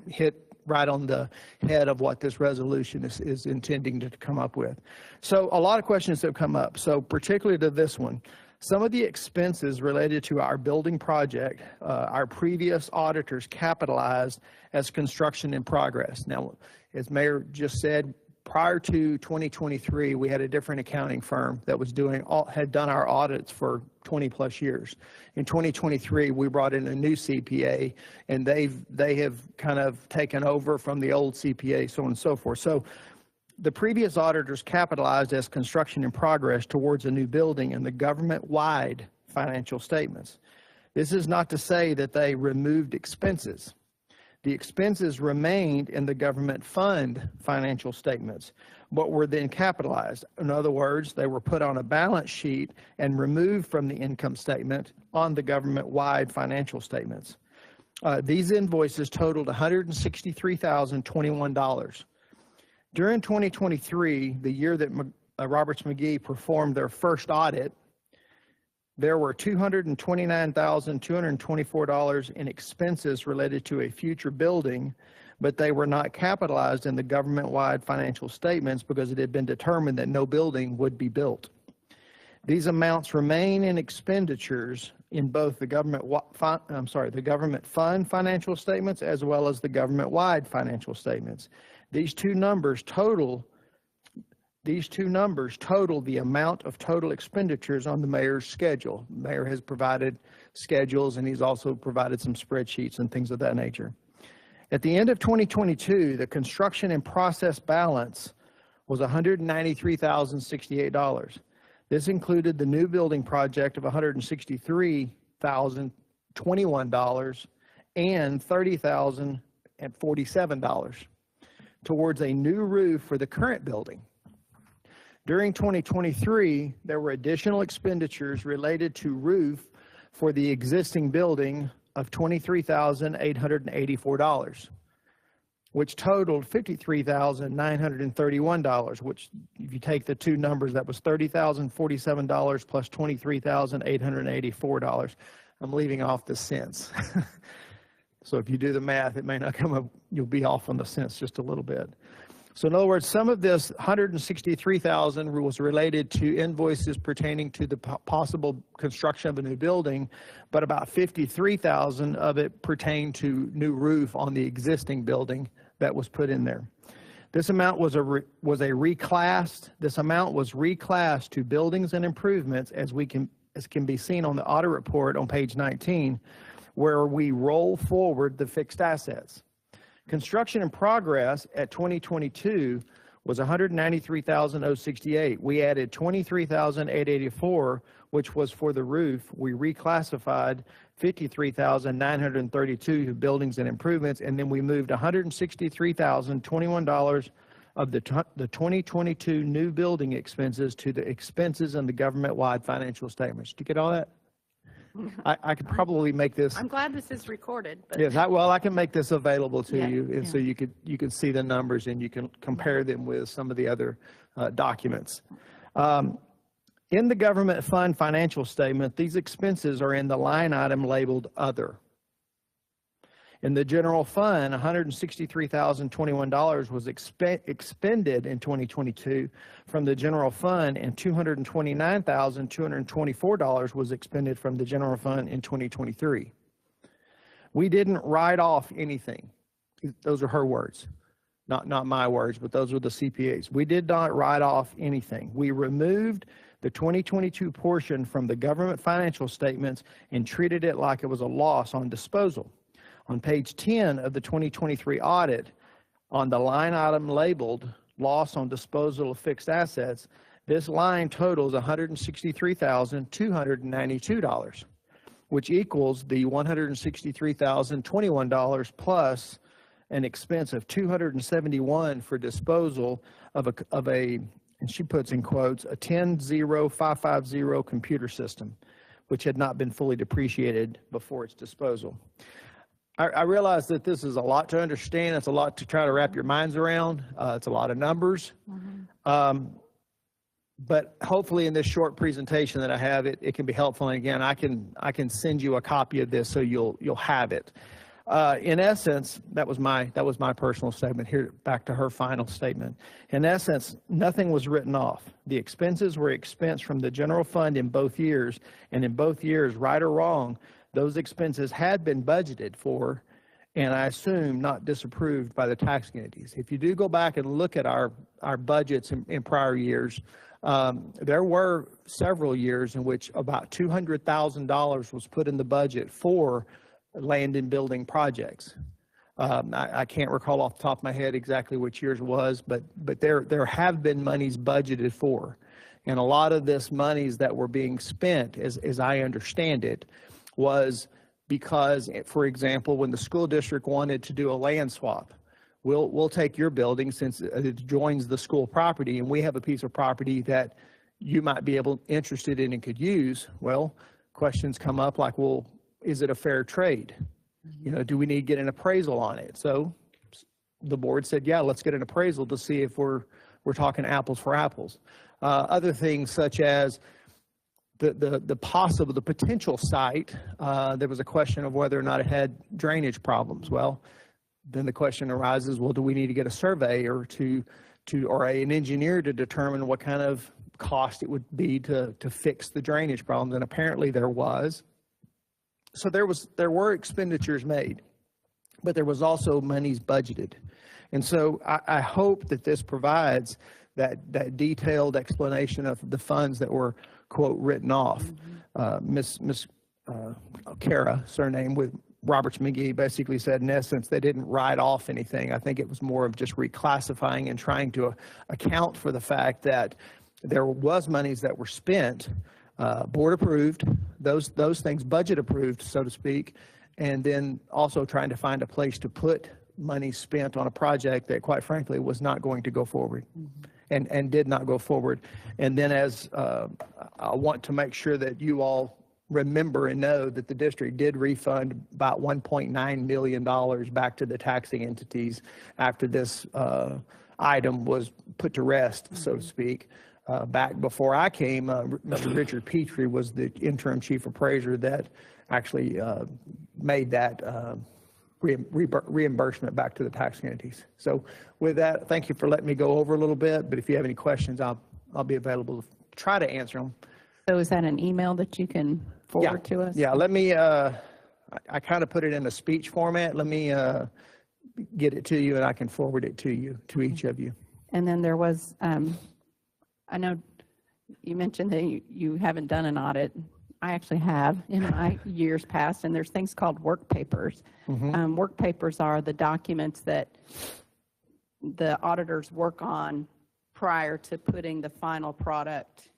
hit right on the head of what this resolution is intending to come up with. So a lot of questions have come up. So particularly to this one, some of the expenses related to our building project, our previous auditors capitalized as construction in progress. Now, as Mayor just said, prior to 2023, we had a different accounting firm that was had done our audits for 20 plus years. In 2023, we brought in a new CPA, and they have kind of taken over from the old CPA, so on and so forth. So the previous auditors capitalized as construction in progress towards a new building in the government-wide financial statements. This is not to say that they removed expenses. The expenses remained in the government fund financial statements, but were then capitalized. In other words, they were put on a balance sheet and removed from the income statement on the government-wide financial statements. These invoices totaled $163,021. During 2023, the year that Roberts McGee performed their first audit, there were $229,224 in expenses related to a future building, but they were not capitalized in the government-wide financial statements because it had been determined that no building would be built. These amounts remain in expenditures in both the government fund financial statements as well as the government-wide financial statements. These two numbers total the amount of total expenditures on the mayor's schedule. The mayor has provided schedules, and he's also provided some spreadsheets and things of that nature. At the end of 2022, the construction in process balance was $193,068. This included the new building project of $163,021 and $30,047 towards a new roof for the current building. During 2023, there were additional expenditures related to roof for the existing building of $23,884, which totaled $53,931, which if you take the two numbers, that was $30,047 plus $23,884. I'm leaving off the cents. So if you do the math, it may not come up, you'll be off on the cents just a little bit. So in other words, some of this $163,000 was related to invoices pertaining to the possible construction of a new building, but about $53,000 of it pertained to new roof on the existing building that was put in there. This amount was reclassed. This amount was reclassed to buildings and improvements as can be seen on the audit report on page 19, where we roll forward the fixed assets. Construction in progress at 2022 was $193,068. We added $23,884, which was for the roof. We reclassified $53,932 to buildings and improvements, and then we moved $163,021 of the 2022 new building expenses to the expenses in the government-wide financial statements. Did you get all that? I could probably make this. I'm glad this is recorded. But Yes, I can make this available to you, and so you can see the numbers and you can compare them with some of the other documents. In the government fund financial statement, these expenses are in the line item labeled Other. In the general fund, $163,021 was expended in 2022 from the general fund, and $229,224 was expended from the general fund in 2023. We didn't write off anything. Those are her words, not my words, but those were the CPAs. We did not write off anything. We removed the 2022 portion from the government financial statements and treated it like it was a loss on disposal. On page 10 of the 2023 audit, on the line item labeled Loss on Disposal of Fixed Assets, this line totals $163,292, which equals the $163,021 plus an expense of $271 for disposal of a, and she puts in quotes, a 10550 computer system, which had not been fully depreciated before its disposal. I realize that this is a lot to understand. It's a lot to try to wrap your minds around. It's a lot of numbers. But hopefully in this short presentation that I have, it can be helpful. And again, I can send you a copy of this so you'll have it. In essence, that was my personal statement. Here, back to her final statement. In essence, nothing was written off. The expenses were expensed from the general fund in both years, and in both years, right or wrong, those expenses had been budgeted for and I assume not disapproved by the taxing entities. If you do go back and look at our budgets in prior years, there were several years in which about $200,000 was put in the budget for land and building projects. I can't recall off the top of my head exactly which years it was, but there have been monies budgeted for. And a lot of this monies that were being spent, as I understand it, was because, for example, when the school district wanted to do a land swap, we'll take your building since it joins the school property, and we have a piece of property that you might be interested in and could use. Well, questions come up like, well, is it a fair trade? You know, do we need to get an appraisal on it? So the board said, yeah, let's get an appraisal to see if we're talking apples for apples. Other things such as the potential site, there was a question of whether or not it had drainage problems. Well, then the question arises, well, do we need to get a surveyor or an engineer to determine what kind of cost it would be to fix the drainage problems? And apparently there was. So there were expenditures made, but there was also monies budgeted. And so I hope that this provides that detailed explanation of the funds that were, quote, written off. Miss Kara, surname with Roberts McGee, basically said, in essence, they didn't write off anything. I think it was more of just reclassifying and trying to account for the fact that there was monies that were spent, board approved, those things budget approved, so to speak, and then also trying to find a place to put money spent on a project that, quite frankly, was not going to go forward. And did not go forward. And then as I want to make sure that you all remember and know that the district did refund about $1.9 million back to the taxing entities after this item was put to rest, so to speak. Back before I came, Mr. Richard Petrie was the interim chief appraiser that actually made that reimbursement back to the tax entities. So with that, thank you for letting me go over a little bit, but if you have any questions, I'll be available to try to answer them. So is that an email that you can forward to us? Yeah, let me, I kind of put it in a speech format. Let me get it to you and I can forward it to you, to each of you. And then there was, I know you mentioned that you haven't done an audit. I actually have in my years past, and there's things called work papers. Work papers are the documents that the auditors work on prior to putting the final product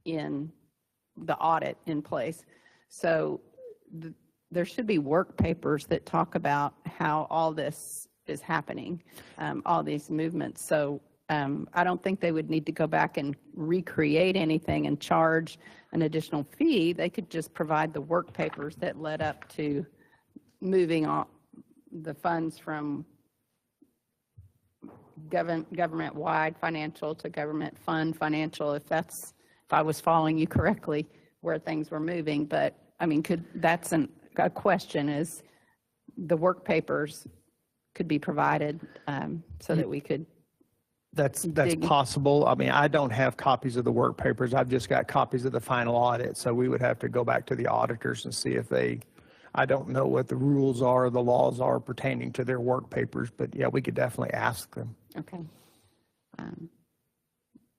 in the audit in place. So there should be work papers that talk about how all this is happening, all these movements. So I don't think they would need to go back and recreate anything and charge an additional fee. They could just provide the work papers that led up to moving on the funds from government-wide financial to government fund financial, if I was following you correctly, where things were moving. But I mean, that's a question, is the work papers could be provided so that we could. That's possible. I mean, I don't have copies of the work papers. I've just got copies of the final audit. So we would have to go back to the auditors and see if I don't know what the rules are, the laws are pertaining to their work papers, but yeah, we could definitely ask them. Okay. All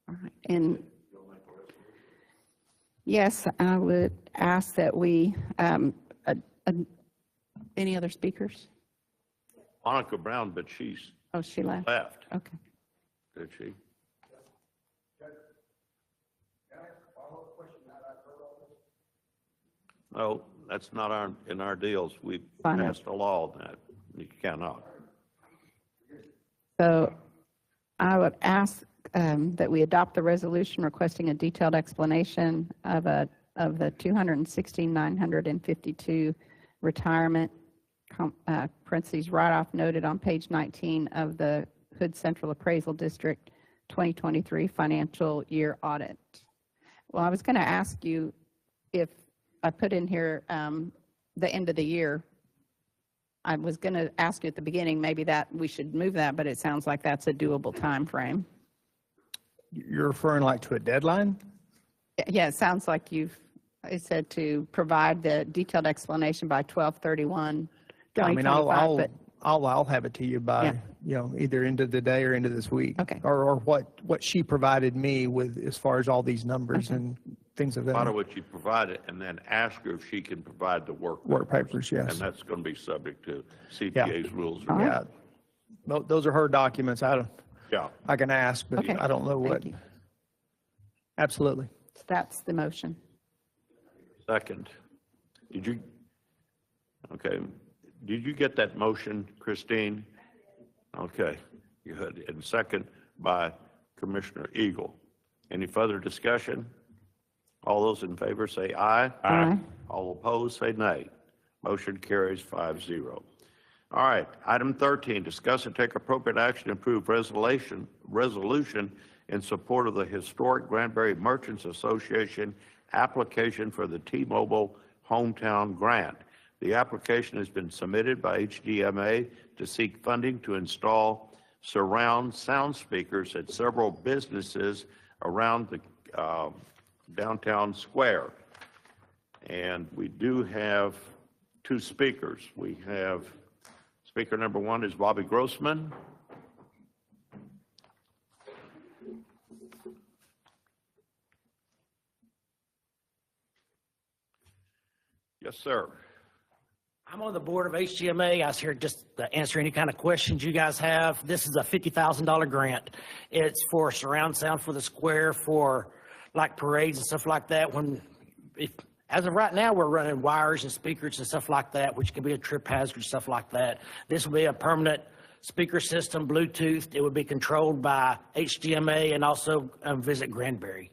right. And yes, I would ask that we, any other speakers? Monica Brown, but she left. Okay. Did she? No, that's not in our deals. We passed a law that you cannot. So I would ask that we adopt the resolution requesting a detailed explanation of the $216,952 retirement parentheses write-off noted on page 19 of the Hood Central Appraisal District 2023 financial year audit. Well, I was going to ask you if I put in here the end of the year. I was going to ask you at the beginning, maybe that we should move that, but it sounds like that's a doable time frame. You're referring like to a deadline? Yeah, it sounds like it said to provide the detailed explanation by 12/31/2023. I mean, I'll 2025, but I'll have it to you by, Yeah. you know, either end of the day or into this week. Okay. Or what she provided me with as far as all these numbers and things of A lot that. of what you provided, and then ask her if she can provide the work. Work papers, yes. And that's going to be subject to CPA's rules. Yeah. Those are her documents. Yeah. I can ask, but Okay. I don't know what. Thank you. Absolutely. That's the motion. Second. Okay. Did you get that motion, Christine? Okay, good. And second by Commissioner Eagle. Any further discussion? All those in favor say aye. Aye. All opposed say nay. Motion carries 5-0. All right, item 13, discuss and take appropriate action to approve resolution in support of the historic Granbury Merchants Association application for the T-Mobile Hometown Grant. The application has been submitted by HDMA to seek funding to install surround sound speakers at several businesses around the downtown square. And we do have two speakers. We have speaker number one is Bobby Grossman. Yes, sir. I'm on the board of HGMA. I was here just to answer any kind of questions you guys have. This is a $50,000 grant. It's for surround sound for the square, for like parades and stuff like that. As of right now, we're running wires and speakers and stuff like that, which can be a trip hazard, stuff like that. This will be a permanent speaker system, Bluetooth. It would be controlled by HGMA and also Visit Granbury.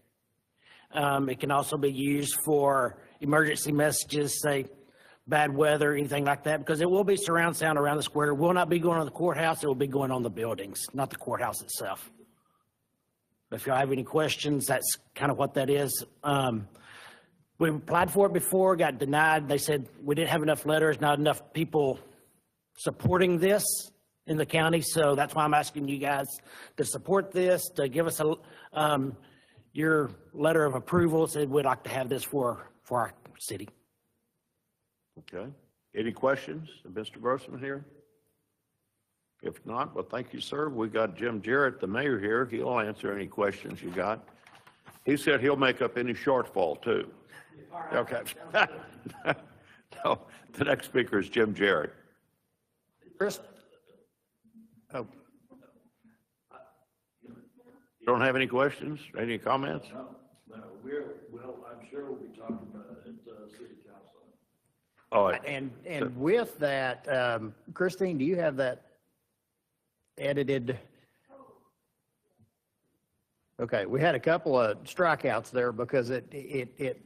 It can also be used for emergency messages, say bad weather, anything like that, because it will be surround sound around the square. It will not be going on the courthouse. It will be going on the buildings, not the courthouse itself. If you have any questions, that's kind of what that is. We applied for it before, got denied. They said we didn't have enough letters, not enough people supporting this in the county. So that's why I'm asking you guys to support this, to give us your letter of approval. Said we'd like to have this for our city. Okay. Any questions of Mr. Grossman here? If not, well, thank you, sir. We got Jim Jarrett, the mayor, here. He'll answer any questions you got. He said he'll make up any shortfall, too. Okay. So, the next speaker is Jim Jarrett. Chris? Oh, You don't have any questions, any comments? No, I'm sure we'll be talking about it at city council. All right. and with that, Christine, do you have that edited? Okay, we had a couple of strikeouts there because it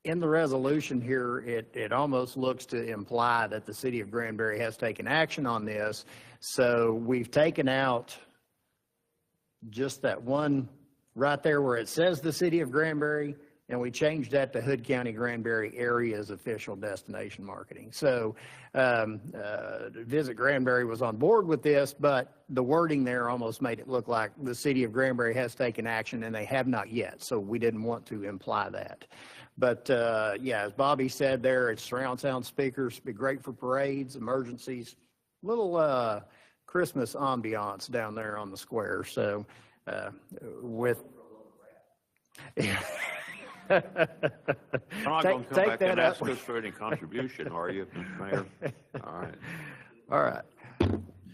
in the resolution here, it almost looks to imply that the city of Granbury has taken action on this. So we've taken out just that one right there where it says the city of Granbury, and we changed that to Hood County Granbury Area's official destination marketing. So Visit Granbury was on board with this, but the wording there almost made it look like the city of Granbury has taken action, and they have not yet. So we didn't want to imply that. But yeah, as Bobby said there, it's surround sound speakers, be great for parades, emergencies, little Christmas ambiance down there on the square. So with You're not going to come back and ask us for any contribution, are you, Mr. Mayor? All right. All right.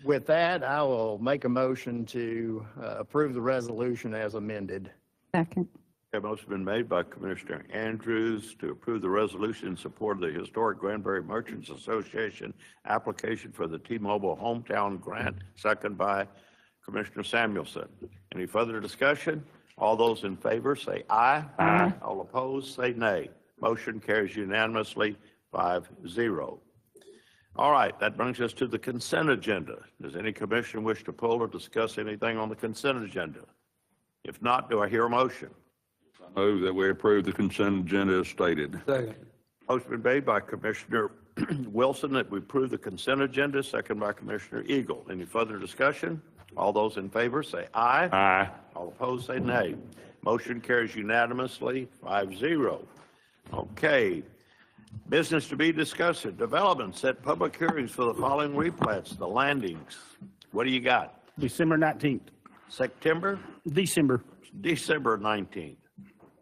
With that, I will make a motion to approve the resolution as amended. Second. A motion been made by Commissioner Andrews to approve the resolution in support of the historic Granbury Merchants Association application for the T-Mobile Hometown Grant, second by Commissioner Samuelson. Any further discussion? All those in favor say aye. Aye. All opposed say nay. Motion carries unanimously 5-0. All right, that brings us to the consent agenda. Does any commissioner wish to pull or discuss anything on the consent agenda? If not, do I hear a motion? I move that we approve the consent agenda as stated. Second. Motion been made by Commissioner Wilson that we approve the consent agenda, second by Commissioner Eagle. Any further discussion? All those in favor say aye. Aye. All opposed say nay. Motion carries unanimously 5-0. Okay. Business to be discussed at development, set public hearings for the following replats, the landings. What do you got? December 19th. September? December. December 19th.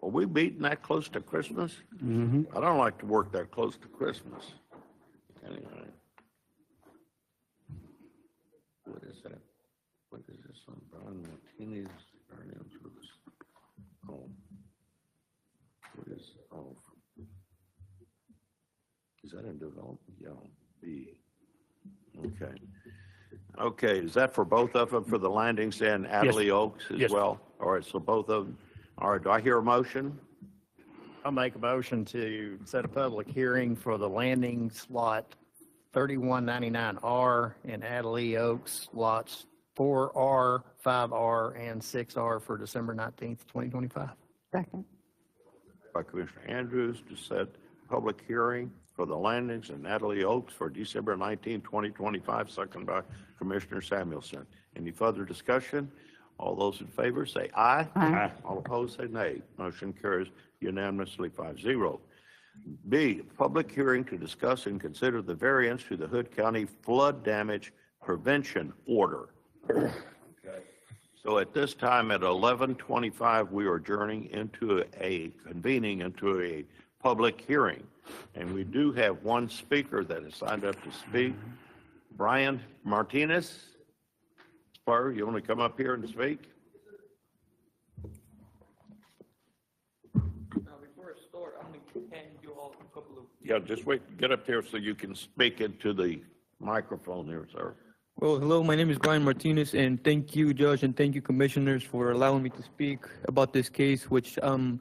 Are we beating that close to Christmas? I don't like to work that close to Christmas. Anyway. What is that? What is this one? Brian Martinez. Oh. What is, oh. Is that in development? Yeah, B. Okay. Okay, is that for both of them, for the landings and Adderley Oaks as Yes. well? All right, so both of them. All right, do I hear a motion? I'll make a motion to set a public hearing for the landing slot 3199R and Adderley Oaks lots 4R, 5R, and 6R for December 19th, 2025. Second. By Commissioner Andrews to set public hearing for the landings in Natalie Oaks for December 19, 2025, second by Commissioner Samuelson. Any further discussion? All those in favor say aye. Aye. All opposed say nay. Motion carries unanimously 5-0. B, public hearing to discuss and consider the variance to the Hood County Flood Damage Prevention Order. So at this time at 11:25, we are convening into a public hearing. And we do have one speaker that has signed up to speak. Brian Martinez. Spur, you want to come up here and speak? Before I start, I'm going to hand you all a couple of... Yeah, just wait, get up there so you can speak into the microphone here, sir. Well, hello, my name is Brian Martinez, and thank you, Judge, and thank you, Commissioners, for allowing me to speak about this case, which I'm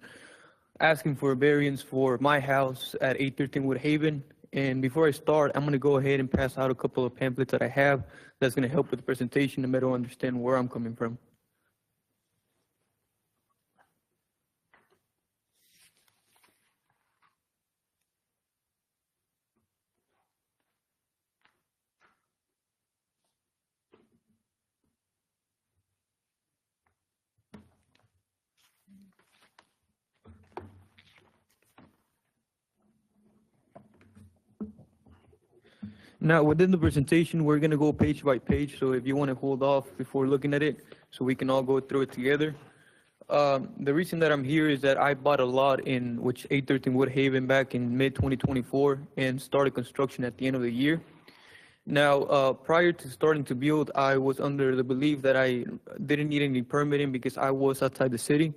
asking for a variance for my house at 813 Woodhaven. And before I start, I'm going to go ahead and pass out a couple of pamphlets that I have that's going to help with the presentation and better understand where I'm coming from. Now, within the presentation, we're going to go page by page, so if you want to hold off before looking at it, so we can all go through it together. The reason that I'm here is that I bought a lot in which 813 Woodhaven back in mid-2024 and started construction at the end of the year. Now, prior to starting to build, I was under the belief that I didn't need any permitting because I was outside the city.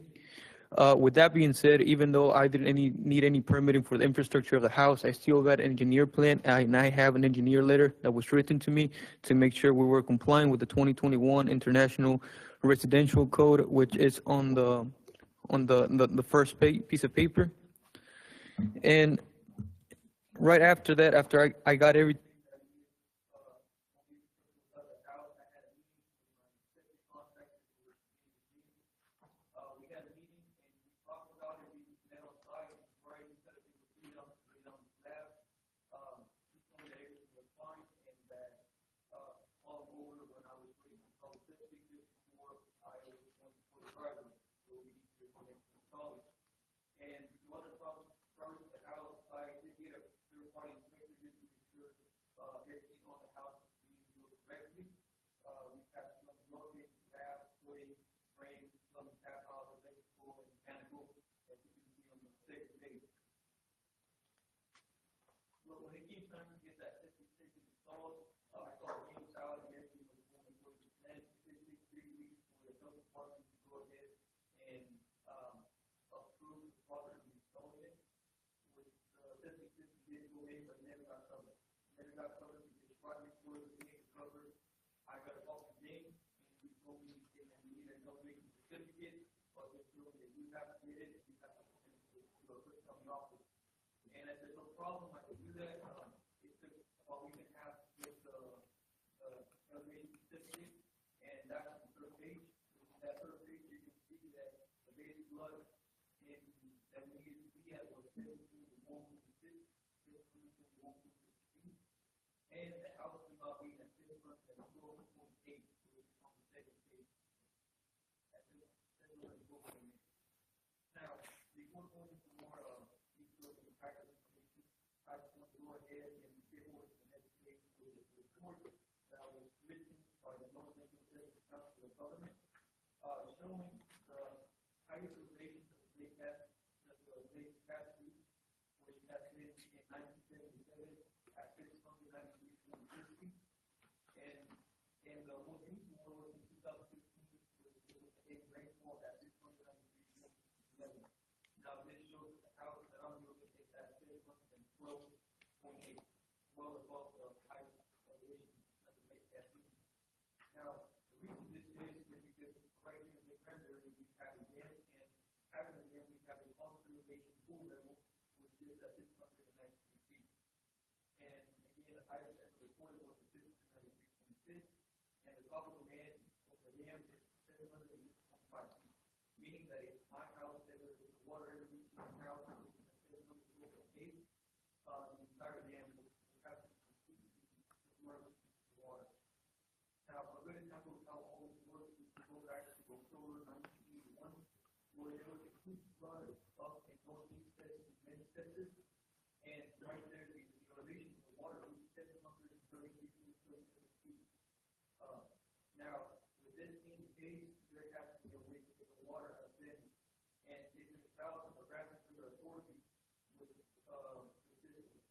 With that being said, even though I didn't need any permitting for the infrastructure of the house, I still got an engineer plan, and I have an engineer letter that was written to me to make sure we were complying with the 2021 International Residential Code, which is on the first piece of paper. And right after that, after I got everything, and one of the problems first the house, I did get a third-party inspector just to make sure everything on the house is being built correctly. We have some working, slab, footing, frame, some tap out, electrical, and mechanical, as you can see on the second page. But when it came time to get that septic system installed, I thought it was out and everything was going according to plan. It took 3 weeks for the health department to go ahead and approve the property installing it, which septic system did go in, but never got covered. Never got covered because right before the thing was covered, I got a call from James, and he told me that we needed a building certificate, but this building that you have to get it, you have to put something off it. And I said, no problem, I can do that. It took about a week and a half to get the elevation certificate, and that's the third page. That third page, you can see that the basic flood that we used to be at was 17 to 1.6, 17 to 1.16, and the house is about being at 6 months at 12.8, which is on the second page. That's what it's going in. Now, before going into more details and practice information, I showing the height elevation of the lake capacity, which has been in 1977 at 693 feet. And the most recent one was in 2015 with a rainfall at 693 feet. Now this shows the house that I'm looking at 712.8, well above the height elevation of the lake capacity. Now, the reason this is because right here in the Granbury, we have a dam, and having a dam, we have a conservation pool level, which is at 693 feet. And again, the height that was reported was 693.6, and the top of the dam is 725 feet, meaning that if my house, there was water ever reaching my house, it was 728, the entire dam would have to completely submerge the water. Now, a good example of how all this works is to go back to October 1981, where there was a huge flood up in northeast Texas, many Texas, and right there, the elevation of the water was 733 feet. Now, with this being the case, there has to be a way to get the water out of it, and it's in the south of the Granbury Authority, with the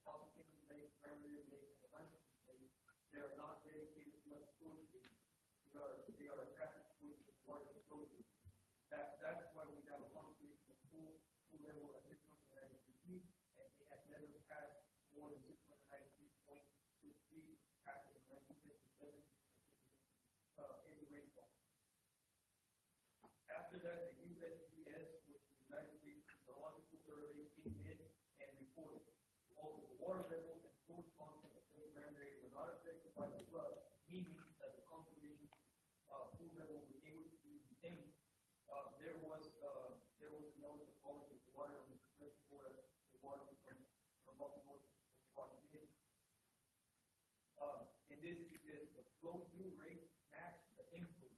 Austin Lake, Granbury Lake, and Atlantic Lake. They are not dedicated flood storage systems. They are attached to water storage. That's why we have a conservation pool level at 693 feet, and they have never passed more than 693.6 feet after 1957 any rainfall. After that, the USGS, which is the United States Geological Survey, came in and reported all of the water level and source content of the Granbury were not affected by the flood, meaning that the conservation pool level was able to be maintained. There was a notice of quality of the water on the reservoir, the water from Baltimore to Washington. And this is because the flow-through rate matched the input,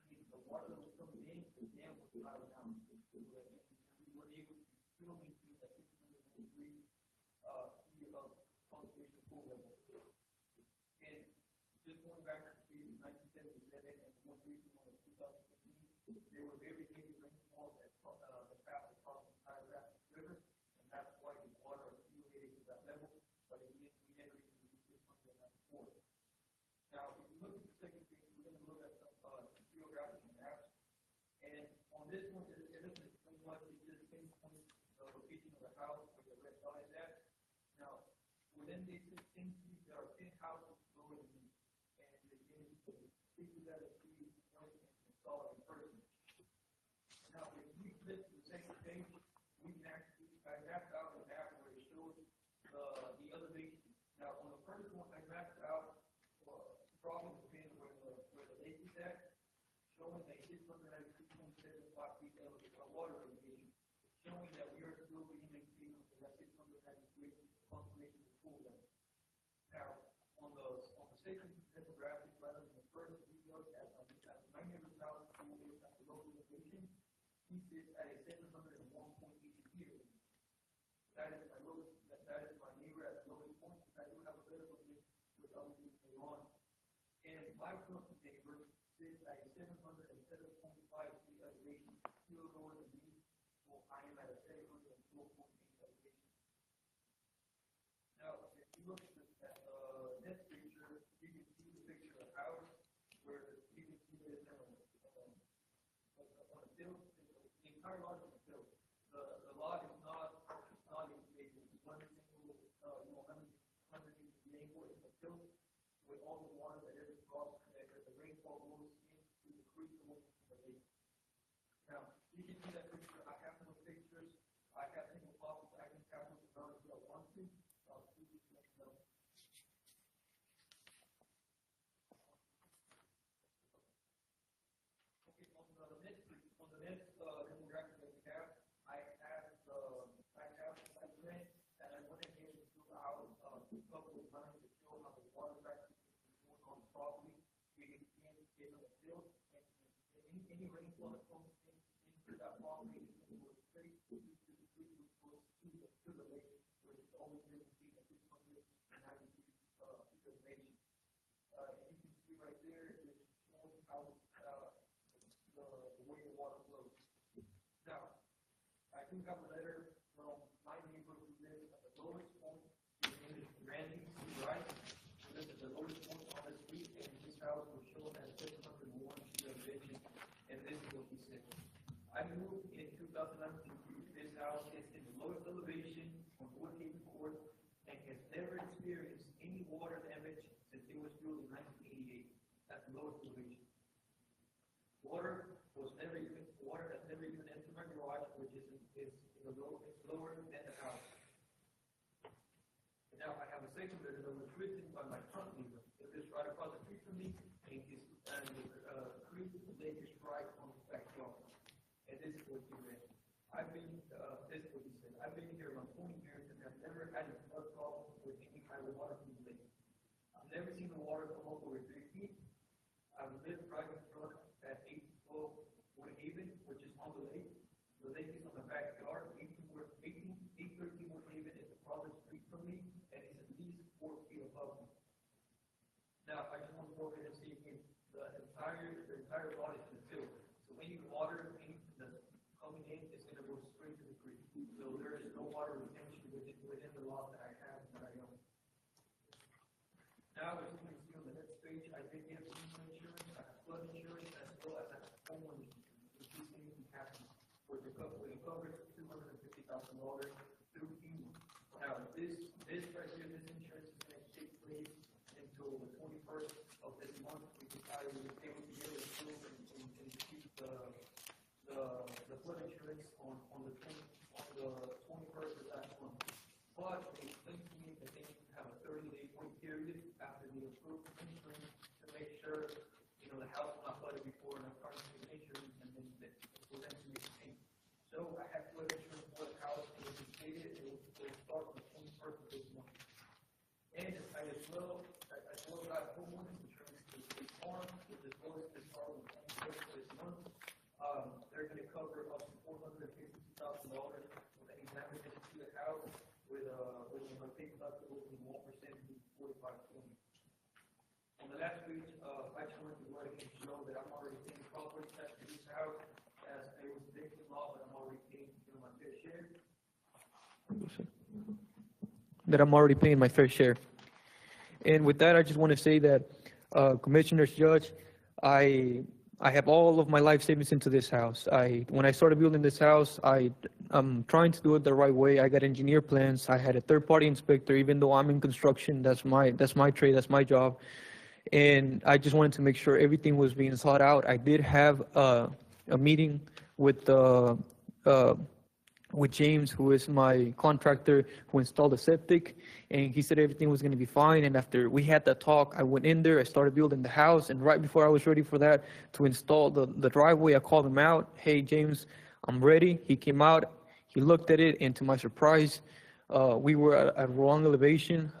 meaning the water that was coming in, the dam was allowed down. We were able to still maintain that 693 feet of conservation pool level. And just going back to the 1977 and the most recent one of 2015, there were very heavy rainfalls that passed across the entire Rapid River, and that's why the water accumulated to that level. But again, we never even reached 694. Now, if you look at the second page, we're going to look at some geographic maps. And on this one, it doesn't explain much. It just pinpoints the location of the house where the red dot is at. Now, within these 16 feet, there are 10 houses lower than me. And again, you can see that as we point and install it in person. Now, if we flip to the second page, we can actually, I mapped out a map where it shows the elevation. Now, on the first one, I mapped out probably depending where the lake is at, showing that 693.75 feet of water elevation, showing that we are still being maintained on that 693 conservation pool level. Now, on the second demographic, rather than the first, we look at 900,000 pool at the local elevation. He sits at a 701.8 feet. That is my lowest. That is my neighbor at the lowest point. I do have a bit of a mix with other people on. And my closest neighbor sits at a 707.5 feet elevation, still lower than me. Well, I am at a 704.8 elevation. Now, if you look at this picture, you can see the picture of the house where you can see this on a field. The entire lot is on a field. The lot is not insulated. It's one single, underneath the main board in the field, with all the water that is across there, the rainfall goes into the creek and into the lake. Now, you can see that picture. I have no pictures. I have single faucets. I can tap those around if I want to. Okay, on the next demographic that we have, I have my rent, and I went ahead and took out a couple of lines to show how the water practice is going on properly. We can see it on the field, and any rainfall that comes into that property is going to go straight to the lake, which is always been between the 690 feet elevation. And you can see right there, it's showing how the way the do have a letter from my neighbor who lives at the lowest point. His name is Randy Wright. He lives at the lowest point on the street, and his house was shown as 701 elevation. And this is what he said. I moved in 2019. This house is in the lowest elevation on Woodhaven Court and has never experienced any water damage since it was built in 1988. That's the lowest elevation. Water has never even entered my garage, which is lower than the house. And now I have a second letter that was written by my front neighbor. It is right across the street from me, and the creek lake is right on the backyard. And this is what he read. This is what he said. I've been here around 20 years and have never had a flood problem with any kind of water from the lake. I've never seen the water come up over 3 feet. I've lived right in front at 812 Woodhaven, which is on the lake. The lake is on the backyard. 813 Woodhaven is the farthest street from me, and it's at least 4 feet above me. Now, I just want to go ahead and see if the entire lot is concealed. So any water, anything that's coming in, is going to go straight to the creek. So there is no water retention within the lot that I have that I own. Now, as you can see on the next page, I did get insurance, I have flood insurance, as well as I have homeowners insurance, which is anything happening, with the coverage of $250,000 through FEMA. Now, this right here, this insurance is going to take place until the 21st of this month, because I will be able to get it approved and keep the flood insurance on the 21st of that month. But they explained to me that they need to have a 30-day wait period after the approved insurance to make sure, the house is not flooded before and I'm starting to get insurance and then for them to make a payment. So I have flood insurance for the house. It will be stated. It will start on the 21st of this month. And I as well got homeowners insurance to the farm, which is going to start on the 21st of this month. They're going to cover up to $450,000 for any damages to the house with a big deductible from 1% to 45%. On the last page, I just wanted to go ahead and show that I'm already paying property tax to this house as it was vacant law, but I'm already paying my fair share. That I'm already paying my fair share. And with that, I just want to say that, Commissioners, Judge, I have all of my life savings into this house. When I started building this house, I'm trying to do it the right way. I got engineer plans. I had a third-party inspector, even though I'm in construction. That's my trade. That's my job. And I just wanted to make sure everything was being sought out. I did have a meeting with James, who is my contractor who installed the septic, and he said everything was going to be fine. And after we had that talk, I went in there, I started building the house, and right before I was ready for that to install the driveway, I called him out. Hey, James, I'm ready. He came out, he looked at it, and to my surprise, we were at wrong elevation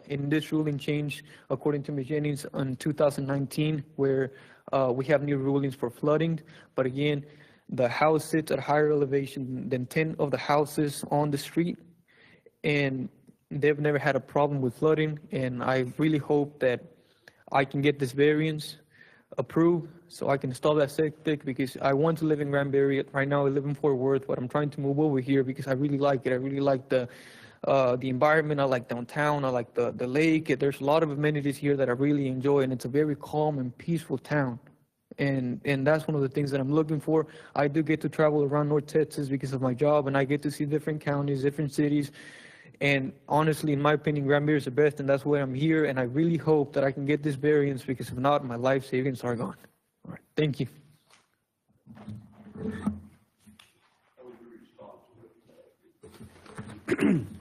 in this ruling change, according to Ms. Jennings, in 2019, where we have new rulings for flooding. But again, the house sits at higher elevation than 10 of the houses on the street, and they've never had a problem with flooding. And I really hope that I can get this variance approved so I can install that septic, because I want to live in Granbury. Right now I live in Fort Worth, but I'm trying to move over here because I really like it. I really like the environment. I like downtown. I like the lake. There's a lot of amenities here that I really enjoy, and it's a very calm and peaceful town. And that's one of the things that I'm looking for. I do get to travel around North Texas because of my job, and I get to see different counties, different cities. And honestly, in my opinion, Granbury is the best, and that's why I'm here. And I really hope that I can get this variance, because if not, my life savings are gone. All right, thank you.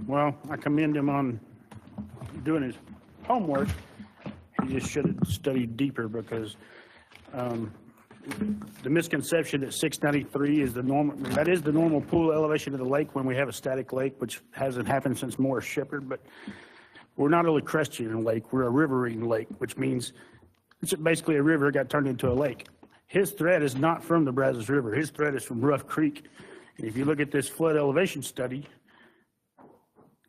Well, I commend him on doing his homework. He just should have studied deeper, because the misconception that 693 is the normal, that is the normal pool elevation of the lake when we have a static lake, which hasn't happened since Morris Shepherd. But we're not a equestrian lake, we're a riverine lake, which means it's basically a river got turned into a lake. His threat is not from the Brazos River. His threat is from Rough Creek. And if you look at this flood elevation study,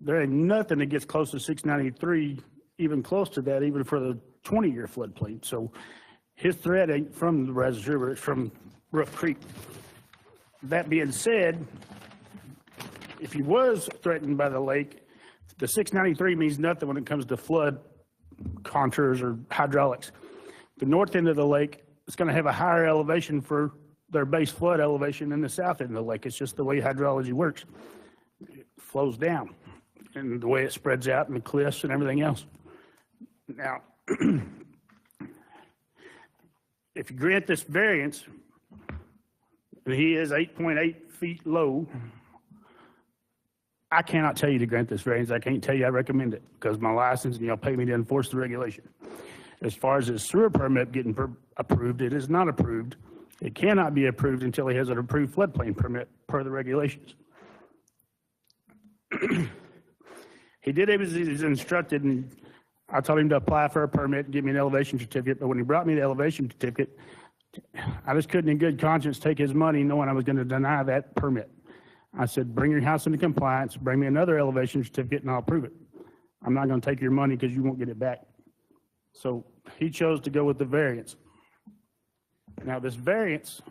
there ain't nothing that gets close to 693, even close to that, even for the 20-year floodplain. So his threat ain't from the Brazos River, it's from Rough Creek. That being said, if he was threatened by the lake, the 693 means nothing when it comes to flood contours or hydraulics. The north end of the lake is going to have a higher elevation for their base flood elevation than the south end of the lake. It's just the way hydrology works. It flows down and the way it spreads out and the cliffs and everything else. Now, if you grant this variance, and he is 8.8 feet low, I cannot tell you to grant this variance. I can't tell you I recommend it because my license and y'all pay me to enforce the regulation. As far as his sewer permit getting approved, it is not approved. It cannot be approved until he has an approved floodplain permit per the regulations. He did as he's instructed, and I told him to apply for a permit and give me an elevation certificate, but when he brought me the elevation certificate, I just couldn't in good conscience take his money knowing I was going to deny that permit. I said, bring your house into compliance, bring me another elevation certificate, and I'll approve it. I'm not going to take your money because you won't get it back. So he chose to go with the variance. Now, this variance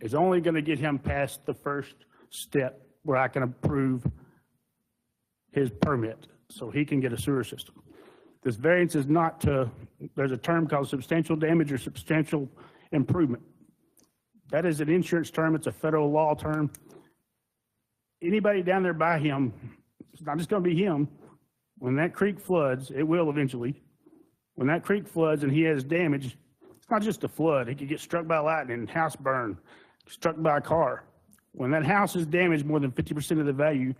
is only going to get him past the first step where I can approve his permit so he can get a sewer system. This variance is not to, there's a term called substantial damage or substantial improvement. That is an insurance term. It's a federal law term. Anybody down there by him, it's not just going to be him. When that creek floods, it will eventually. When that creek floods and he has damage, it's not just a flood. He could get struck by lightning, house burn, struck by a car. When that house is damaged more than 50% of the value,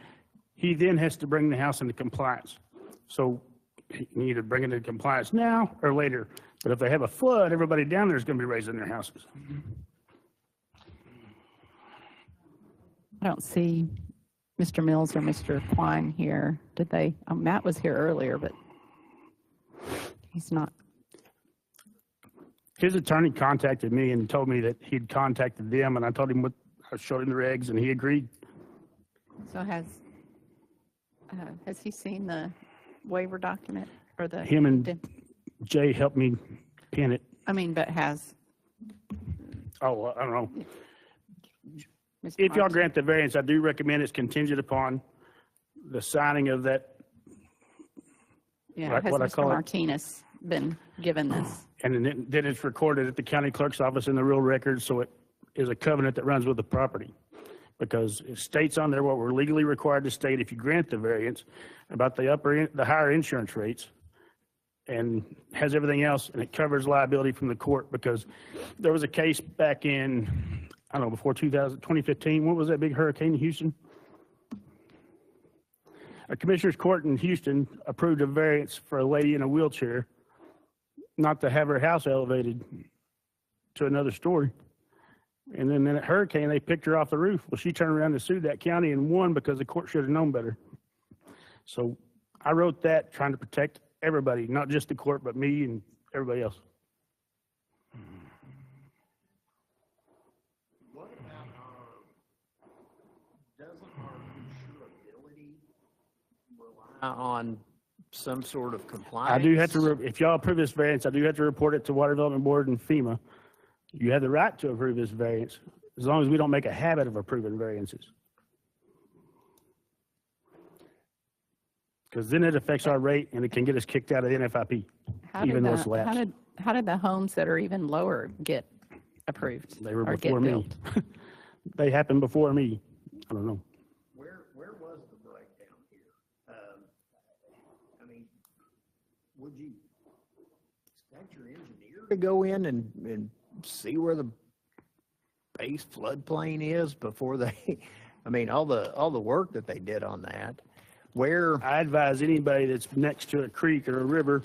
he then has to bring the house into compliance. So you can either bring it into compliance now or later. But if they have a flood, everybody down there is going to be raising their houses. I don't see Mr. Mills or Mr. Klein here. Did they? Matt was here earlier, but he's not. His attorney contacted me and told me that he'd contacted them, and I told him what I showed him the regs, and he agreed. So has he seen the waiver document or the? Him and Jay helped me pin it. I mean, but has. Oh, I don't know. Mr. If y'all grant the variance, I do recommend it's contingent upon the signing of that. Yeah, has Mr. Martinez been given this? And then it's recorded at the county clerk's office in the real record, so it is a covenant that runs with the property. Because it states on there what we're legally required to state if you grant the variance about the higher insurance rates, and has everything else, and it covers liability from the court. Because there was a case back in, I don't know, before 2015. What was that big hurricane in Houston? A commissioner's court in Houston approved a variance for a lady in a wheelchair not to have her house elevated to another story. And then in a hurricane, they picked her off the roof. Well, she turned around and sued that county and won because the court should have known better. So I wrote that trying to protect everybody, not just the court, but me and everybody else. What about doesn't our insurability rely on some sort of compliance? I do have to, if y'all approve this variance, I do have to report it to Water Development Board and FEMA. You have the right to approve this variance, as long as we don't make a habit of approving variances. Because then it affects our rate and it can get us kicked out of the NFIP, even though it's lapsed. How did the homes that are even lower get approved? They were or before get me. built? They happened before me. I don't know. Where was the breakdown here? I mean, would you expect your engineer to go in and see where the base floodplain is before they, I mean, all the work that they did on that? Where I advise anybody that's next to a creek or a river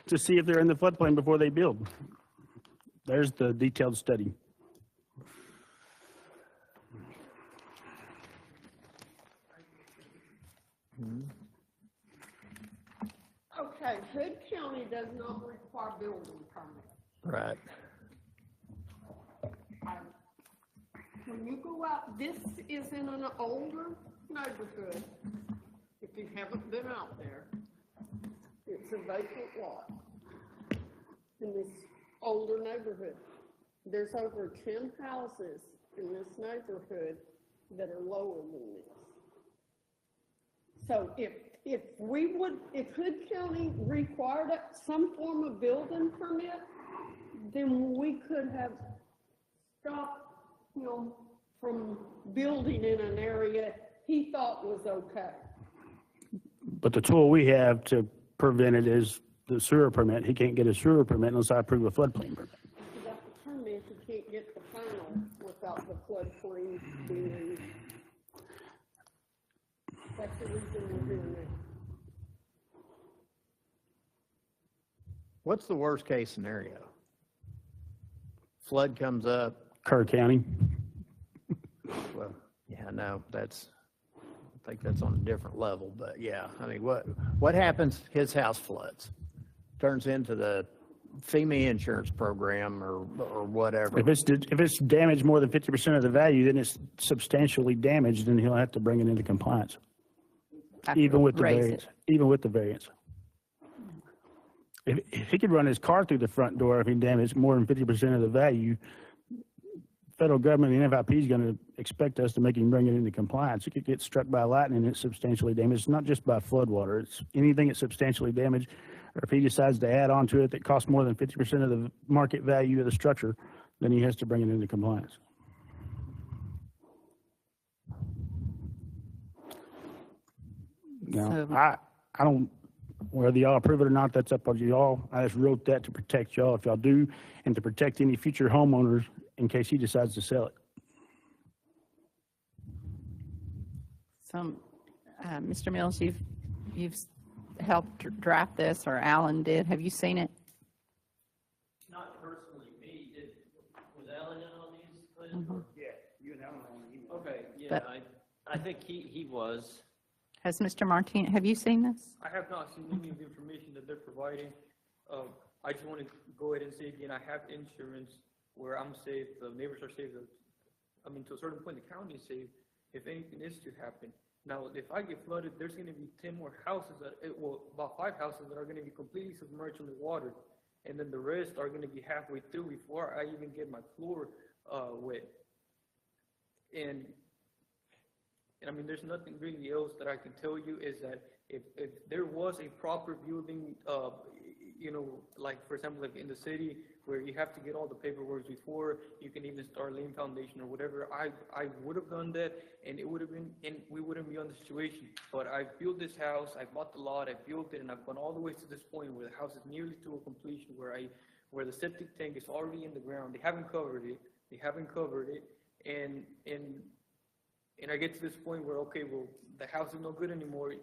to see if they're in the floodplain before they build. There's the detailed study. Okay, Hood County does not require building permits. right. When you go out, this is in an older neighborhood. If you haven't been out there, it's a vacant lot in this older neighborhood. There's over 10 houses in this neighborhood that are lower than this. So if Hood County required some form of building permit, then we could have stopped him from building in an area he thought was okay. But the tool we have to prevent it is the sewer permit. He can't get a sewer permit unless I approve a floodplain permit. If you got the permit, you can't get the final without the floodplain being. That's the reason we're doing that. What's the worst case scenario? Flood comes up. Kerr County. Well, yeah, no, I think that's on a different level, but yeah, I mean, what happens? His house floods, turns into the FEMA insurance program or whatever. If it's damaged more than 50% of the value, then it's substantially damaged, then he'll have to bring it into compliance. Even with the variance. Even with the variance. If he could run his car through the front door, if he damaged more than 50% of the value, federal government and NFIP is going to expect us to make him bring it into compliance. It could get struck by lightning and it's substantially damaged. It's not just by flood water. It's anything that's substantially damaged, or if he decides to add on to it that costs more than 50% of the market value of the structure, then he has to bring it into compliance. Now, I don't, whether y'all approve it or not, that's up to y'all. I just wrote that to protect y'all if y'all do, and to protect any future homeowners in case he decides to sell it. So, Mr. Mills, you've helped draft this, or Alan did. Have you seen it? Not personally, me. Was Alan in on these? Mm-hmm. Yeah, you and Alan on the email. Okay, yeah, I think he was. Has Mr. Martin, have you seen this? I have not seen any of the information that they're providing. I just want to go ahead and say again, I have insurance where I'm safe, the neighbors are safe. I mean, to a certain point, the county is safe if anything is to happen. Now, if I get flooded, there's going to be 10 more houses, about 5 houses that are going to be completely submerged in the water. And then the rest are going to be halfway through before I even get my floor wet. And I mean, there's nothing really else that I can tell you is that if there was a proper building, you know, like for example, like in the city where you have to get all the paperwork before you can even start laying foundation or whatever, I would have done that, and it would have been, and we wouldn't be on the situation. But I built this house, I bought the lot, I built it, and I've gone all the way to this point where the house is nearly to a completion, where the septic tank is already in the ground. They haven't covered it, and I get to this point where, okay, well, the house is no good anymore,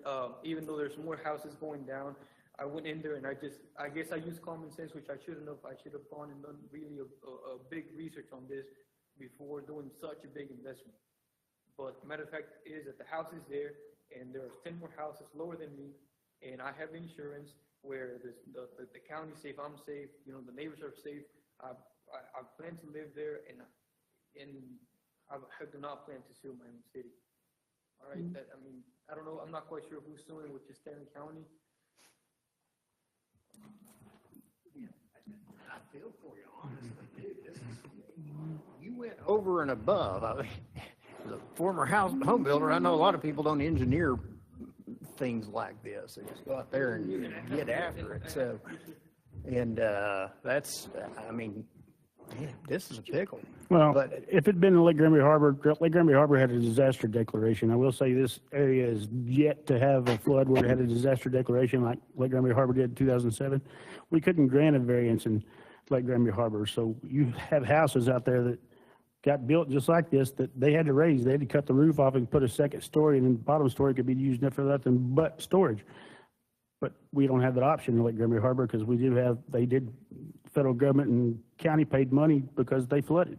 even though there's more houses going down. I went in there and I guess I used common sense, which I shouldn't have. I should have gone and done really a big research on this before doing such a big investment. But the matter of fact is that the house is there, and there's 10 more houses lower than me, and I have insurance where the county's safe, I'm safe, you know, the neighbors are safe. I plan to live there, and I do not plan to sue my own city. All right, I mean, I don't know, I'm not quite sure who's suing, which is Stanley County. I feel for you, honestly, dude. You went over and above. I mean, as a former home builder, I know a lot of people don't engineer things like this. They just go out there and get after it. So, and that's, I mean, damn, this is a pickle. Well, but if it'd been Lake Granbury Harbor had a disaster declaration. I will say this area is yet to have a flood where it had a disaster declaration like Lake Granbury Harbor did in 2007. We couldn't grant a variance in Lake Granbury Harbor. So you have houses out there that got built just like this that they had to raise. They had to cut the roof off and put a second story, and then the bottom story could be used for nothing but storage. But we don't have that option in Lake Granbury Harbor because federal government and county paid money because they flooded.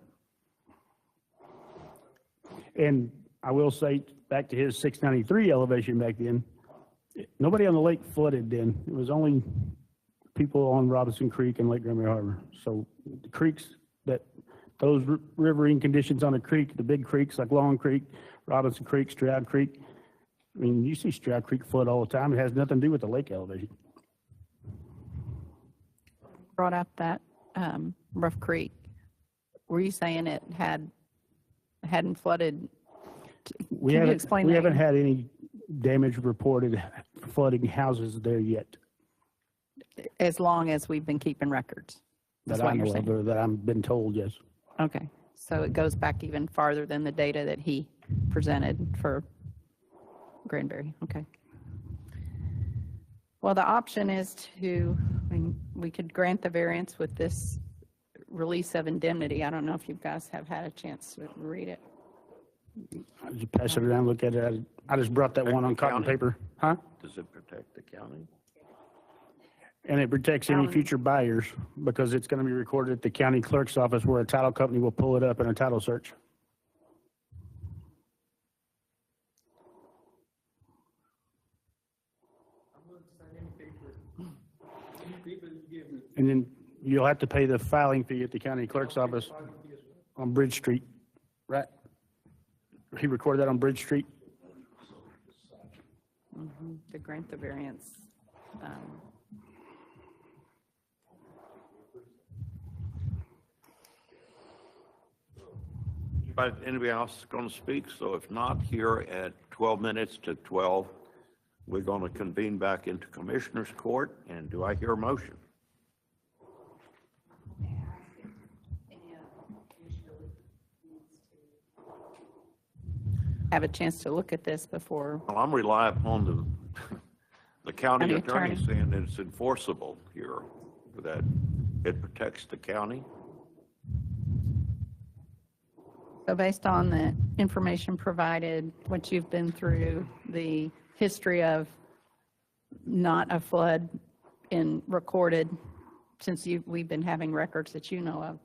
And I will say, back to his 693 elevation back then, nobody on the lake flooded then. It was only people on Robinson Creek and Lake Granbury Harbor. So the creeks, those riverine conditions on the creek, the big creeks like Long Creek, Robinson Creek, Stroud Creek, I mean, you see Stroud Creek flood all the time. It has nothing to do with the lake elevation. Brought up that Rough Creek. Were you saying it hadn't flooded? We Can you haven't, explain we that haven't again? had any damage reported flooding houses there yet As long as we've been keeping records. That's that I what you're know of, saying. or that I've been told, yes. Okay, so it goes back even farther than the data that he presented for Granbury, okay. Well, the option is to, I mean, we could grant the variance with this release of indemnity. I don't know if you guys have had a chance to read it. I just pass it around, look at it. I just brought that one on cotton County? paper. Huh? Does it protect the county? And it protects any future buyers because it's going to be recorded at the county clerk's office where a title company will pull it up in a title search. And then you'll have to pay the filing fee at the county clerk's office on Bridge Street, right? He recorded that on Bridge Street? To grant the variance. Anybody else going to speak? So if not, here at 12 minutes to 12, we're going to convene back into Commissioners Court. And do I hear a motion? Have a chance to look at this before. Well, I'm relying upon the county County attorney attorney. saying that it's enforceable here, that it protects the county. So based on the information provided, what you've been through, the history of not a flood in recorded since we've been having records that you know of,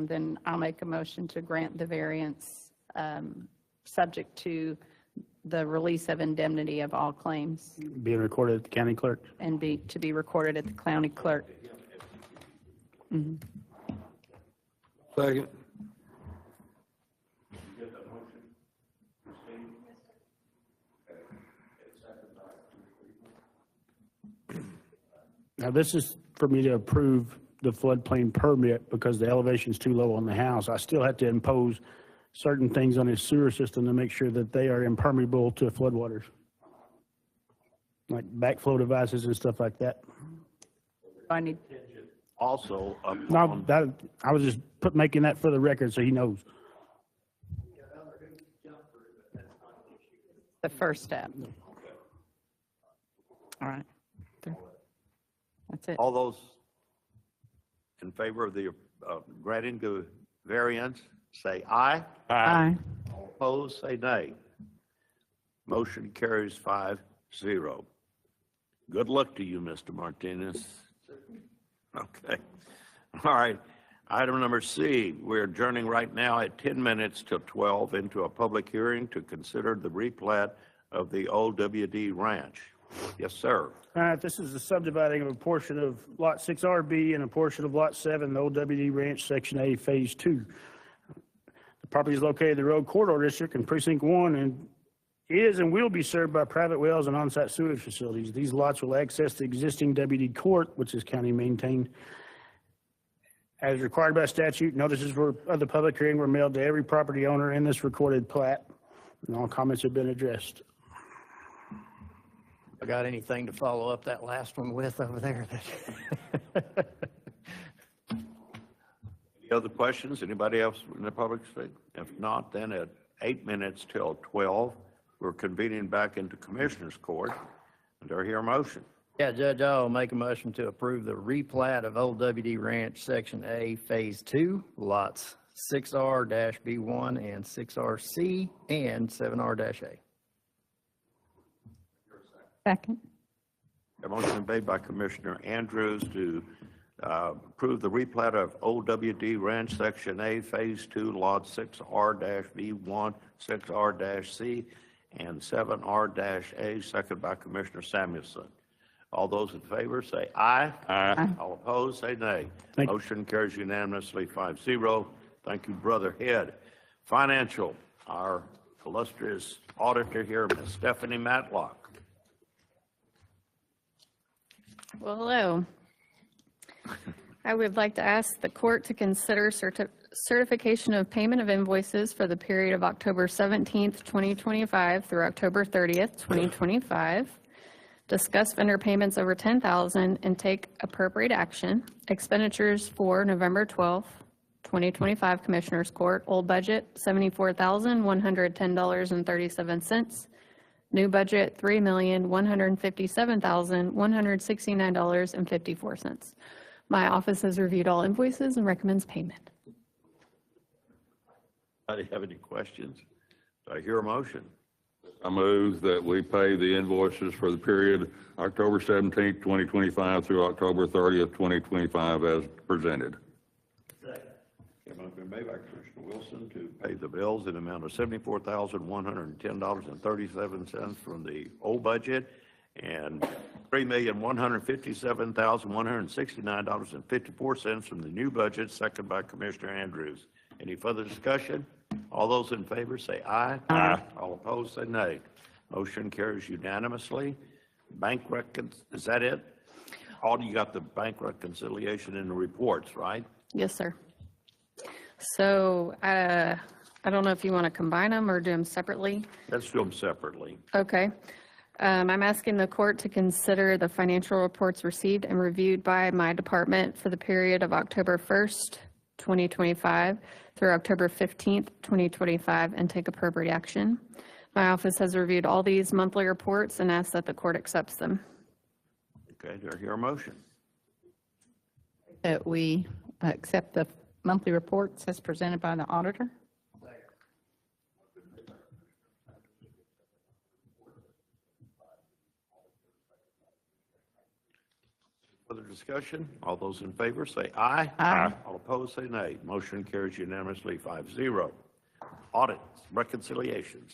then I'll make a motion to grant the variance subject to the release of indemnity of all claims Being recorded at the county clerk. and to be recorded at the county clerk. Second. Now, this is for me to approve the floodplain permit because the elevation's too low on the house. I still have to impose certain things on his sewer system to make sure that they are impermeable to floodwaters. Like backflow devices and stuff like that. I need, Also, No, that, I was just making that for the record so he knows. the first step. All right. That's it. all those in favor of the granting the variance, say aye. Aye. All opposed, say nay. Motion carries 5-0. Good luck to you, Mr. Martinez. Okay. All right. Item number C, we're adjourning right now at 10 minutes till 12 into a public hearing to consider the replat of the OWD Ranch. Yes, sir. This is the subdividing of a portion of Lot 6RB and a portion of Lot 7, the OWD Ranch, Section A, Phase 2. The property is located in the Road Corridor District in Precinct 1 and is and will be served by private wells and on-site sewage facilities. These lots will access the existing WD Court, which is county maintained. As required by statute, notices of the public hearing were mailed to every property owner in this recorded plat, and all comments have been addressed. I got anything to follow up that last one with over there? Any other questions? Anybody else in the public speak? If not, then at 8 minutes till 12, we're convening back into Commissioners Court. And do I hear a motion? Yeah, Judge, I'll make a motion to approve the replat of Old WD Ranch, Section A, Phase 2, lots 6R-B1 and 6RC and 7R-A. Second. A motion made by Commissioner Andrews to approve the replat of OWD Ranch Section A, Phase 2, Lot 6R-B1, 6R-C, and 7R-A, second by Commissioner Samuelson. All those in favor say aye. Aye. All opposed, say nay. Motion carries unanimously 5-0. Thank you, Brother Head. Financial, our illustrious auditor here, Ms. Stephanie Matlock. Well, hello. I would like to ask the court to consider certification of payment of invoices for the period of October 17th, 2025 through October 30th, 2025. Discuss vendor payments over $10,000 and take appropriate action. Expenditures for November 12th, 2025 Commissioners Court. Old budget, $74,110.37. New budget, $3,157,169.54. My office has reviewed all invoices and recommends payment. Anybody have any questions? Do I hear a motion? I move that we pay the invoices for the period October 17th, 2025 through October 30th, 2025 as presented. Okay, motion made by Commissioner Wilson to pay the bills in the amount of $74,110.37 from the old budget and $3,157,169.54 from the new budget, second by Commissioner Andrews. Any further discussion? All those in favor say aye. Aye. All opposed say nay. Motion carries unanimously. Is that it? All you got the bank reconciliation in the reports, right? Yes, sir. So I don't know if you want to combine them or do them separately. Let's do them separately. Okay. I'm asking the court to consider the financial reports received and reviewed by my department for the period of October 1st, 2025 through October 15th, 2025 and take appropriate action. My office has reviewed all these monthly reports and asks that the court accepts them. Okay, do I hear a motion? That we accept the monthly reports as presented by the auditor. Further discussion? All those in favor say aye. Aye. All opposed say nay. Motion carries unanimously 5-0. Audits, reconciliations.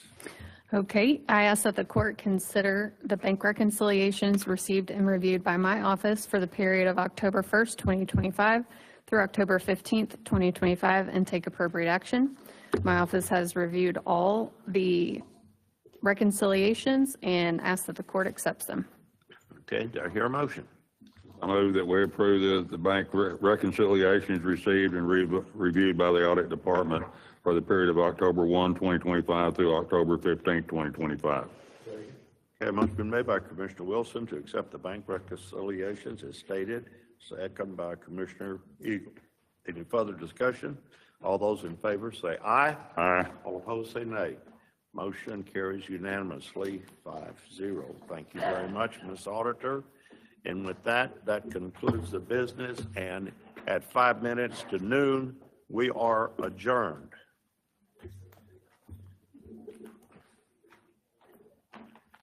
Okay, I ask that the court consider the bank reconciliations received and reviewed by my office for the period of October 1st, 2025 through October 15th, 2025 and take appropriate action. My office has reviewed all the reconciliations and asks that the court accepts them. Okay, do I hear a motion? I move that we approve the bank reconciliations received and reviewed by the audit department for the period of October 1, 2025 through October 15, 2025. Okay, motion been made by Commissioner Wilson to accept the bank reconciliations as stated, second by Commissioner Eagle. Any further discussion? All those in favor say aye. Aye. All opposed say nay. Motion carries unanimously 5-0. Thank you very much, Ms. Auditor. And with that, that concludes the business. And at 5 minutes to noon, we are adjourned.